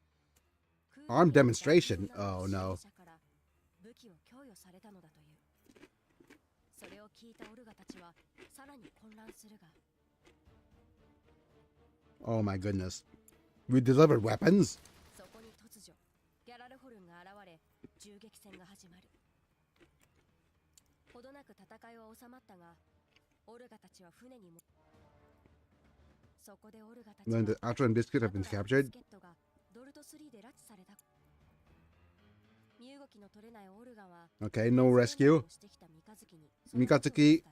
Armed demonstration? Oh, no. から武器を供与されたのだという。それを聞いたオルガたちはさらに混乱するが、 Oh my goodness. We delivered weapons? そこに突如ギャラルホルンが現れ、銃撃戦が始まる。ほどなく戦いは収まったが、オルガたちは船にも、そこでオルガたちは When the Ultra and Biscuit have been アトラと captured? ビスケットがドルト3で拉致された。身動きの取れないオルガは Okay, no rescue. 三日月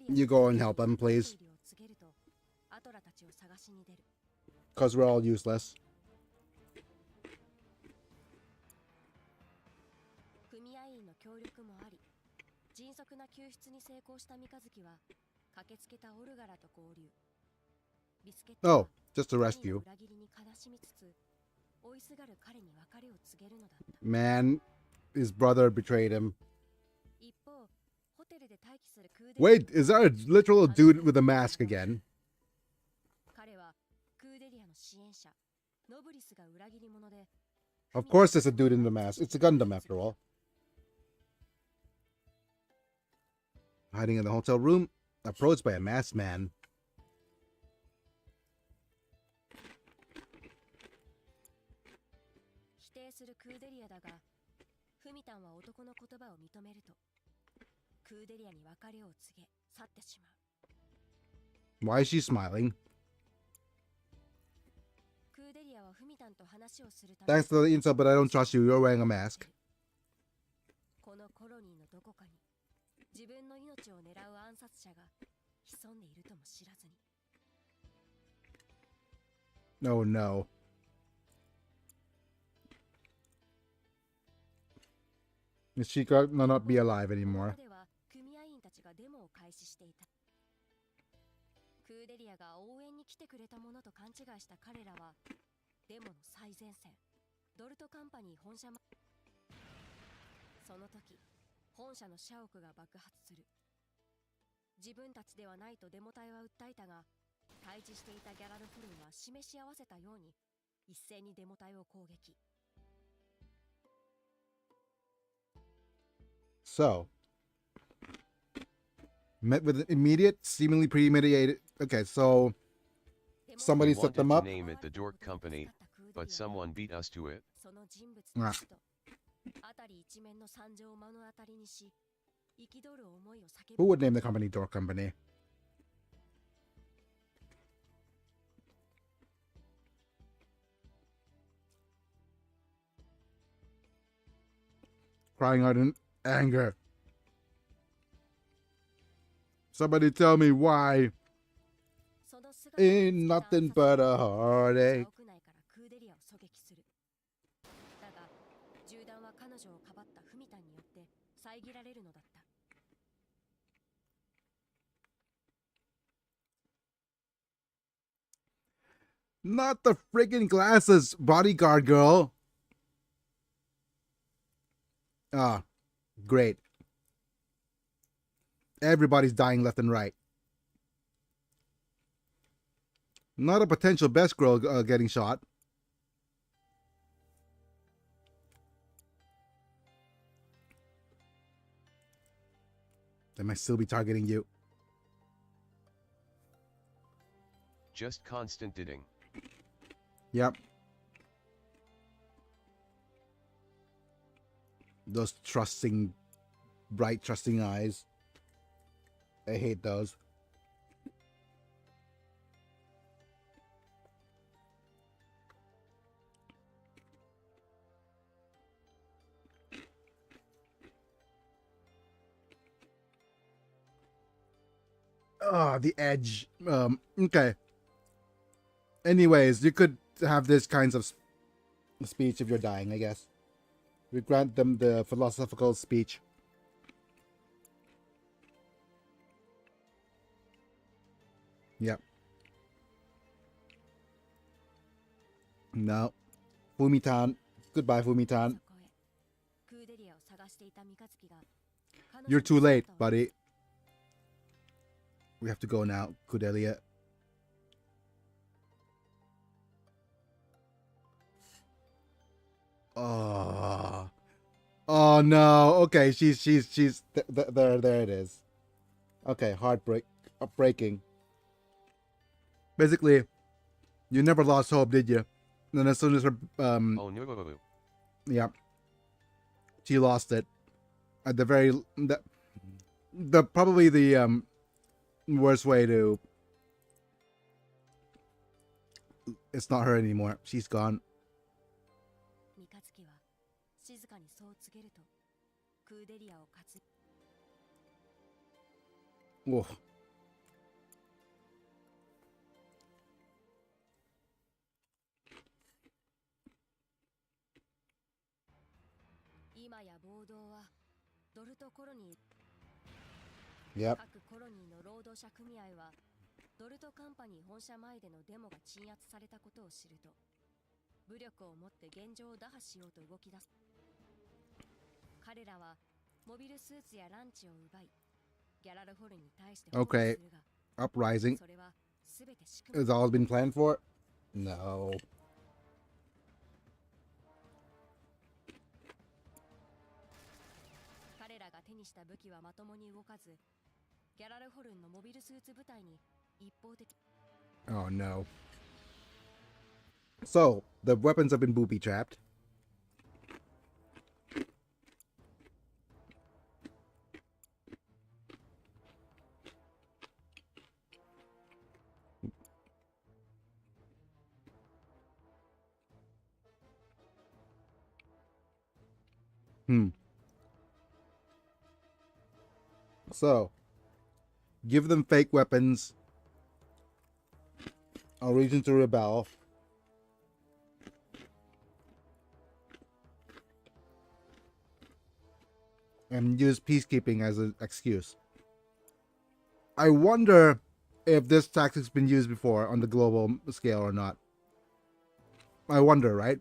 You go and help them, please. Because we're all useless. 組合員の協力もあり、迅速な救出に成功した三日月は駆けつけたオルガらと合流。ビスケット Oh, は just a 兄の rescue. 裏切りに悲しみつつ、追いすがる彼に別れを告げるのだった。 Man, his brother betrayed him. 一方、ホテルで待機するクーデリア Wait, is that a literal dude with a mask again? 彼はクーデリアの支援者ノブリスが裏切り者で、 Of course there's a dude in the mask. It's a Gundam after all. Hiding in the hotel room, approached by a masked man. 否定するクーデリアだが、フミタンは男の言葉を認めると、クーデリアに別れを告げ去ってしまう。 Why is she smiling? クーデリアはフミタンと話をするため、 Thanks for the insult, but I don't trust you. You're wearing a mask. このコロニーのどこかに自分の命を狙う暗殺者が潜んでいるとも知らずに、Oh no. Is she gonna not be alive anymore? では組合員たちがデモを開始していた。クーデリアが応援に来てくれたものと勘違いした彼らは、デモの最前線、ドルトカンパニー本社ま。その時、本社の社屋が爆発する。自分たちではないとデモ隊は訴えたが、対峙していたギャラルフォルンは示し合わせたように一斉にデモ隊を攻撃。 So, met with an immediate, seemingly premeditated. Okay, so somebody We set wanted them to up. name it the Dork Company, but someone beat us to it. その人物たちと辺り一面の惨状を目の当たりにし、憤る思いを叫ぶ。 Who would name the company Door Company? Crying out in anger. Somebody tell me why. その姿を見つ Ain't けた nothing but a heartache. 屋内からクーデリアを狙撃する。だが、銃弾は彼女をかばったフミタンによって遮られるのだった。 Not the friggin' glasses, bodyguard girl. Ah, great. Everybody's dying left and right. Not a potential best girl getting shot. They might still be targeting you. Just constant didding. Yep. Those trusting, bright, trusting eyes. I hate those. Ah, the edge. Okay. Anyways, you could have this kinds of speech if you're dying, I guess. We grant them the philosophical speech. Yep. No. Fumitan. Goodbye, Fumitan. そこへクーデリアを探していた三日月が彼女 You're の too 姿を late, buddy. We have to go now, Kudelia. Oh. Oh no. Okay, she's there it is. Okay, breaking. Basically, you never lost hope, did you? And then as soon as her Oh no. yeah, she lost it at the very the probably the worst way to. It's not her anymore. She's gone. 三日月は静かにそう告げるとクーデリアを担ぎ Whoa. 今や暴動はドルトコロニー Yep. 各コロニーの労働者組合はドルトカンパニー本社前でのデモが鎮圧されたことを知ると武力をもって現状を打破しようと動き出す。彼らはモビルスーツやランチを奪いギャラルフォルンに対して包囲 Okay. するが Uprising それは全て仕組み has all been planned for. No. 彼らが手にした武器はまともに動かずギャラルフォルンのモビルスーツ部隊に一方的 Oh no. So the weapons have been booby trapped. So, give them fake weapons. A reason to rebel. and use peacekeeping as an excuse. I wonder if this tactic's been used before on the global scale or not. I wonder, right?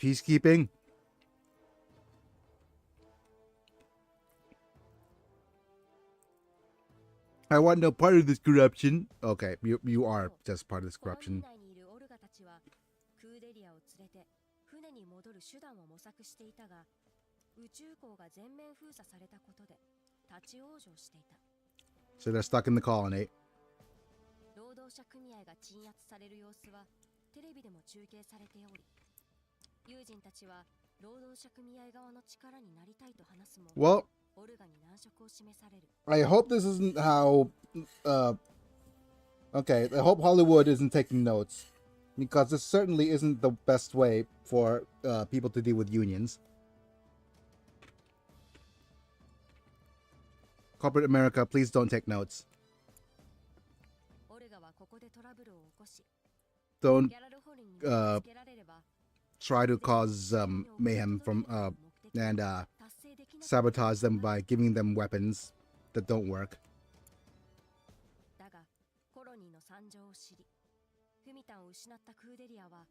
Peacekeeping. I want no part of this corruption. Okay, you are just part of this コロニー corruption. 内にいるオルガたちはクーデリアを連れて船に戻る手段を模索していたが、宇宙港が全面封鎖されたことで立ち往生していた。 So they're stuck in the colony. 労働者組合が鎮圧される様子はテレビでも中継されており、友人たちは労働者組合側の力になりたいと話すも、 Well, オルガに難色を示される。 I hope this isn't how. Okay, I hope Hollywood isn't taking notes, because this certainly isn't the best way for people to deal with unions. Corporate America, please don't take notes. オルガはここでトラブルを起こし、 Don't ギャラルホルンに見つけられれば、 try to cause mayhem from and 達成できなかった。 sabotage them by giving them weapons that don't work. だが、コロニーの惨状を知り、フミタンを失ったクーデリアは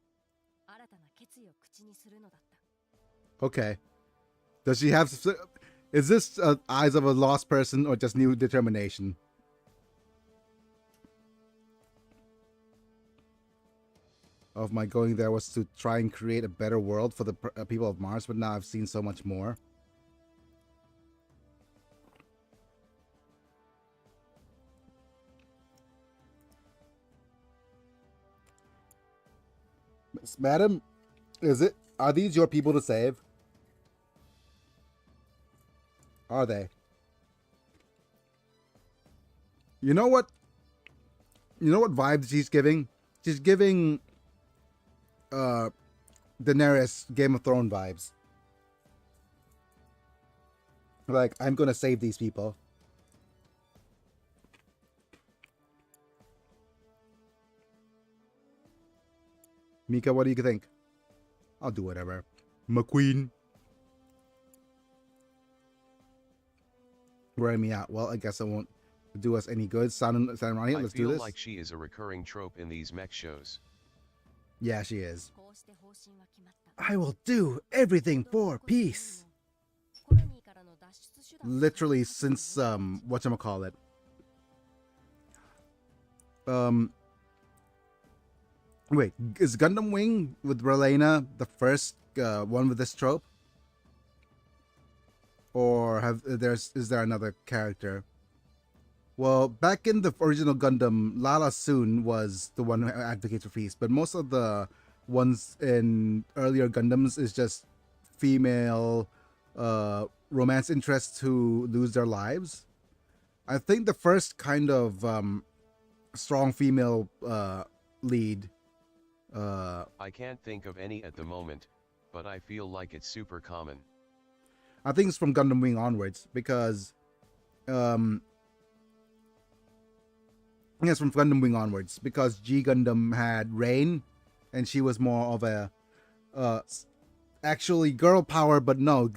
新たな決意を口にするのだった。 Okay. Does she have? Is this eyes of a lost person or just new determination? Of my going there was to try and create a better world for the people of Mars, but now I've seen so much more. Madam, are these your people to save? Are they? You know what? You know what vibes she's giving? She's giving Daenerys Game of Thrones vibes. Like, I'm gonna save these people. Mika, what do you think? I'll do whatever. McQueen. Wearing me out. Well, I guess it won't do us any good. Sound Ronnie, I let's do feel this. like she is a recurring trope in these mech shows. Yeah, she is. こうして方針は決まった。 I will do everything for peace. コロニーからの脱出手段を Literally since whatchamacallit. Wait, is Gundam Wing with Relena the first one with this trope? Or is there another character? Well, back in the original Gundam, Lala Soon was the one who advocates for peace, but most of the ones in earlier Gundams is just female romance interests who lose their lives. I think the first kind of strong female lead. I can't think of any at the moment, but I feel like it's super common. I think it's from Gundam Wing onwards, because yes, from Gundam Wing onwards, because G Gundam had Rain, and she was more of a actually girl power, but no,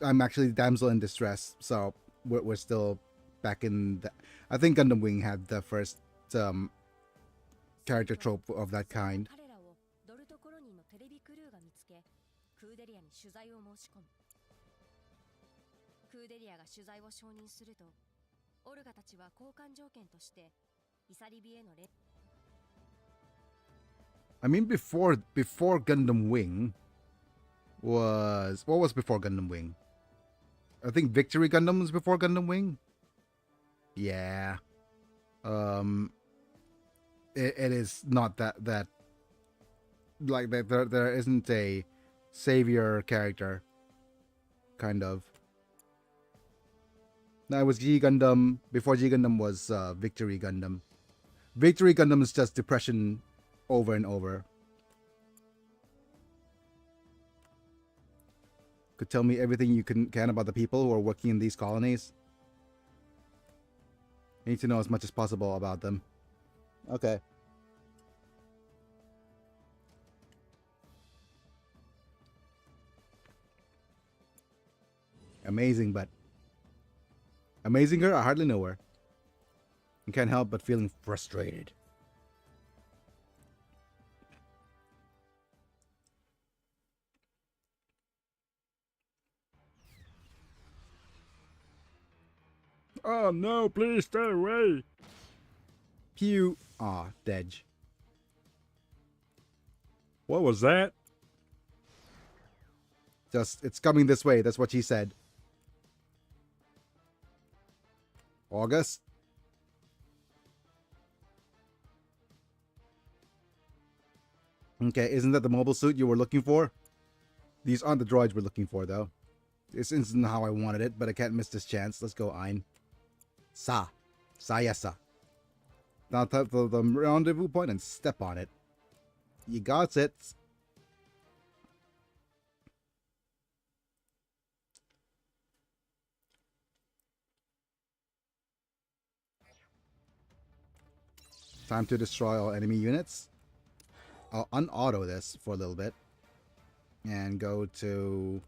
I'm actually damsel in distress. So we're still back in the. I think Gundam Wing had the first character trope of that kind. 彼らをドルトコロニーのテレビクルーが見つけ、クーデリアに取材を申し込む。クーデリアが取材を承認すると、オルガたちは交換条件としてイサリビへの連 I mean, before Gundam Wing was what was before Gundam Wing? I think Victory Gundam was before Gundam Wing. Yeah. It is not that like there isn't a savior character, kind of. No, it was G Gundam. Before G Gundam was Victory Gundam. Victory Gundam is just depression over and over. Could tell me everything you can about the people who are working in these colonies. I need to know as much as possible about them. Okay. Amazing, but amazing her? I hardly know her. I can't help but feeling frustrated. Oh no, please stay away. Pew. Aw, Dej. What was that? Just, it's coming this way. That's what she said. August? Okay, isn't that the mobile suit you were looking for? These aren't the droids we're looking for, though. This isn't how I wanted it, but I can't miss this chance. Let's go, Ein. Sa. Sayasa. Now tap the rendezvous point and step on it. You got it. Time to destroy all enemy units. I'll unauto this for a little bit. And go to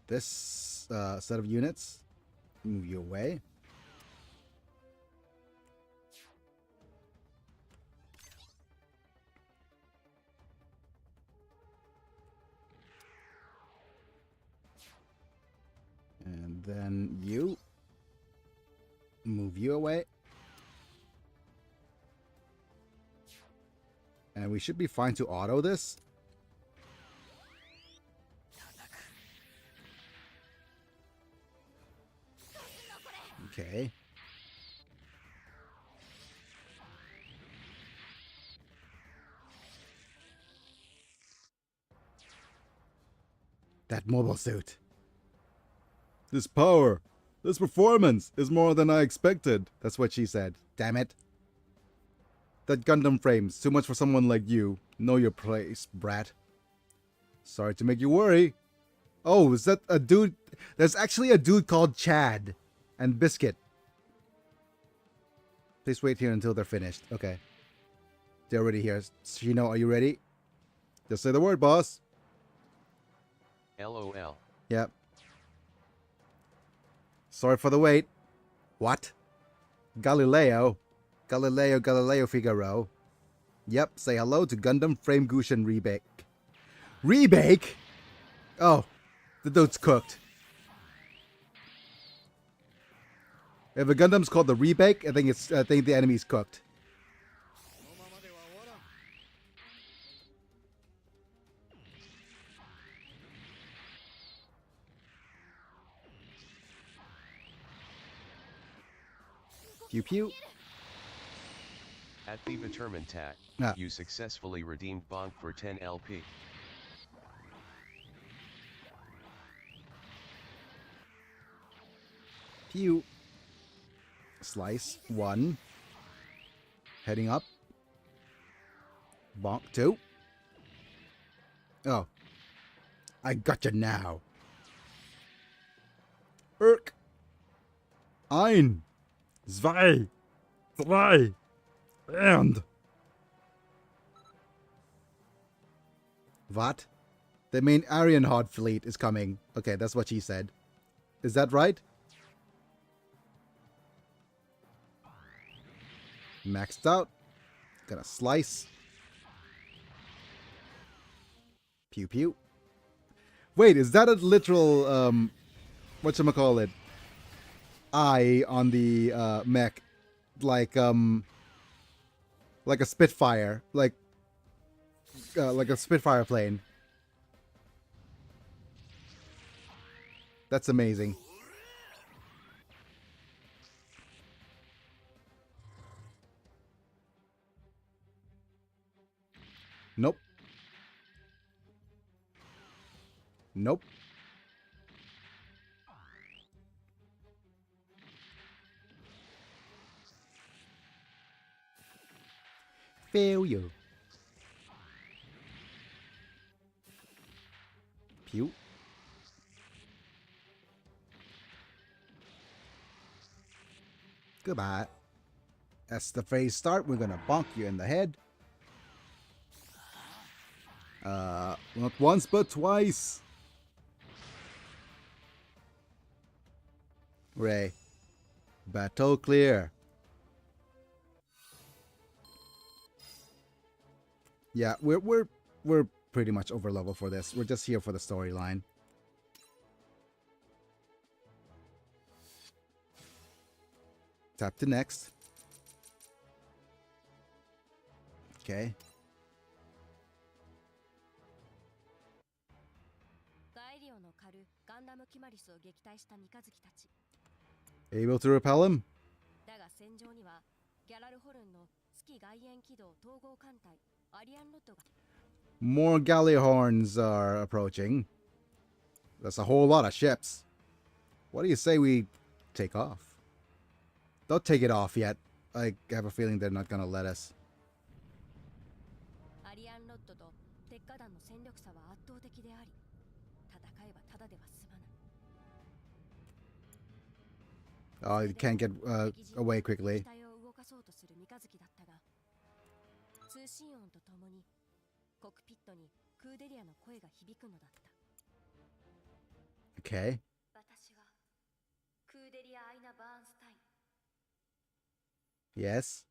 this set of units. Move you away. And then you. Move you away. And we should be fine to auto this. Okay. That mobile suit. This power, this performance is more than I expected. That's what she said. Damn it. That Gundam frame's too much for someone like you. Know your place, brat. Sorry to make you worry. Oh, is that a dude? There's actually a dude called Chad and Biscuit. Please wait here until they're finished. Okay. They're already here. Shino, are you ready? Just say the word, boss. LOL. Yep. Sorry for the wait. What? Galileo Figaro. Yep, say hello to Gundam Frame Gushin Rebake. Rebake? Oh, the dude's cooked. If a Gundam's called the Rebake, I think the enemy's cooked. Pew pew. At the Determined Tat, you successfully redeemed Bonk for 10 LP. Pew. Slice 1. Heading up. Bonk 2. Oh. I gotcha now. Irk. Ein. Zwei. Drei. And. What? The main Arianhod fleet is coming. Okay, that's what she said. Is that right? Maxed out. Gonna slice. Pew pew. Wait, is that a literal whatchamacallit? Eye on the mech, like a Spitfire, like a Spitfire plane. That's amazing. Nope. Nope. Failure. Pew. Goodbye. As the phase start, we're gonna bonk you in the head. Not once, but twice. Ray. Battle clear. Yeah, we're pretty much over level for this. We're just here for the storyline. Tap to next. Okay. ガエリオの狩るガンダムキマリスを撃退した三日月たち。 Able to repel him? だが戦場にはギャラルホルンの月外縁軌道統合艦隊アリアンロットが More Galleyhorns are approaching. That's a whole lot of ships. What do you say we take off? Don't take it off yet. I have a feeling they're not gonna let us. アリアンロットと鉄火団の戦力差は圧倒的であり、戦えばただでは済まない。 Oh, you can't get away quickly. 機体を動かそうとする三日月だったが、通信音とともにコックピットにクーデリアの声が響くのだった。 Okay. 私はクーデリア・アイナ・バーンスタイン。 Yes.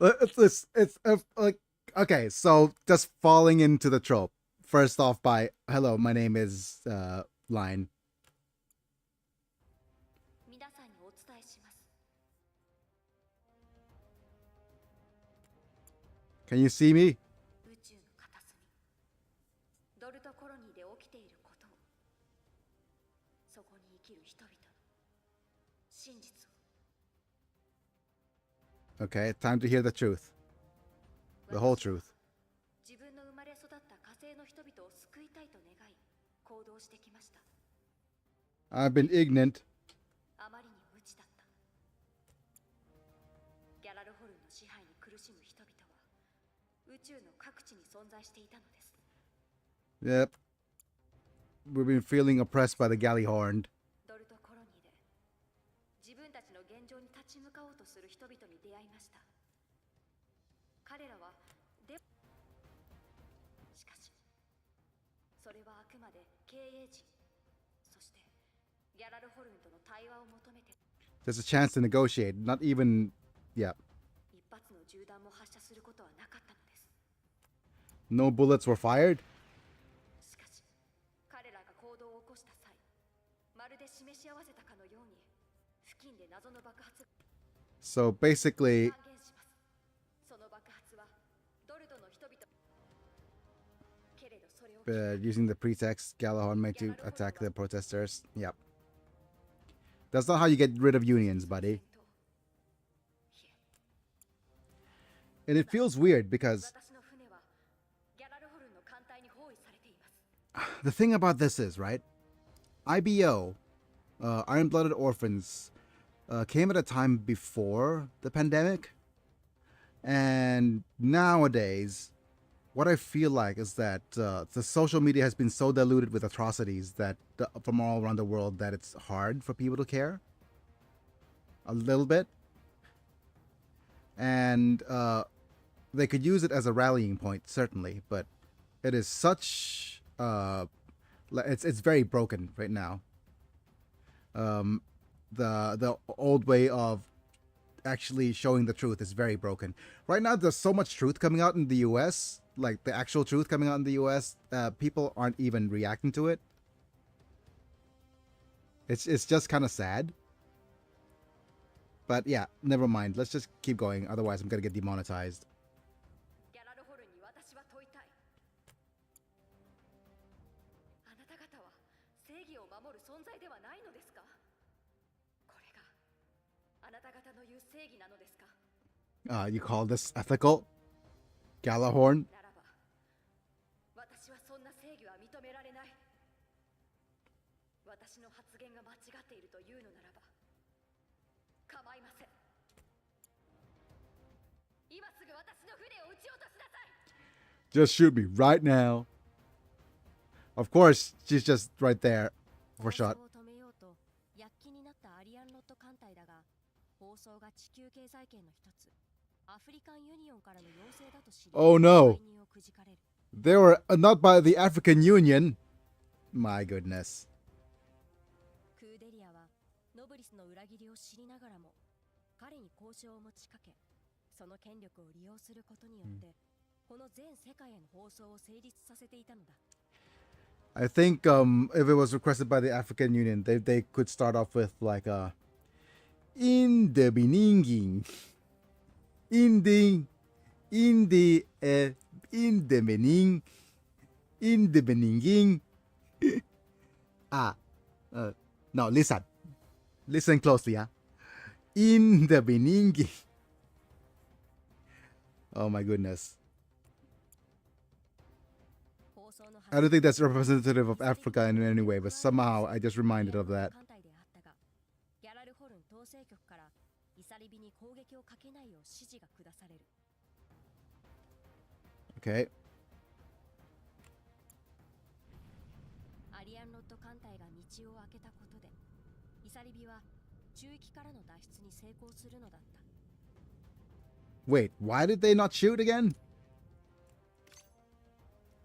It's like okay. So just falling into the trope. First off, by hello, my name is line. 皆さんにお伝えします。 Can you see me? 宇宙の片隅、ドルトコロニーで起きていることを、そこに生きる人々の真実を。 Okay, time to hear the truth. The whole truth. 自分の生まれ育った火星の人々を救いたいと願い行動してきました。 I've been ignorant. あまりに無知だった。ギャラルホルンの支配に苦しむ人々は宇宙の各地に存在していたのです。 Yep. We've been feeling oppressed by the Galleyhorn. ドルトコロニーで自分たちの現状に立ち向かおうとする人々に出会いました。彼らはしかしそれはあくまで経営陣、そしてギャラルホルンとの対話を求めて There's a chance to negotiate. Not even. Yeah. 一発の銃弾も発射することはなかったのです。 No bullets were fired. しかし彼らが行動を起こした際、まるで示し合わせたかのように付近で謎の爆発が So basically, 断言します。その爆発はドルトの人々けれどそれを using the pretext Gallahorn made to attack the protesters. Yep. That's not how you get rid of unions, buddy. And it feels weird because 私の船はギャラルホルンの艦隊に包囲されています。 the thing about this is, right? IBO, Iron Blooded Orphans, came at a time before the pandemic. And nowadays, what I feel like is that the social media has been so diluted with atrocities that from all around the world that it's hard for people to care. A little bit. And they could use it as a rallying point, certainly, but it is such it's very broken right now. The old way of actually showing the truth is very broken. Right now, there's so much truth coming out in the US, like the actual truth coming out in the US. People aren't even reacting to it. It's just kind of sad. But yeah, never mind. Let's just keep going. Otherwise, I'm gonna get demonetized. ギャラルホルンに私は問いたい。あなた方は正義を守る存在ではないのですか？これがあなた方の言う正義なのですか？ You call this ethical? Gallahorn? ならば、私はそんな正義は認められない。私の発言が間違っているというのならば、構いません。今すぐ私の船を撃ち落としなさい。 Just shoot me right now. Of course, she's just right there for shot. 放送を止めようと躍起になったアリアンロット艦隊だが、放送が地球経済圏の一つ、アフリカンユニオンからの要請だと知り、 Oh no. 介入をくじかれる。 They were not by the African Union. My goodness. リスの裏切りを知りながらも彼に交渉を持ちかけ、その権力を利用することによってこの全世界への放送を成立させていたのだ。 I think if it was requested by the African Union, they could start off with like in the beginning, in the beginning, in the beginning. No, listen closely, huh? In the beginning. Oh my goodness. I don't think that's representative of Africa in any way, but somehow I just reminded of that. Okay. アリアンロッド艦隊が道を開けたことで、イサリビは中域からの脱出に成功するのだった。 Wait, why did they not shoot again?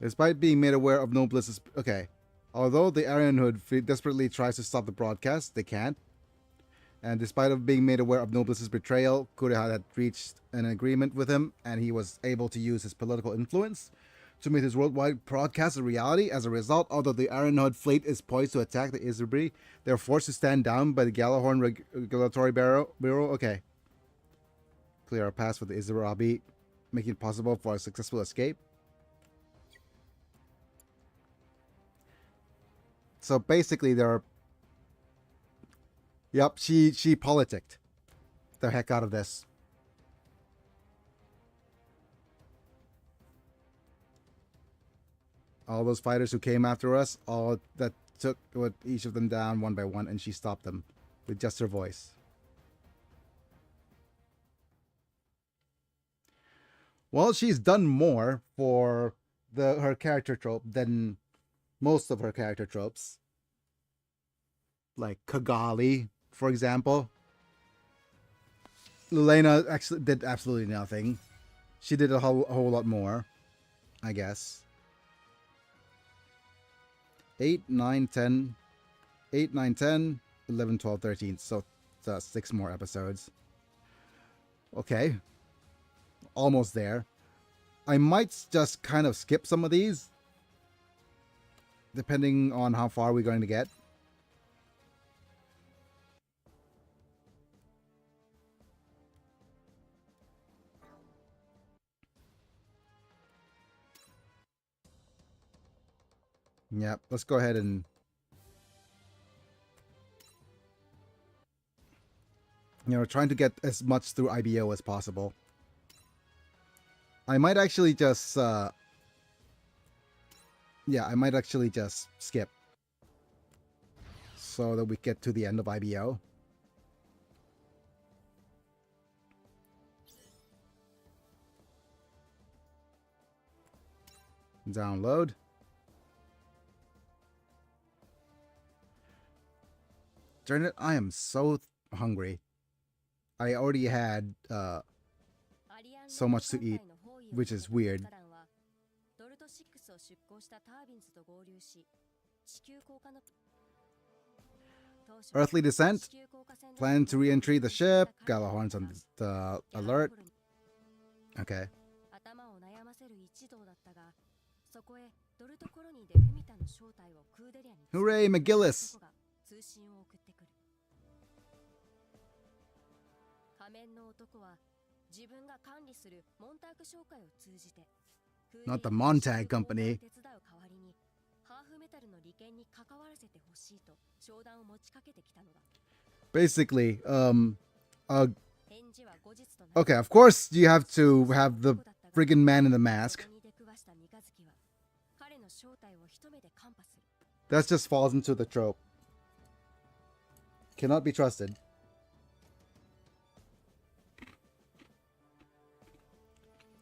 Despite being made aware of Nobless's... Okay. Although the Aryan Hood desperately tries to stop the broadcast, they can't. And despite of being made aware of Nobless's betrayal, Kureha had reached an agreement with him, and he was able to use his political influence to make his worldwide broadcast a reality. As a result, although the Aryan Hood fleet is poised to attack the Isabri, they are forced to stand down by the Galahorn Regulatory Bureau. Okay. Clear a path for the Isarabi, making it possible for a successful escape. So basically, they're... Yep, she politicked the heck out of this. All those fighters who came after us, all that took each of them down one by one, and she stopped them with just her voice. Well, she's done more for her character trope than most of her character tropes. Like Kigali, for example. Lelena actually did absolutely nothing. She did a whole lot more, I guess. 8, 9, 10, 8, 9, 10, 11, 12, 13. So 6 more episodes. Okay. Almost there. I might just kind of skip some of these, depending on how far we're going to get. Yep, let's go ahead and... trying to get as much through IBO as possible. I might actually just... I might actually just skip, so that we get to the end of IBO. Download. Darn it, I am so hungry. I already had so much to eat, which is weird. Earthly descent. Plan to re-entry the ship. Galahorn's on the alert. Okay. Hooray, McGillis! 仮面の男は自分が管理するモンターク商会を通じて Not the Montag Company. 手伝う代わりにハーフメタルの利権に関わらせてほしいと商談を持ちかけてきたのだ。 Basically, okay, of course you have to have the friggin' man in the mask. That just falls into the trope. Cannot be trusted.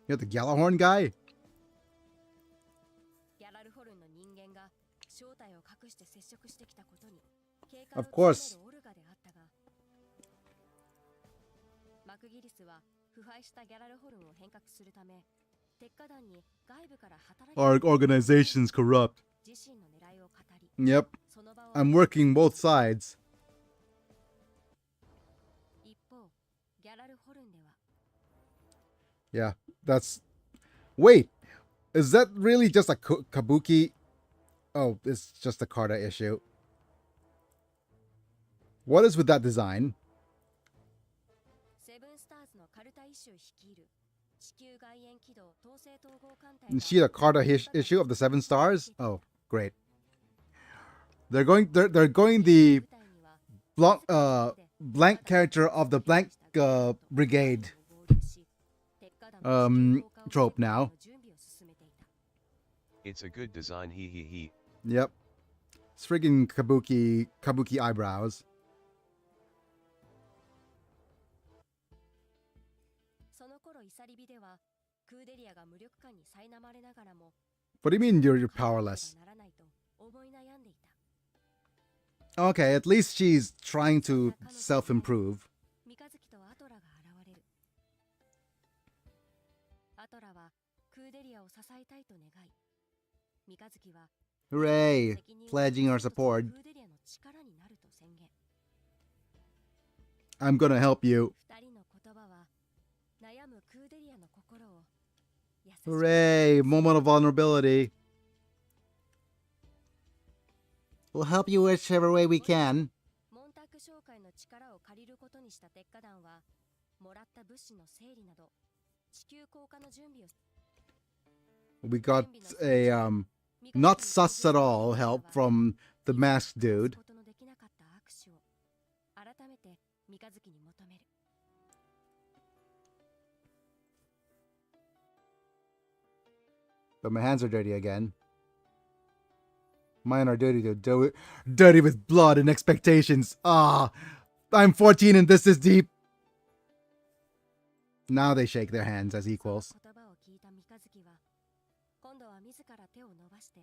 You're the Galahorn guy? Of course. Our organization's corrupt. Yep. I'm working both sides. ギャラルホルンでは Yeah, that's... Wait, is that really just a kabuki? Oh, it's just a Carta issue. What is with that design? セブンスターズのカルタイシュ率いる地球外縁軌道統制統合艦隊 Is she a Carta issue of the 7 stars? Oh, great. They're going the blank character of the blank brigade trope now. It's a good design, he. Yep. It's friggin' kabuki eyebrows. その頃イサリビではクーデリアが無力感に苛まれながらも What do you mean you're powerless? ならないと思い悩んでいた Okay, at least she's trying to self-improve. 三日月とアトラが現れるアトラはクーデリアを支えたいと願い三日月は Hooray! Pledging our support. クーデリアの力になると宣言 I'm gonna help you. 二人の言葉は悩むクーデリアの心を優しく Hooray! Moment of vulnerability. We'll help you whichever way we can. モンタック商会の力を借りることにした鉄火団はもらった物資の整理など地球降下の準備を We got a not sus at all help from the masked dude. ことのできなかった握手を改めて三日月に求める But my hands are dirty again. Mine are dirty with blood and expectations. Ah, I'm 14 and this is deep. Now they shake their hands as equals. 言葉を聞いた三日月は今度は自ら手を伸ばして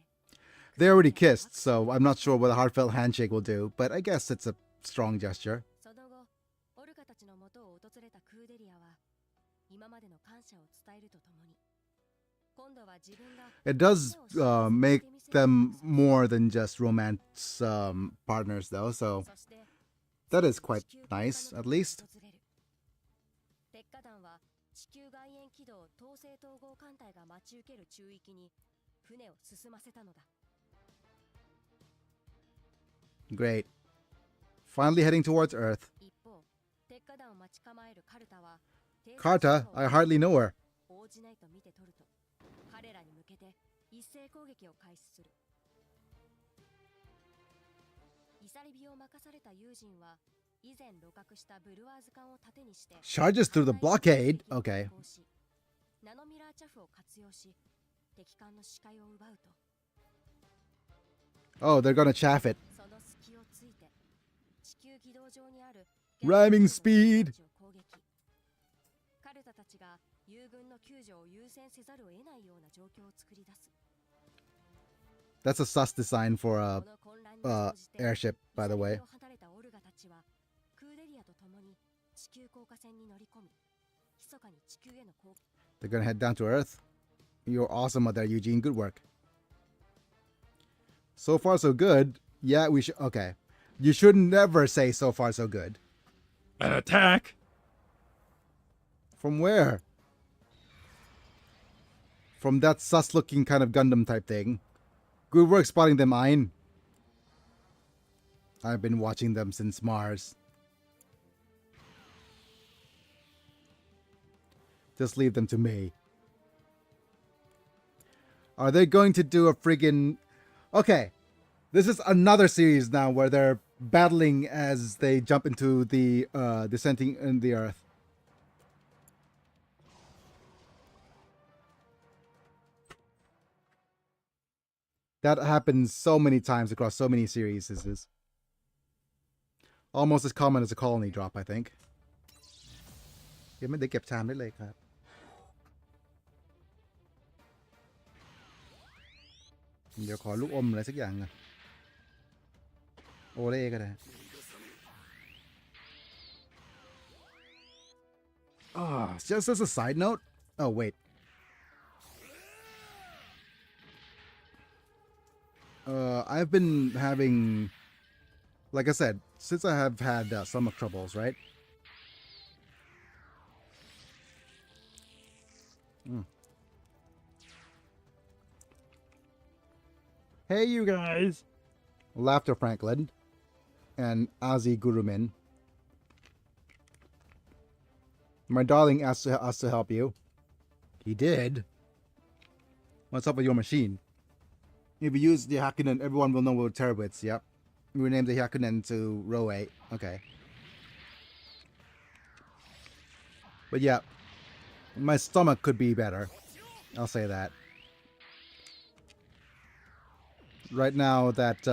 They already kissed, so I'm not sure what a heartfelt handshake will do, but I guess it's a strong gesture. その後オルガたちの元を訪れたクーデリアは今までの感謝を伝えるとともに今度は自分が It does make them more than just romance partners, though, so そして that is quite nice, at least. 鉄火団は地球外縁軌道統制統合艦隊が待ち受ける中域に船を進ませたのだ Great. Finally heading towards Earth. 一方鉄火団を待ち構えるカルタは Carta, I hardly know her. 応じないと見て取ると彼らに向けて一斉攻撃を開始するイサリビを任された友人は以前露獲したブルワーズ艦を盾にして Charges through the blockade. Okay. ナノミラーチャフを活用し敵艦の視界を奪うと Oh, they're gonna chaff it. その隙をついて地球軌道上にある Rhyming speed. カルタたちが友軍の救助を優先せざるを得ないような状況を作り出す That's a sus design for こ a の混乱に乗じて airship, by the イサ way. リビを離れたオルガたちはクーデリアと共に地球降下船に乗り込み密かに地球への降 They're gonna head down to Earth. You're awesome out there, Eugene. Good work. So far, so good. Yeah, we should. Okay. You should never say so far, so good. An attack? From where? From that sus looking kind of Gundam type thing. Good work spotting them, Ein. I've been watching them since Mars. Just leave them to me. Are they going to do a friggin... Okay. This is another series now where they're battling as they jump into the descending in the Earth. That happens so many times across so many series. This is almost as common as a colony drop, I think. ยังไม่ได้เก็บชามได้เลยครับเดี๋ยวขอลูกอมอะไรสักอย่างนะโอเล่ก็ได้ Oh, just as a side note. Oh, wait. I've been having, like I said, since I have had stomach troubles, right? Mm. Hey, you guys. Laughter Franklin and Ozzy Gurumin. My darling asked us to help you. He did? What's up with your machine? If you use the Hakunen, everyone will know we're terabits. Yep. We renamed the Hakunen to Row 8. Okay. But yeah, my stomach could be better. I'll say that. Right now that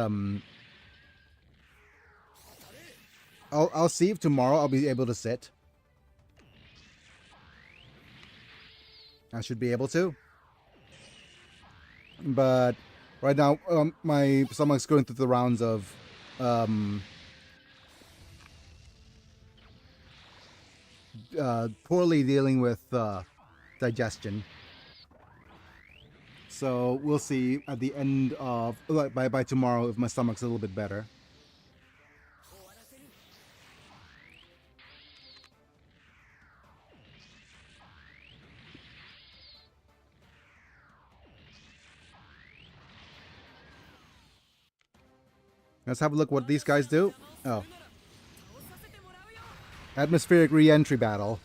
I'll see if tomorrow I'll be able to sit. I should be able to. But right now my stomach's going through the rounds of poorly dealing with digestion. So we'll see at the end of by tomorrow if my stomach's a little bit better. Let's have a look what these guys do. Oh. Atmospheric re-entry battle.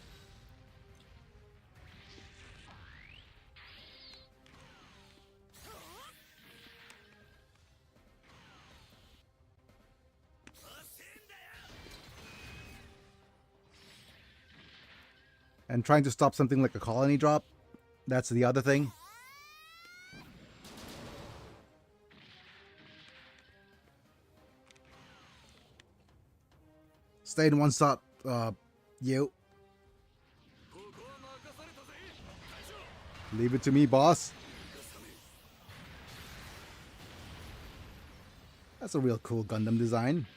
And trying to stop something like a colony drop. That's the other thing. Stay in one spot, you. Leave it to me, boss. That's a real cool Gundam design.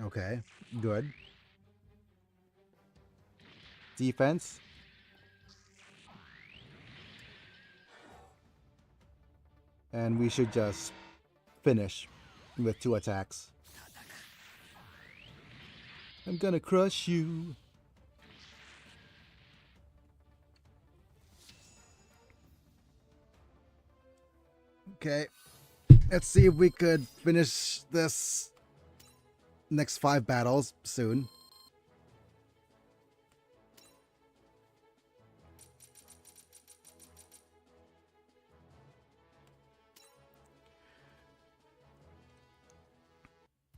Okay, good. Defense. And we should just finish with 2 attacks. I'm gonna crush you. Okay. Let's see if we could finish this next 5 battles soon.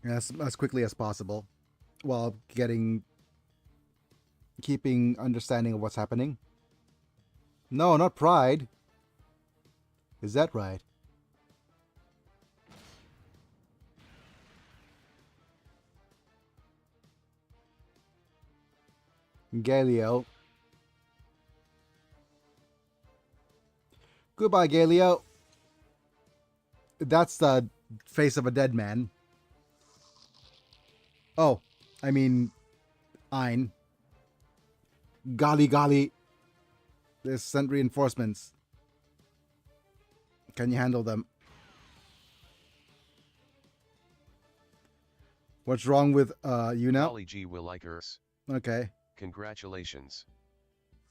As quickly as possible while keeping understanding of what's happening. No, not pride. Is that right? Galileo. Goodbye, Galileo. That's the face of a dead man. Oh, I mean, Ein. Golly, golly. There's sent reinforcements. Can you handle them? What's wrong with you now? Golly gee willikers. Okay. Congratulations.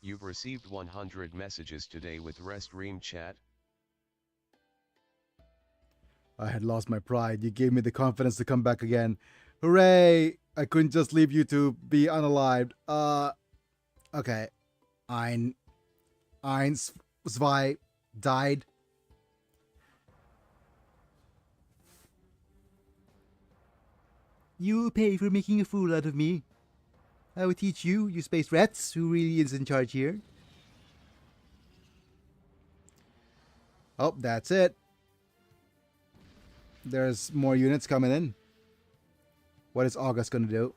You've received 100 messages today with Rest Ream chat. I had lost my pride. You gave me the confidence to come back again. Hooray! I couldn't just leave you to be unalived. Okay. Ein, Zwei died. You pay for making a fool out of me. I will teach you, you space rats, who really is in charge here. Oh, that's it. There's more units coming in. What is August going to do?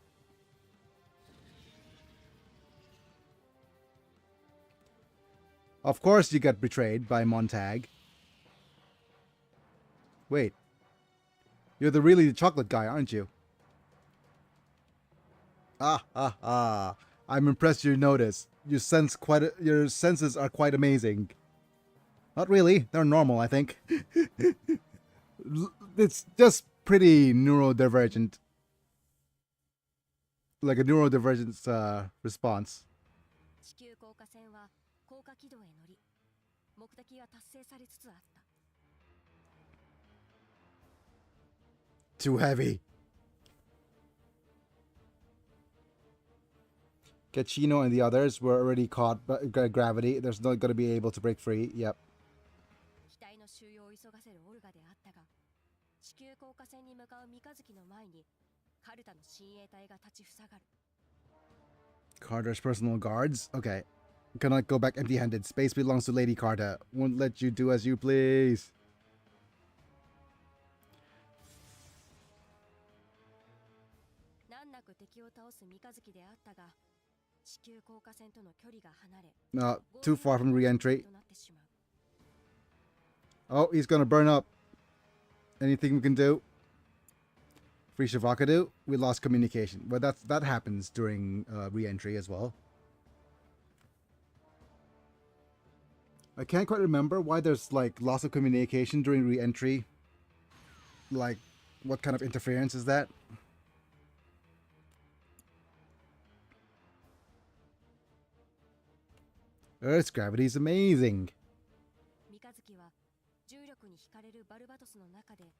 Of course you got betrayed by Montag. Wait. You're the really chocolate guy, aren't you? I'm impressed you noticed. Your senses are quite amazing. Not really. They're normal, I think. It's just pretty neurodivergent. Like a neurodivergent response. 地球降下船は降下軌道へ乗り、目的は達成されつつあった。 Too heavy. Gachino and the others were already caught by gravity. There's not going to be able to break free. Yep. 機体の収容を急がせるオルガであったが、地球降下船に向かう三日月の前にカルタの親衛隊が立ちふさがる。 Carter's personal guards? Okay. Cannot go back empty-handed. Space belongs to Lady Carter. Won't let you do as you please. 難なく敵を倒す三日月であったが、地球降下船との距離が離れ、 Too far from re-entry. となってしまう。 Oh, he's gonna burn up. Anything we can do? Free Shavakadu? We lost communication. But that happens during re-entry as well. I can't quite remember why there's like loss of communication during re-entry. Like, what kind of interference is that? Earth's gravity is amazing. 三日月は重力に惹かれるバルバトスの中で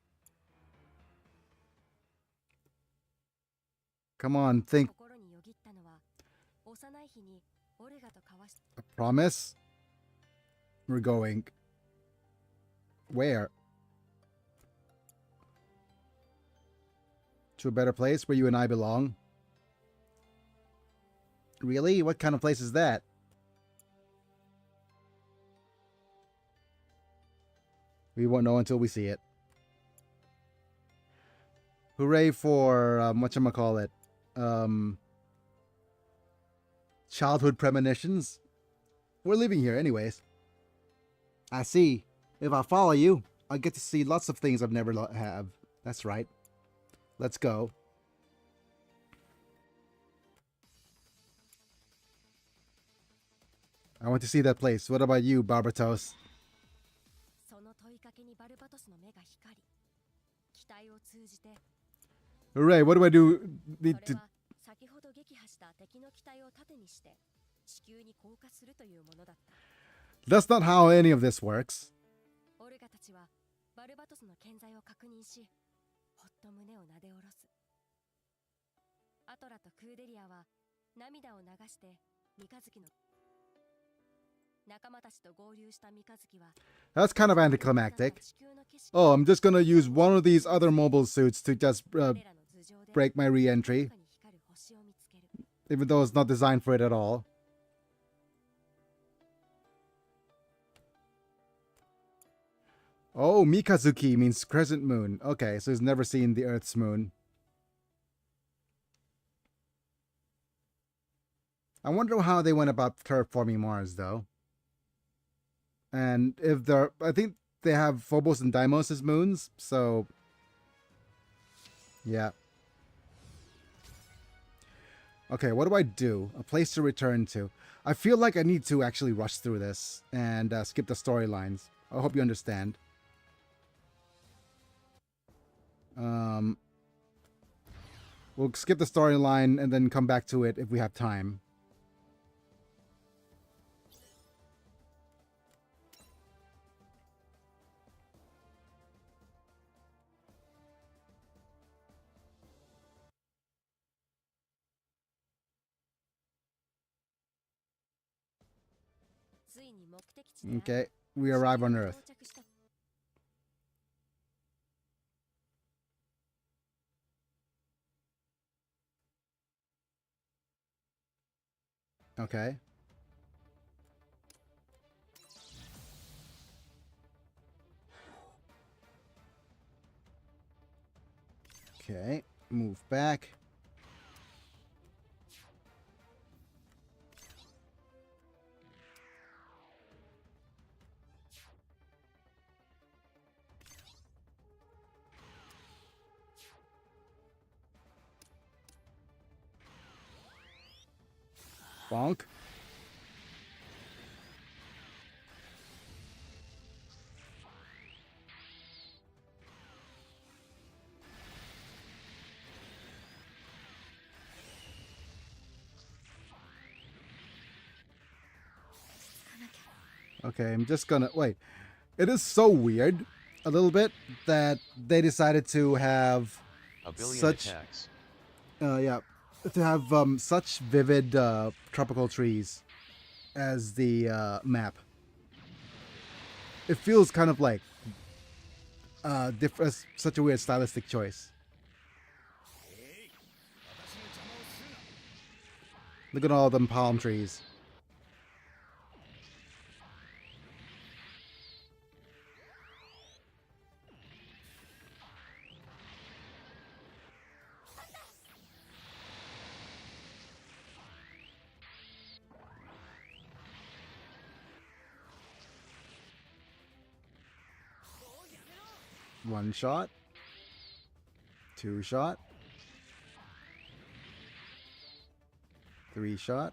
Come on, think. 心によぎったのは、幼い日にオルガと交わし A promise? We're going. Where? To a better place where you and I belong? Really? What kind of place is that? We won't know until we see it. Hooray for, whatchamacallit, childhood premonitions. We're leaving here anyways. I see. If I follow you, I get to see lots of things I've never have. That's right. Let's go. I want to see that place. What about you, Barbatos? その問いかけにバルバトスの目が光り、機体を通じて Hooray, what do I do? そ Need れ to... は先ほど撃破した敵の機体を盾にして地球に降下するというものだった。 That's not how any of this works. オルガたちはバルバトスの健在を確認し、ほっと胸をなで下ろす。アトラとクーデリアは涙を流して三日月の仲間たちと合流した三日月は That's kind of anticlimactic. Oh, I'm just gonna use one of these other mobile suits to just break my re-entry, even though it's not designed for it at all. Oh, Mikazuki means crescent moon. Okay, so he's never seen the Earth's moon. I wonder how they went about terraforming Mars, though. And if they're... I think they have Phobos and Deimos as moons, so... Yeah. Okay, what do I do? A place to return to. I feel like I need to actually rush through this and skip the storylines. I hope you understand. We'll skip the storyline and then come back to it if we have time. Okay, we arrive on Earth. Okay. Okay, move back. Bonk. Okay, I'm just gonna wait. It is so weird, a little bit, that they decided to have A billion such, attacks. yeah, to have such vivid tropical trees as the map. It feels kind of like such a weird stylistic choice. Look at all them palm trees. One shot. Two shot. Three shot.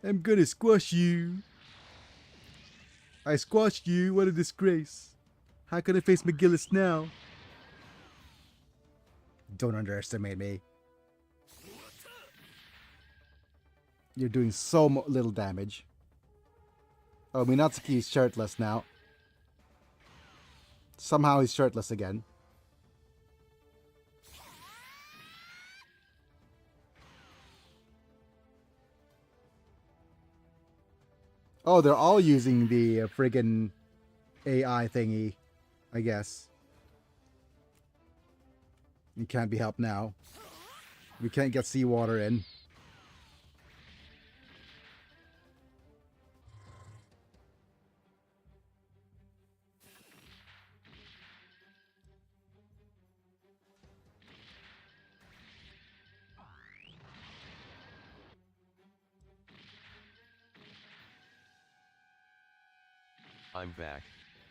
I'm gonna squash you. I squashed you. What a disgrace. How can I face McGillis now? Don't underestimate me. You're doing so little damage. Oh, Minatsuki's shirtless now. Somehow he's shirtless again. Oh, they're all using the friggin' AI thingy, I guess. You can't be helped now. We can't get seawater in. I'm back.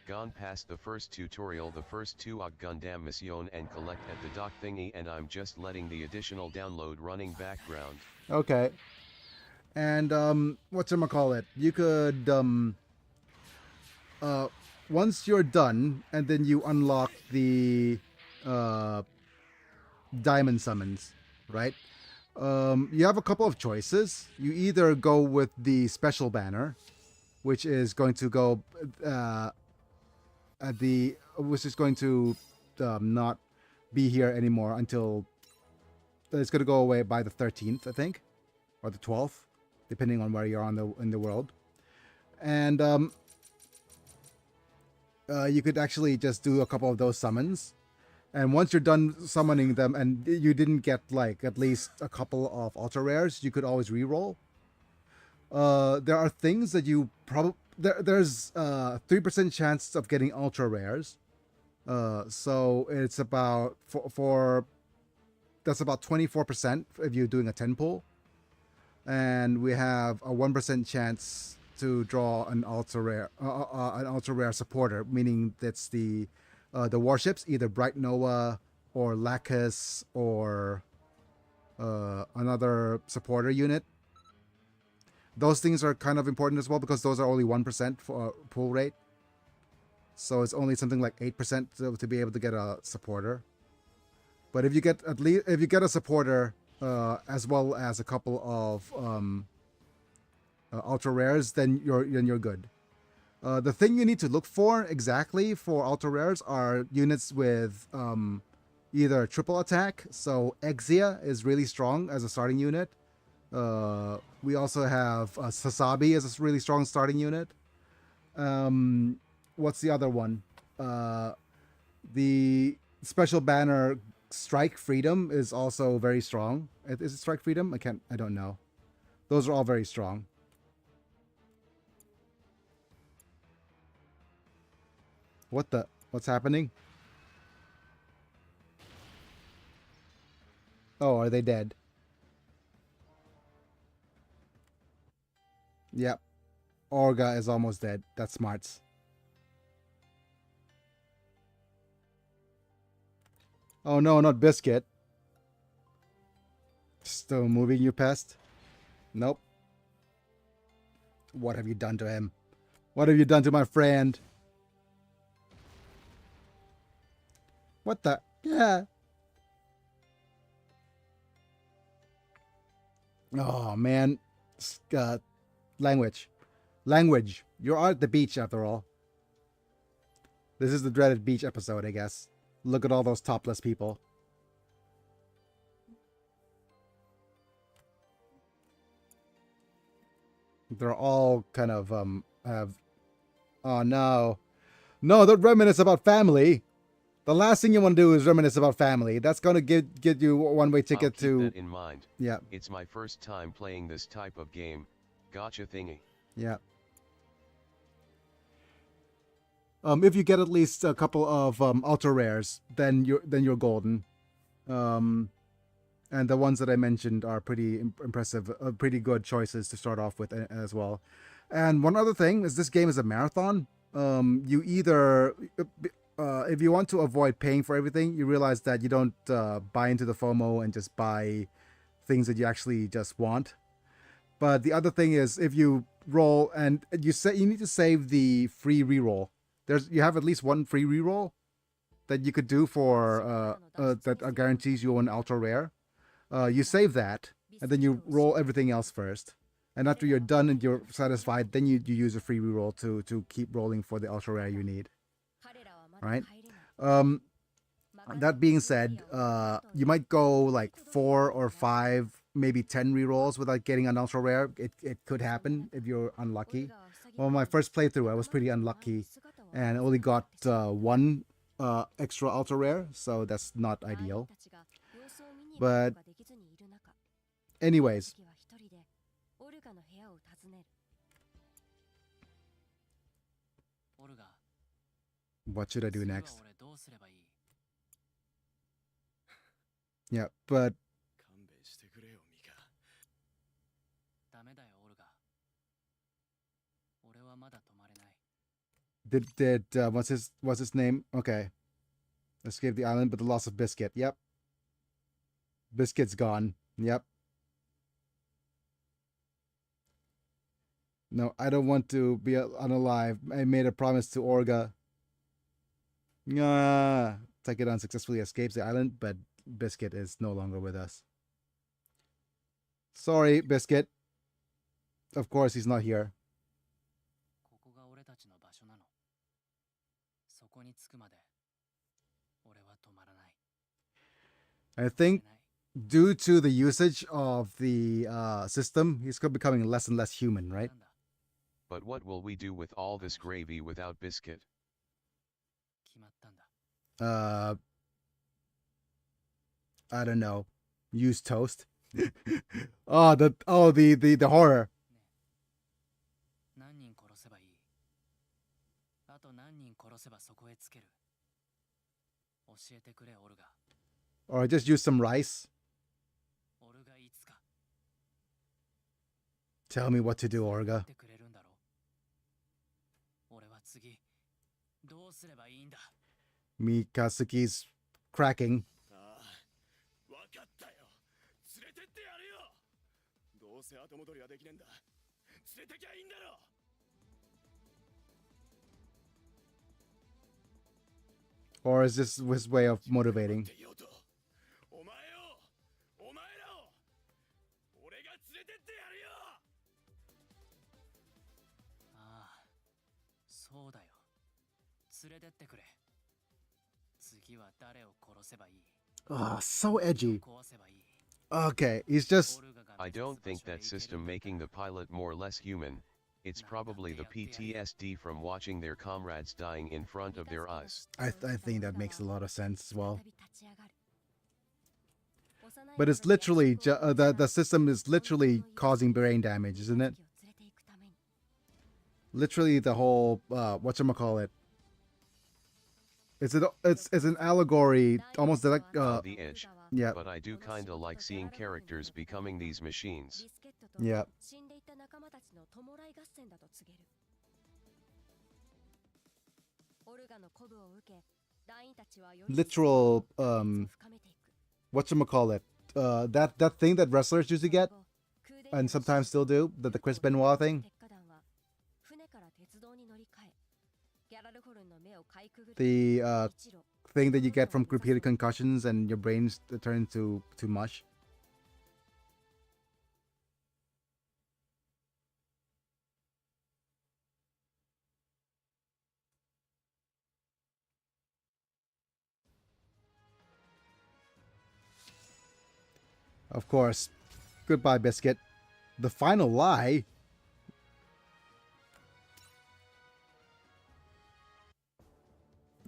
Gone past the first tutorial, the first two Gundam mission, and collect at the dock thingy, and I'm just letting the additional download running background. Okay. And whatchamacallit? You could once you're done and then you unlock the diamond summons, right? You have a couple of choices. You either go with the special banner, which is going to go which is going to not be here anymore until it's going to go away by the 13th, I think, or the 12th, depending on where you're in the world. And you could actually just do a couple of those summons. And once you're done summoning them and you didn't get like at least a couple of ultra rares, you could always reroll. There are things that you probably there's 3% chance of getting ultra rares. So it's about for that's about 24% if you're doing a 10 pull, and we have a 1% chance to draw an ultra rare supporter, meaning that's the warships, either Bright Noah or Lacus or another supporter unit. Those things are kind of important as well because those are only 1% for pull rate. So it's only something like 8% to be able to get a supporter. But if you get a supporter as well as a couple of ultra rares, then you're good. The thing you need to look for exactly for ultra rares are units with either triple attack. So Exia is really strong as a starting unit. We also have Sasabi as a really strong starting unit. What's the other one? The special banner Strike Freedom is also very strong. Is it Strike Freedom? I don't know. Those are all very strong. What's happening? Oh, are they dead? Yep. Orga is almost dead. That's smarts. Oh no, not Biscuit. Still moving, you pest. Nope. What have you done to him? What have you done to my friend? What the? Yeah. Oh, man. Language. Language. You're at the beach, after all. This is the dreaded beach episode, I guess. Look at all those topless people. They're all kind of, have... Oh, no. No, don't reminisce about family. The last thing you want to do is reminisce about family. That's going to get you a one-way ticket I'll keep to... that in mind. Yeah. It's my first time playing this type of game. Gotcha thingy. Yeah. If you get at least a couple of ultra rares, then you're golden. And the ones that I mentioned are pretty impressive, pretty good choices to start off with as well. And one other thing is this game is a marathon. You either, if you want to avoid paying for everything, you realize that you don't buy into the FOMO and just buy things that you actually just want. But the other thing is, if you roll and you need to save the free reroll. You have at least one free reroll that you could do for that guarantees you an ultra rare. You save that and then you roll everything else first. And after you're done and you're satisfied, then you use a free reroll to keep rolling for the ultra rare you need. Right? That being said, you might go like 4 or 5, maybe 10 rerolls without getting an ultra rare. It could happen if you're unlucky. Well, my first playthrough, I was pretty unlucky and only got one extra ultra rare, so that's not ideal. But anyways, what should I do next? Yeah, but did what's his name? Okay, escape the island, but the loss of Biscuit. Yep, Biscuit's gone. Yep. No, I don't want to be unalive. I made a promise to Orga. Takeda unsuccessfully escapes the island, but Biscuit is no longer with us. Sorry, Biscuit. Of course, he's not here. I think due to the usage of the system, he's becoming less and less human, right? But what will we do with all this gravy without Biscuit? I don't know. Use toast. The horror. Or just use some rice. Tell me what to do, Orga. Mikasuki's cracking. Or is this his way of motivating? Oh, so edgy. Okay, he's just... I don't think that system making the pilot more or less human. It's probably the PTSD from watching their comrades dying in front of their eyes. I think that makes a lot of sense as well. But it's literally, the system is literally causing brain damage, isn't it? Literally the whole, whatchamacallit. It's an allegory, almost like, The edge. yeah. But I do kinda like seeing characters becoming these machines. Yeah. Literal, whatchamacallit, that thing that wrestlers used to get, and sometimes still do, the Chris Benoit thing. The thing that you get from repeated concussions and your brains turn to mush. Of course. Goodbye, Biscuit. The final lie?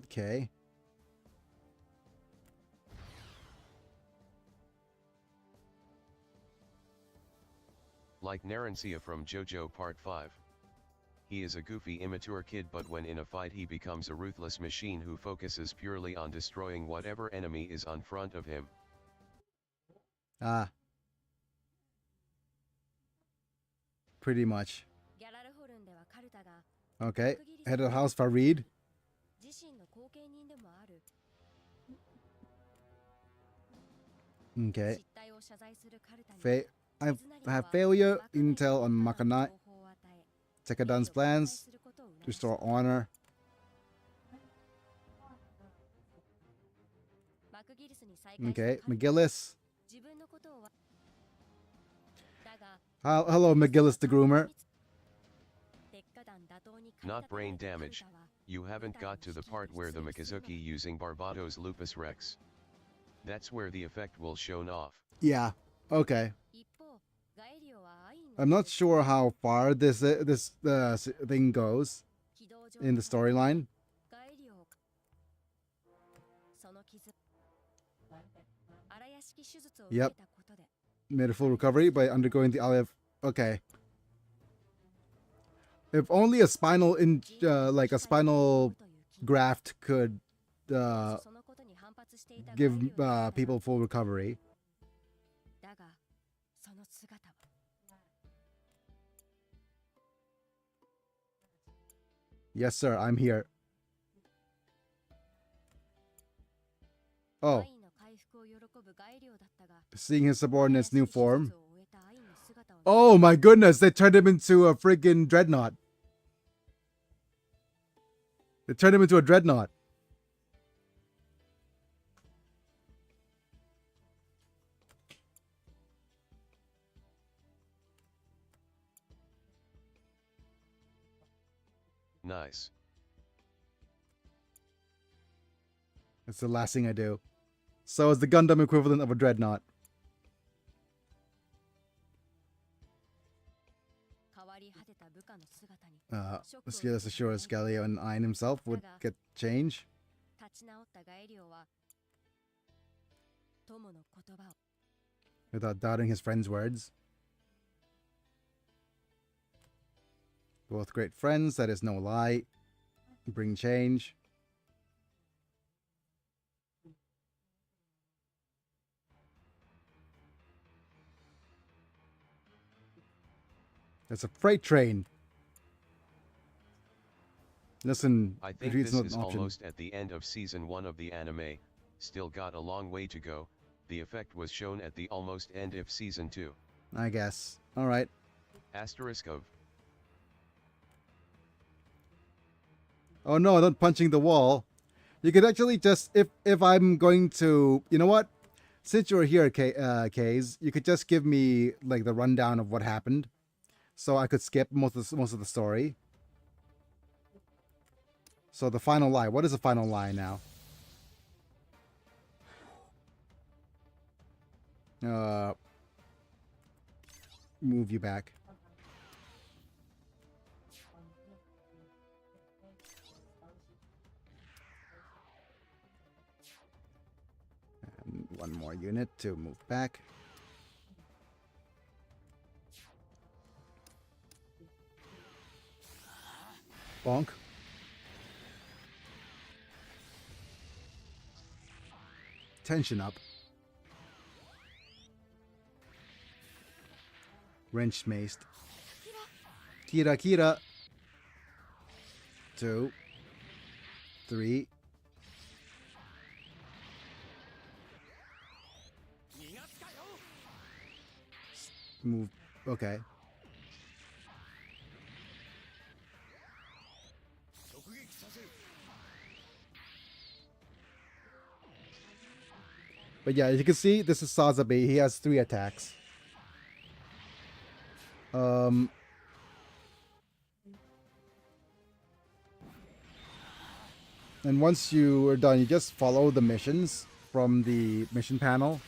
Okay. Like Narencia from JoJo Part 5. He is a goofy immature kid, but when in a fight he becomes a ruthless machine who focuses purely on destroying whatever enemy is in front of him. Ah. Pretty much. Okay. Head of the house, Farid. Okay. I have failure intel on Makanai. Tekadan's plans. Restore honor. Okay. McGillis. Hello, McGillis the groomer. Not brain damage. You haven't got to the part where the Mikazuki using Barbados Lupus Rex. That's where the effect will shown off. Yeah. Okay. I'm not sure how far this thing goes in the storyline. Yep. Made a full recovery by undergoing the olive. Okay. If only a spinal like a spinal graft could give people full recovery. Yes, sir. I'm here. Oh. Seeing his subordinate's new form. Oh my goodness, they turned him into a friggin' dreadnought. They turned him into a dreadnought. Nice. That's the last thing I do. So it's the Gundam equivalent of a dreadnought. Let's assure Scalio and Ein himself would get change. Without doubting his friend's words. Both great friends, that is no lie. Bring change. It's a freight train. Listen, I think this is almost at the end of season 1 of the anime. Still got a long way to go. The effect was shown at the almost end of season 2. I guess. Alright. Asterisk of. Oh no, not punching the wall. You could actually just, if I'm going to, you know what? Since you're here, Kaze, you could just give me like the rundown of what happened, so I could skip most of the story. So the final lie. What is the final lie now? Move you back. And one more unit to move back. Bonk. Tension up. Wrench maced. Kira Kira. 2. 3. Move Okay. But yeah, as you can see, this is Sazabi. He has 3 attacks. Um, and once you are done, you just follow the missions from the mission panel,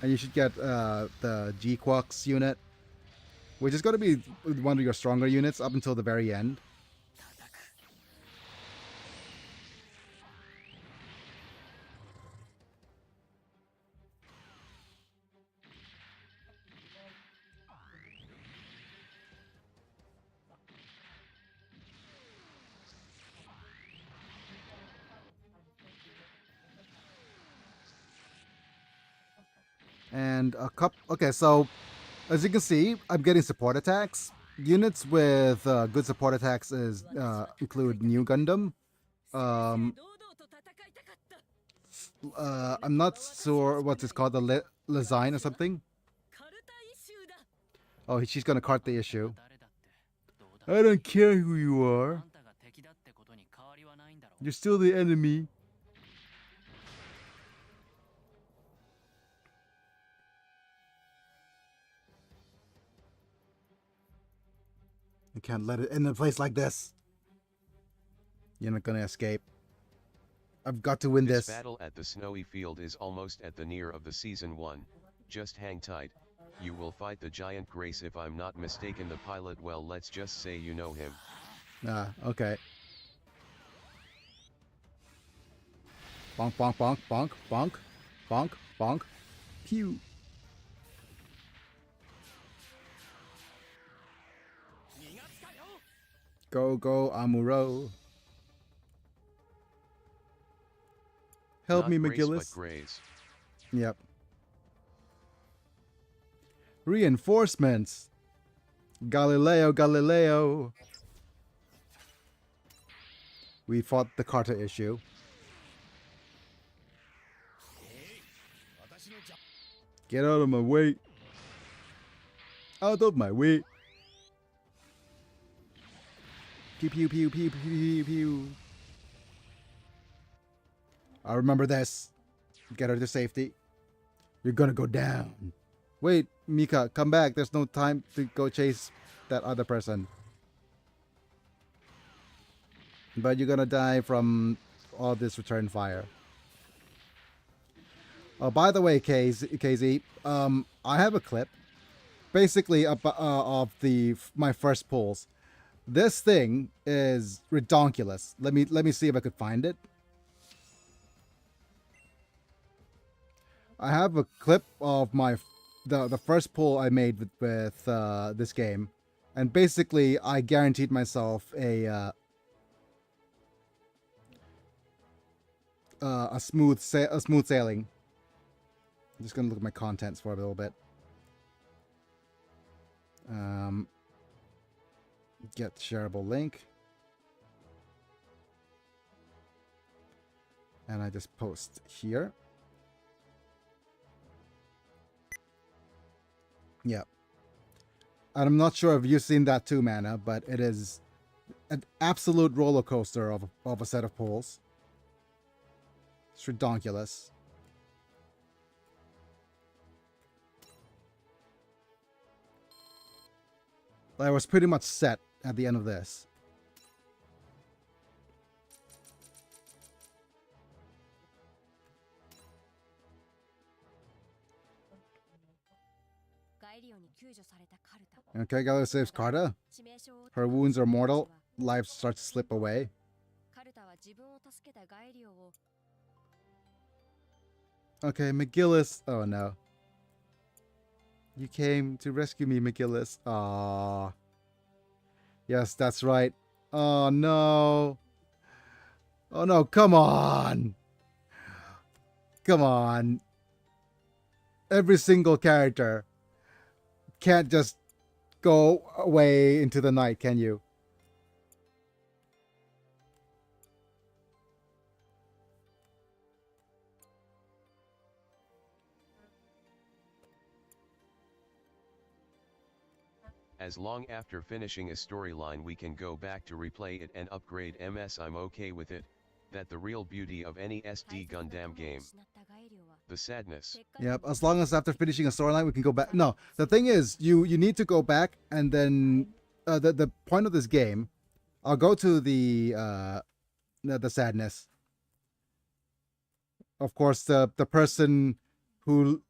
and you should get the G-Quux unit, which is going to be one of your stronger units up until the very end. And a couple. Okay, so as you can see, I'm getting support attacks. Units with good support attacks include New Gundam. I'm not sure what it's called, the Lezine or something. Oh, she's gonna cart the issue. I don't care who you are. You're still the enemy. You can't let it end in a place like this. You're not gonna escape. I've got to win this. This battle at the snowy field is almost at the near of the season 1. Just hang tight. You will fight the giant Grace if I'm not mistaken. The pilot, well, let's just say you know him. Ah, okay. Bonk, bonk, bonk, bonk, bonk, bonk, bonk. Pew. Go, go, Amuro. Help Not me, Grace, McGillis. but Grace. Yep. Reinforcements. Galileo, Galileo. We fought the Carter issue. Get out of my way. Out of my way. Pew, pew, pew, pew, pew, pew, pew. I remember this. Get her to safety. You're gonna go down. Wait, Mika, come back. There's no time to go chase that other person. But you're gonna die from all this return fire. Oh, by the way, KZ, I have a clip, basically of my first pulls. This thing is redonkulous. Let me see if I could find it. I have a clip of the first pull I made with this game, and basically I guaranteed myself a smooth sailing. I'm just gonna look at my contents for a little bit. Get shareable link, and I just post here. Yep. And I'm not sure if you've seen that too, Mana, but it is an absolute roller coaster of a set of pulls. It's redonkulous. I was pretty much set at the end of this. Okay, Galileo saves Carta. Her wounds are mortal. Life starts to slip away. Okay, McGillis. Oh no. You came to rescue me, McGillis. Aww. Yes, that's right. Oh no. Oh no, come on. Come on. Every single character can't just go away into the night, can you? As long after finishing a storyline we can go back to replay it and upgrade MS. I'm okay with it. That the real beauty of any SD Gundam game. The sadness. Yep, as long as after finishing a storyline we can go back. No, the thing is, you need to go back and then the point of this game, I'll go to the sadness. Of course, the person who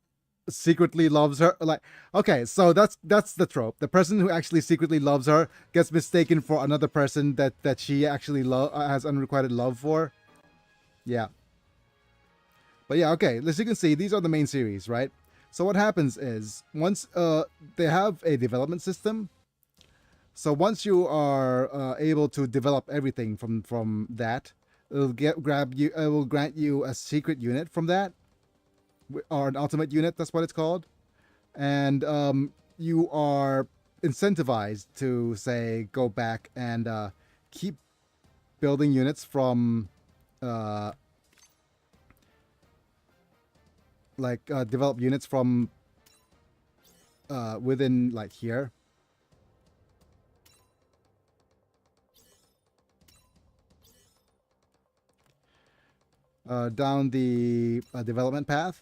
secretly loves her, like, okay, so that's the trope. The person who actually secretly loves her gets mistaken for another person that she actually has unrequited love for. Yeah. But yeah, okay, as you can see, these are the main series, right? So what happens is, once they have a development system, so once you are able to develop everything from that, it will grant you a secret unit from that, or an ultimate unit, that's what it's called. And you are incentivized to, say, go back and keep building units from develop units from within, like, here. Down the development path.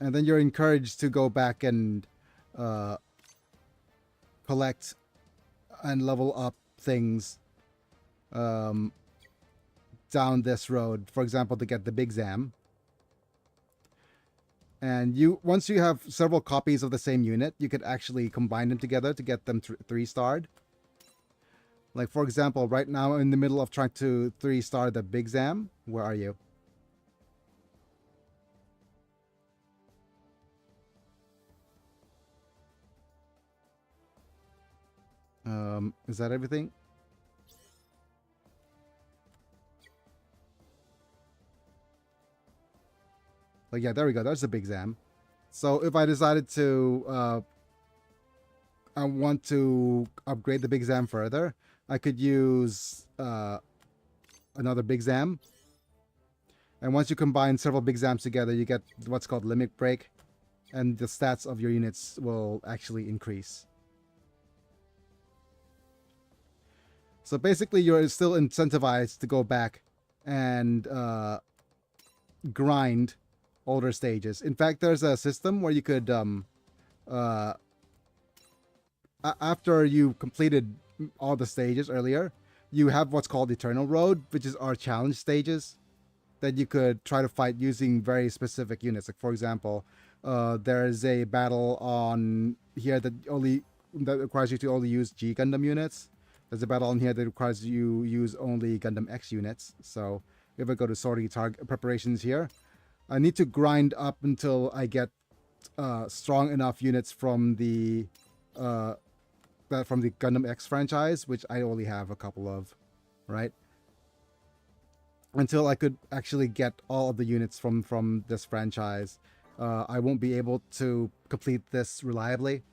And then you're encouraged to go back and collect and level up things down this road. For example, to get the Big Zam. And once you have several copies of the same unit, you could actually combine them together to get them 3-starred. Like, for example, right now I'm in the middle of trying to 3-star the Big Zam. Where are you? Is that everything? Like, yeah, there we go. There's the Big Zam. So if I decided to, I want to upgrade the Big Zam further, I could use another Big Zam. And once you combine several Big Zams together, you get what's called limit break. And the stats of your units will actually increase. So basically, you're still incentivized to go back and grind older stages. In fact, there's a system where you could, after you completed all the stages earlier, you have what's called Eternal Road, which is our challenge stages that you could try to fight using very specific units. Like, for example, there's a battle on here that requires you to only use G Gundam units. There's a battle on here that requires you use only Gundam X units. So if I go to sorting target preparations here, I need to grind up until I get strong enough units from the Gundam X franchise, which I only have a couple of, right? Until I could actually get all of the units from this franchise, I won't be able to complete this reliably.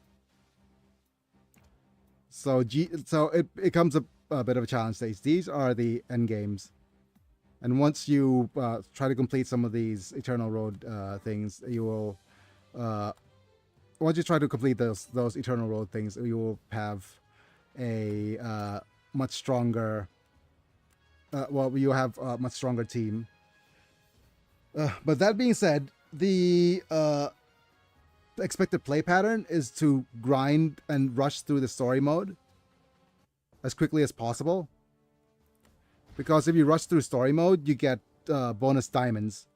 So it becomes a bit of a challenge stage. These are the end games. And once you try to complete some of these Eternal Road things, you will... once you try to complete those Eternal Road things, you will have a much stronger... you have a much stronger team. But that being said, the expected play pattern is to grind and rush through the story mode as quickly as possible. Because if you rush through story mode, you get bonus diamonds.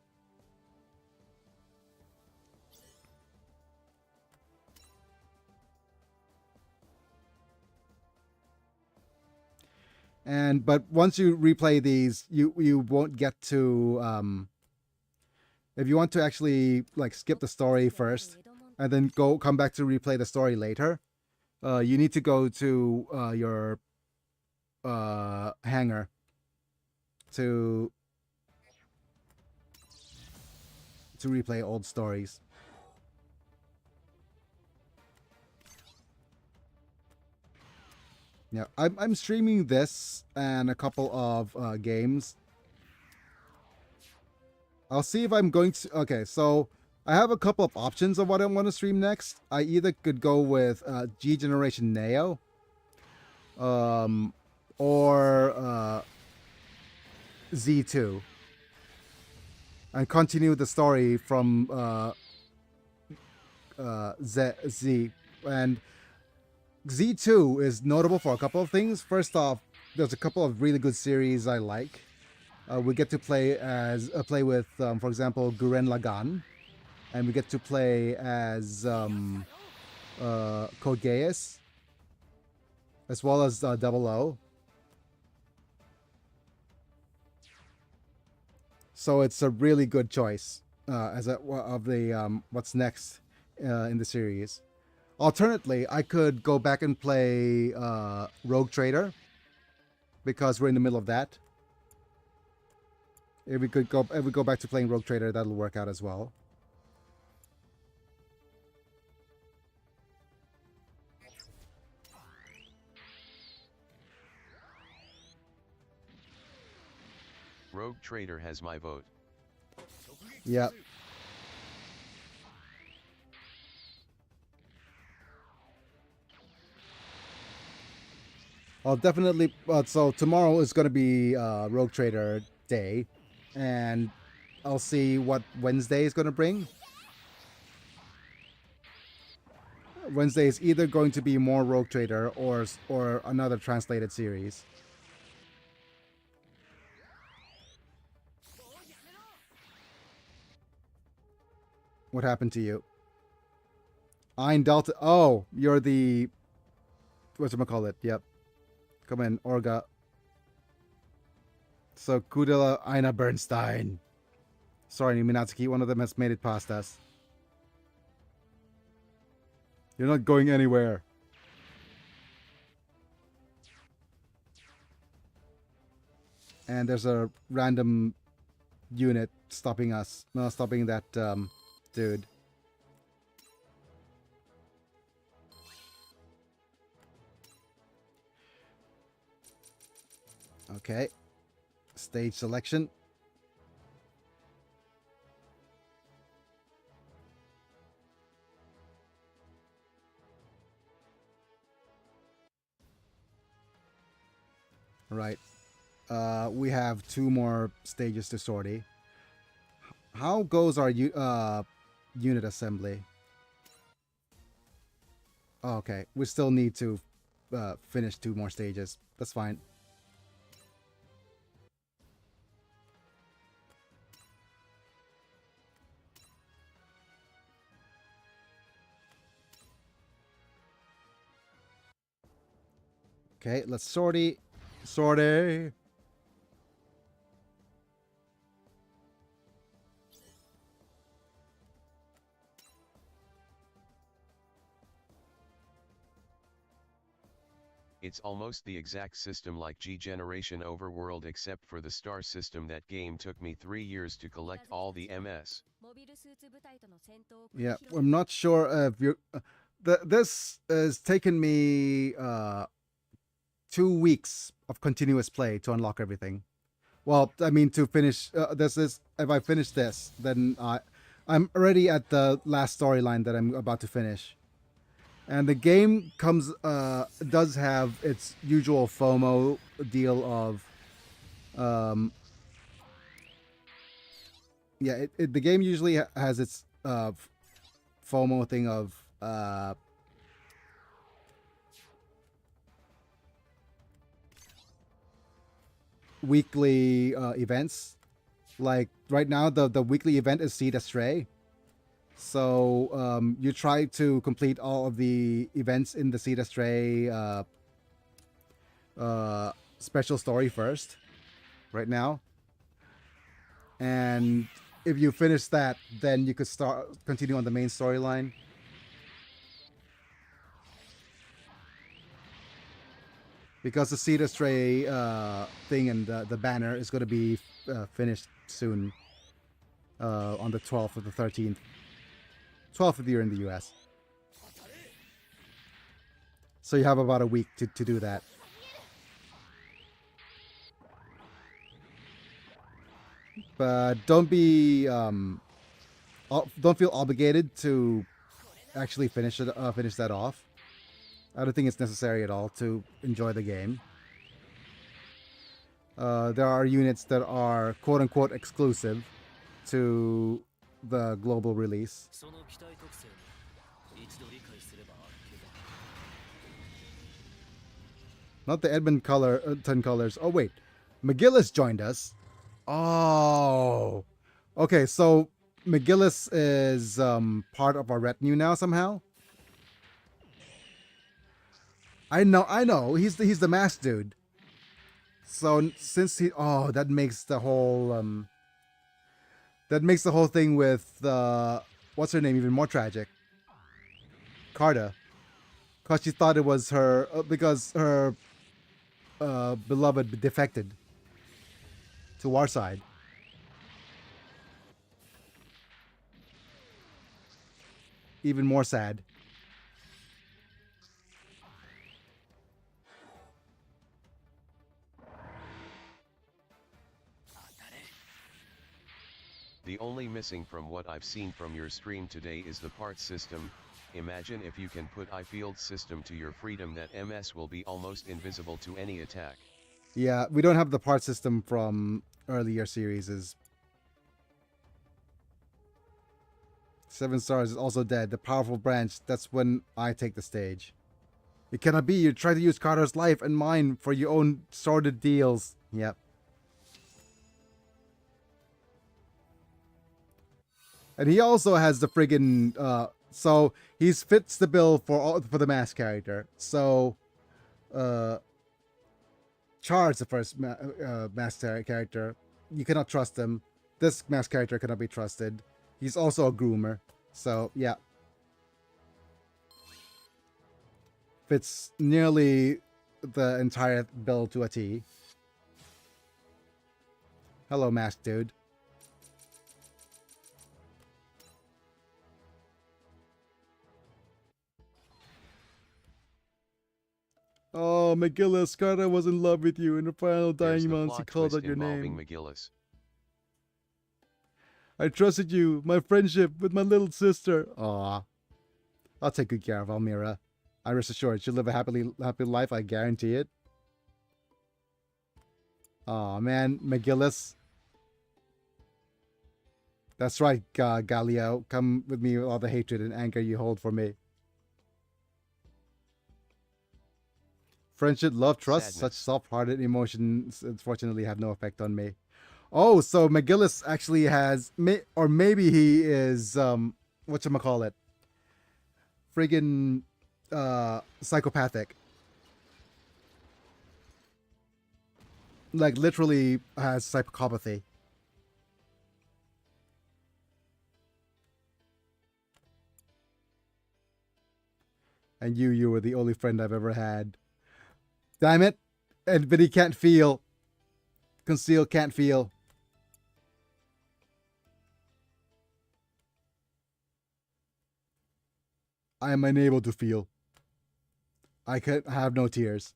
But once you replay these, you won't get to if you want to actually, like, skip the story first and then come back to replay the story later, you need to go to your hangar to replay old stories. Yeah, I'm streaming this and a couple of games I'll see if I'm going to. Okay, so I have a couple of options of what I want to stream next. I either could go with G Generation Neo, or Z2, and continue the story from Z. And Z2 is notable for a couple of things. First off, there's a couple of really good series I like. We get to play with, for example, Gurren Lagann, and we get to play as Code Geass, as well as Double O. So it's a really good choice of the what's next in the series. Alternately, I could go back and play Rogue Trader, because we're in the middle of that. If we go back to playing Rogue Trader, that'll work out as well. Rogue Trader has my vote. Yep. I'll definitely. So tomorrow is going to be Rogue Trader Day, and I'll see what Wednesday is going to bring. Wednesday is either going to be more Rogue Trader or another translated series. What happened to you? Ein Delta. Oh, you're the. Whatchamacallit? Yep. Come in, Orga. So, Kudela Aina Bernstein. Sorry, Minatsuki, one of them has made it past us. You're not going anywhere. And there's a random unit stopping us. No, stopping that dude. Okay. Stage selection. Right. We have 2 more stages to sortie. How goes our unit assembly? Oh, okay. We still need to finish 2 more stages. That's fine. Okay, let's sortie. Sortie. It's almost the exact system like G Generation Overworld, except for the star system. That game took me 3 years to collect all the MS. Yeah, I'm not sure if you. This has taken me 2 weeks of continuous play to unlock everything. Well, I mean to finish. This is if I finish this, then I'm already at the last storyline that I'm about to finish. And the game does have its usual FOMO deal of, yeah, the game usually has its FOMO thing of weekly events. Like right now, the weekly event is Seed Astray. So you try to complete all of the events in the Seed Astray special story first, right now. And if you finish that, then you could continue on the main storyline. Because the Seed Astray thing and the banner is going to be finished soon, on the 12th or the 13th. 12th of the year in the US. So you have about a week to do that. but don't feel obligated to actually finish that off. I don't think it's necessary at all to enjoy the game. There are units that are quote unquote exclusive to the global release. その機体特性に一度理解すればあるけど Not the Edmund color, 10 colors. Oh, wait. McGillis joined us. Oh. Okay, so McGillis is part of our retinue now somehow. I know. He's the masked dude. So since that makes the whole thing with what's her name even more tragic. Carta. Cause she thought it was her because her beloved defected to our side. Even more sad. The only missing from what I've seen from your stream today is the parts system. Imagine if you can put I-field system to your freedom, that MS will be almost invisible to any attack. Yeah, we don't have the part system from earlier series. 7 stars is also dead. The powerful branch, that's when I take the stage. It cannot be. You try to use Carter's life and mine for your own sordid deals. Yep. And he also has the friggin' so he fits the bill for the mass character. So Char's the first mass character. You cannot trust him. This mass character cannot be trusted. He's also a groomer. So yeah. Fits nearly the entire bill to a T. Hello, masked dude. Oh, McGillis, Carter was in love with you. In the final There's dying a months, he plot called twist out your involving name. McGillis. I trusted you, my friendship with my little sister. Aw. I'll take good care of Almira. I rest assured she'll live a happy life, I guarantee it. Aw, man, McGillis. That's right, Galio. Come with me with all the hatred and anger you hold for me. Friendship, love, trust, such soft-hearted emotions unfortunately have no effect on me. Oh, so McGillis actually has, or maybe he is, whatchamacallit, friggin' psychopathic. Like, literally has psychopathy. And you were the only friend I've ever had. Damn it. But he can't feel. Conceal can't feel. I am unable to feel. I have no tears.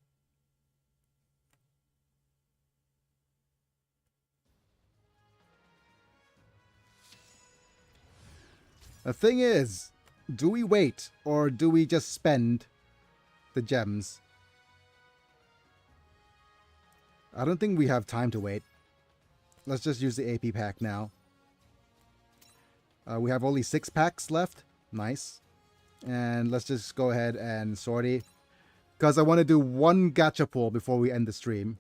The thing is, do we wait or do we just spend the gems? I don't think we have time to wait. Let's just use the AP pack now. We have only 6 packs left. Nice. And let's just go ahead and sortie. Because I want to do one gacha pull before we end the stream.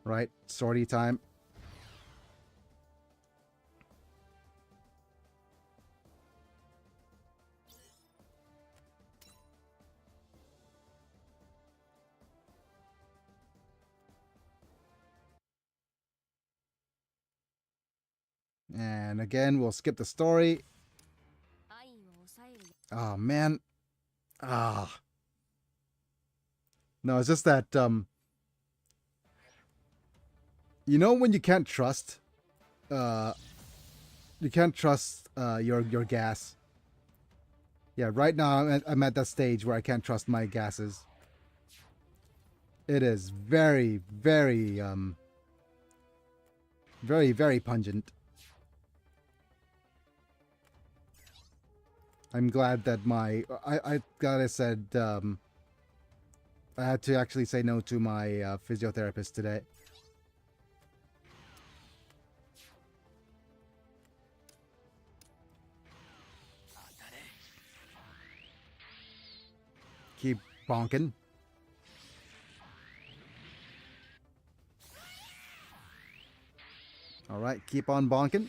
Right, sortie time. And again, we'll skip the story. Oh, man. Ah. No, it's just that, you know when you can't trust, your gas. Yeah, right now I'm at that stage where I can't trust my gases. It is very, very, very, very pungent. I'm glad that I glad I said, I had to actually say no to my physiotherapist today. Keep bonking. All right, keep on bonking.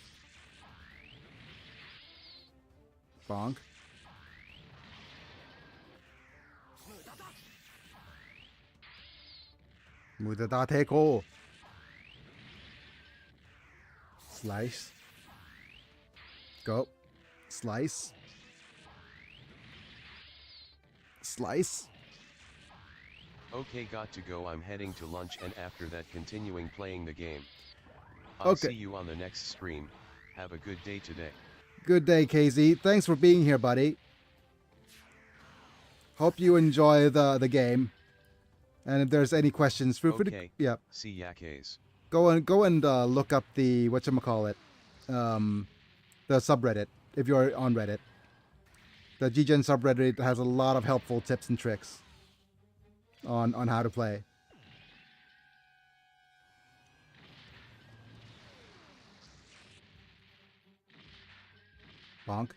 Bonk. Mudadate ko. Slice. Go. Slice. Slice. Okay, got to go. I'm heading to lunch and after that continuing playing the game. I'll Okay. see you on the next stream. Have a good day today. Good day, KZ. Thanks for being here, buddy. Hope you enjoy the game. And if there's any questions, feel free to Okay. yeah, See ya, K's. go and look up the whatchamacallit, the subreddit if you're on Reddit. The GGen subreddit has a lot of helpful tips and tricks on how to play. Bonk.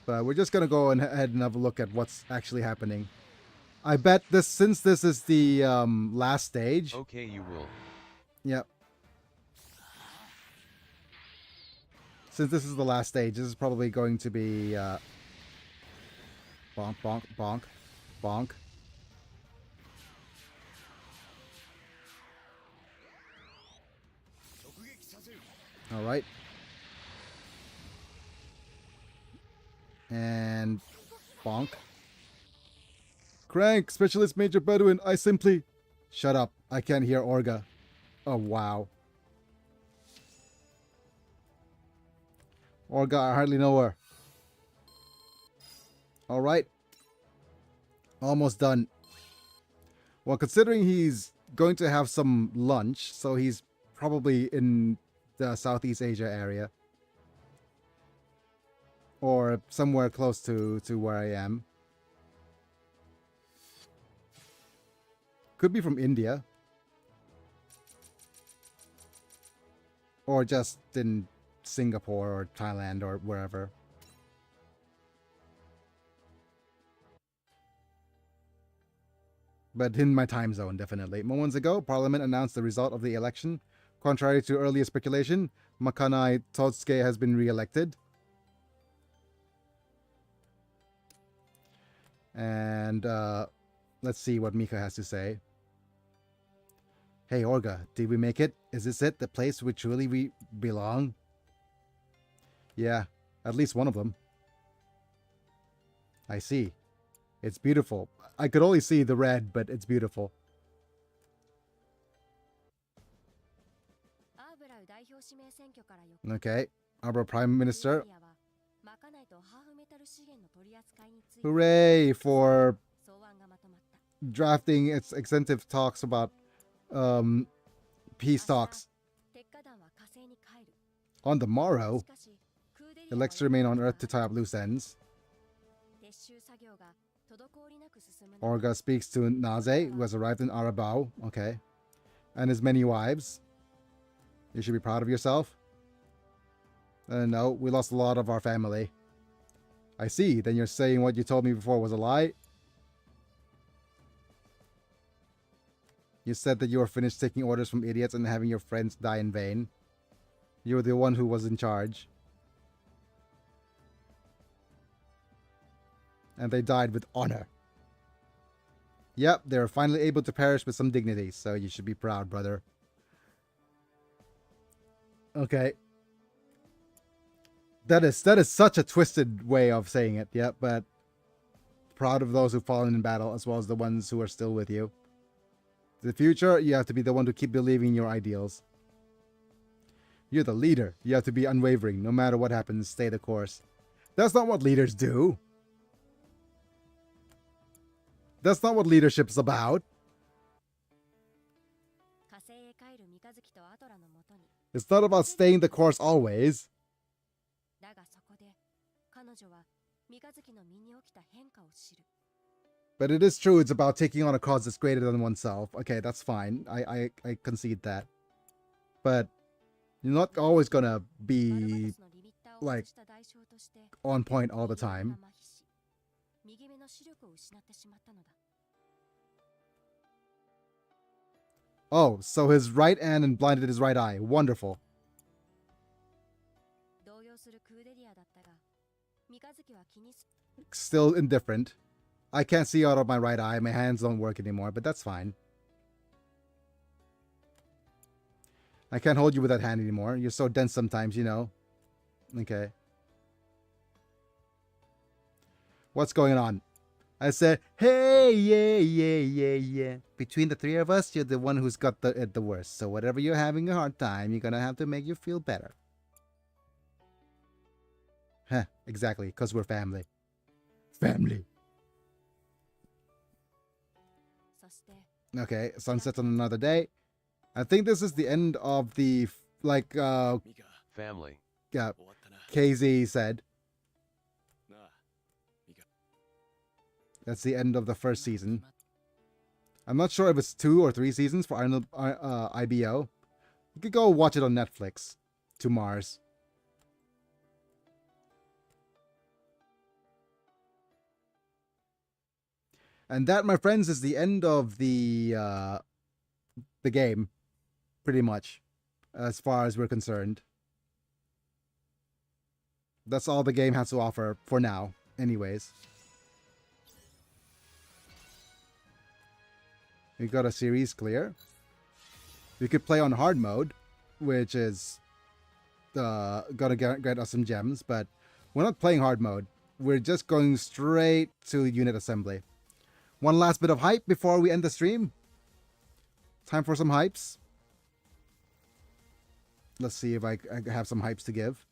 But we're just gonna go ahead and have a look at what's actually happening. I bet since this is the last stage. Okay, you will. Yep. Since this is the last stage, this is probably going to be bonk, bonk, bonk, bonk. All right. And bonk. Crank, Specialist Major Bedouin, I simply... Shut up, I can't hear Orga. Oh, wow. Orga, I hardly know her. Alright. Almost done. Well, considering he's going to have some lunch, so he's probably in the Southeast Asia area. Or somewhere close to where I am. Could be from India. Or just in Singapore or Thailand or wherever. But in my time zone, definitely. Moments ago, Parliament announced the result of the election. Contrary to earlier speculation, Makanai Totsuke has been re-elected. And let's see what Mika has to say. Hey Orga, did we make it? Is this it? The place where truly we belong? Yeah, at least one of them. I see. It's beautiful. I could only see the red, but it's beautiful. Okay, our Prime Minister. Hooray for drafting its extensive talks about peace talks. On the morrow, elects to remain on Earth to tie up loose ends. Orga speaks to Naze, who has arrived in Arabao, okay, and his many wives. You should be proud of yourself. No, we lost a lot of our family. I see, then you're saying what you told me before was a lie? You said that you were finished taking orders from idiots and having your friends die in vain. You were the one who was in charge. And they died with honor. Yep, they were finally able to perish with some dignity, so you should be proud, brother. Okay. That is such a twisted way of saying it, yep, but proud of those who've fallen in battle as well as the ones who are still with you. In the future, you have to be the one to keep believing in your ideals. You're the leader. You have to be unwavering. No matter what happens, stay the course. That's not what leaders do. That's not what leadership's about. 火星へ帰る三日月とアトラのもとに。 It's not about staying the course always. だがそこで彼女は三日月の身に起きた変化を知る。 But it is true it's about taking on a cause that's greater than oneself. Okay, that's fine. I concede that. But you're not always gonna バルバ be ドスのリミッターを like 外した代償として on point all the 右目 time. が麻痺し右目の視力を失ってしまったのだ。 Oh, so his right hand and blinded his right eye. Wonderful. 動揺するクーデリアだったが三日月は気にす Still indifferent. I can't see out of my right eye. My hands don't work anymore, but that's fine. I can't hold you with that hand anymore. You're so dense sometimes, you know. Okay. What's going on? I said, hey, yeah. Between the three of us, you're the one who's got the worst. So whatever you're having a hard time, you're gonna have to make you feel better. Huh, exactly, because we're family. Family. そして Okay, sunset on another day. I think this is the end of the, like, ミカ Family. yeah, 終わったな KZ said. なあミカ That's the end of the first season. I'm not sure if it's 2 or 3 seasons for IBO. You could go watch it on Netflix. To Mars. And that, my friends, is the end of the game, pretty much, as far as we're concerned. That's all the game has to offer for now, anyways. We got a series clear. We could play on hard mode, which is gonna get us some gems, but we're not playing hard mode. We're just going straight to unit assembly. One last bit of hype before we end the stream. Time for some hypes. Let's see if I have some hypes to give.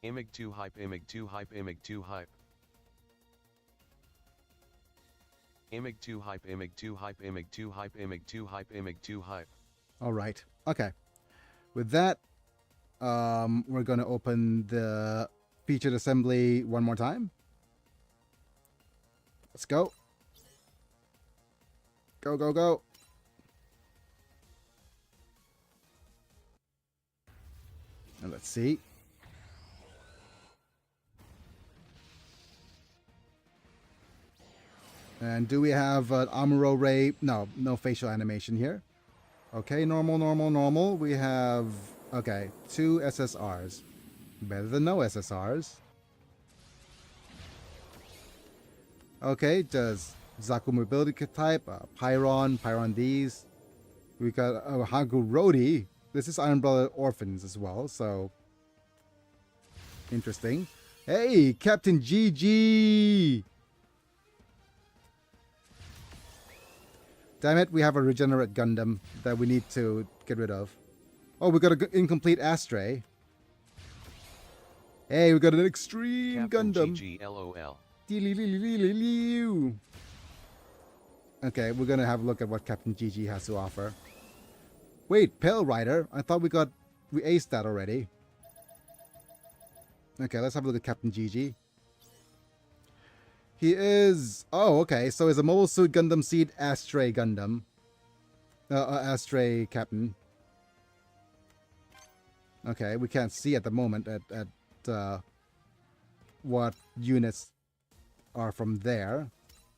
Imig 2 hype, Imig 2 hype, Imig 2 hype. Imig 2 hype, Imig 2 hype, Imig 2 hype, Imig 2 hype, Imig 2 hype. All right. Okay. With that, we're going to open the featured assembly one more time. Let's go. Go, go, go. And let's see. And do we have an Amuro Ray? No, no facial animation here. Okay, normal, normal, normal. We have, okay, 2 SSRs. Better than no SSRs. Okay, does Zaku mobility type, Pyron D's. We got Hagurodi. This is Iron Brother Orphans as well, so interesting. Hey, Captain GG! Damn it, we have a regenerate Gundam that we need to get rid of. Oh, we got an incomplete Astray. Hey, we got an extreme Captain Gundam. GG LOL. Okay, we're gonna have a look at what Captain GG has to offer. Wait, Pale Rider? I thought we aced that already. Okay, let's have a look at Captain GG. He is... Oh, okay. So he's a Mobile Suit Gundam Seed Astray Gundam. Astray Captain. Okay, we can't see at the moment at what units are from there.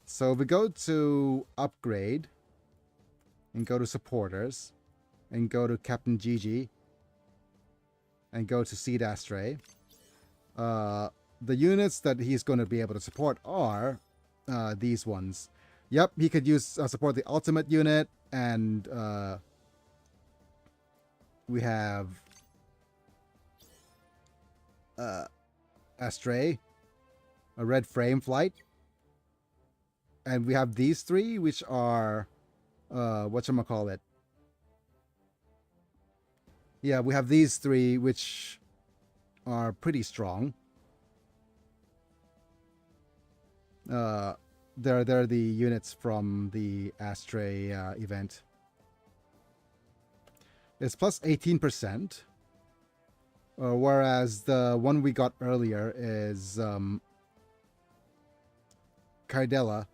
So we go to Upgrade. And go to Supporters. And go to Captain GG. And go to Seed Astray. The units that he's going to be able to support are these ones. Yep, he could use support the ultimate unit, and we have Astray, a red frame flight, and we have these three, which are whatchamacallit. Yeah, we have these three, which are pretty strong. They're the units from the Astray event. It's plus 18%. Whereas the one we got earlier is Cardella.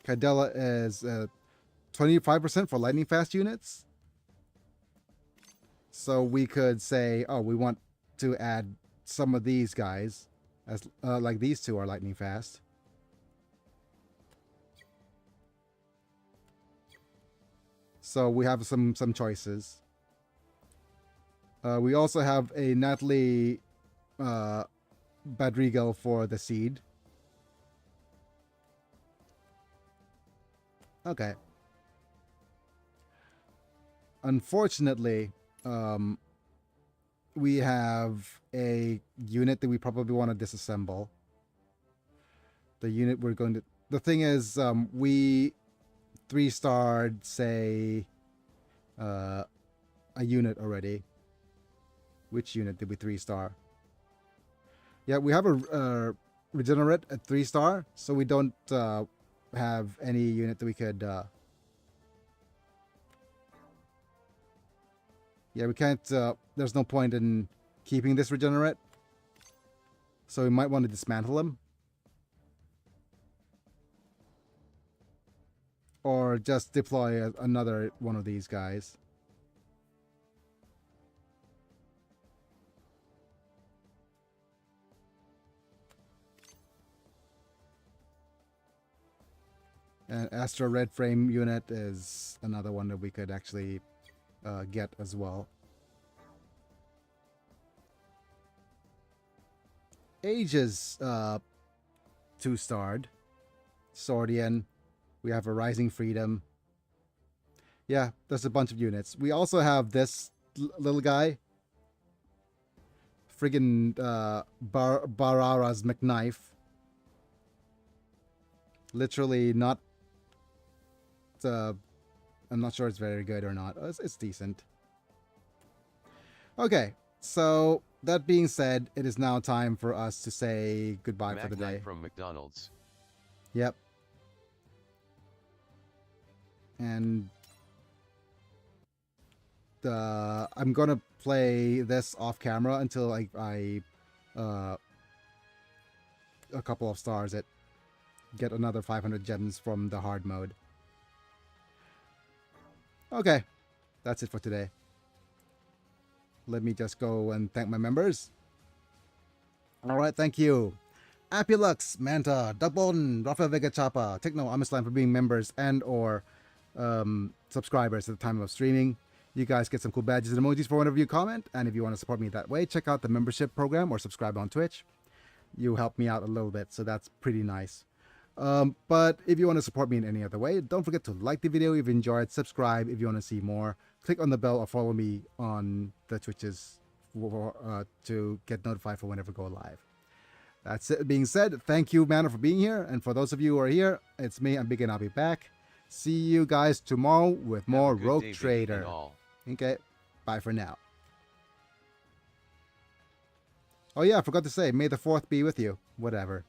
Cardella is 25% for lightning fast units. So we could say, oh, we want to add some of these guys, as like these two are lightning fast. So we have some choices. We also have a Natalie Badrigal for the seed. Okay. Unfortunately, we have a unit that we probably want to disassemble. The unit we're going to... The thing is, we 3-starred, say, a unit already. Which unit did we 3-star? Yeah, we have a regenerate at 3-star, so we don't have any unit that we could... Yeah, we can't... there's no point in keeping this regenerate. So we might want to dismantle him. Or just deploy another one of these guys. And Astra Red Frame unit is another one that we could actually get as well. Aegis 2-starred. Swordian. We have a Rising Freedom. Yeah, there's a bunch of units. We also have this little guy. Friggin' Barara's McKnife. Literally not... I'm not sure it's very good or not. It's decent. Okay, so that being said, it is now time for us to say goodbye for the day. From McDonald's. Yep. And I'm gonna play this off camera until I a couple of stars it. Get another 500 gems from the hard mode. Okay, that's it for today. Let me just go and thank my members. Alright, thank you. Apulux, Manta, Duckbolden, Rafael Vega Chapa, Techno, Amislam for being members and or subscribers at the time of streaming. You guys get some cool badges and emojis for whenever you comment, and if you want to support me that way, check out the membership program or subscribe on Twitch. You help me out a little bit, so that's pretty nice. But if you want to support me in any other way, don't forget to like the video if you enjoyed, subscribe if you want to see more, click on the bell or follow me on the Twitches to get notified for whenever I go live. That's it being said, thank you, Manor, for being here, and for those of you who are here, it's me, I'm Big, and I'll be back. See you guys tomorrow with more Rogue Trader. Okay, bye for now. Oh yeah, I forgot to say, may the 4th be with you. Whatever.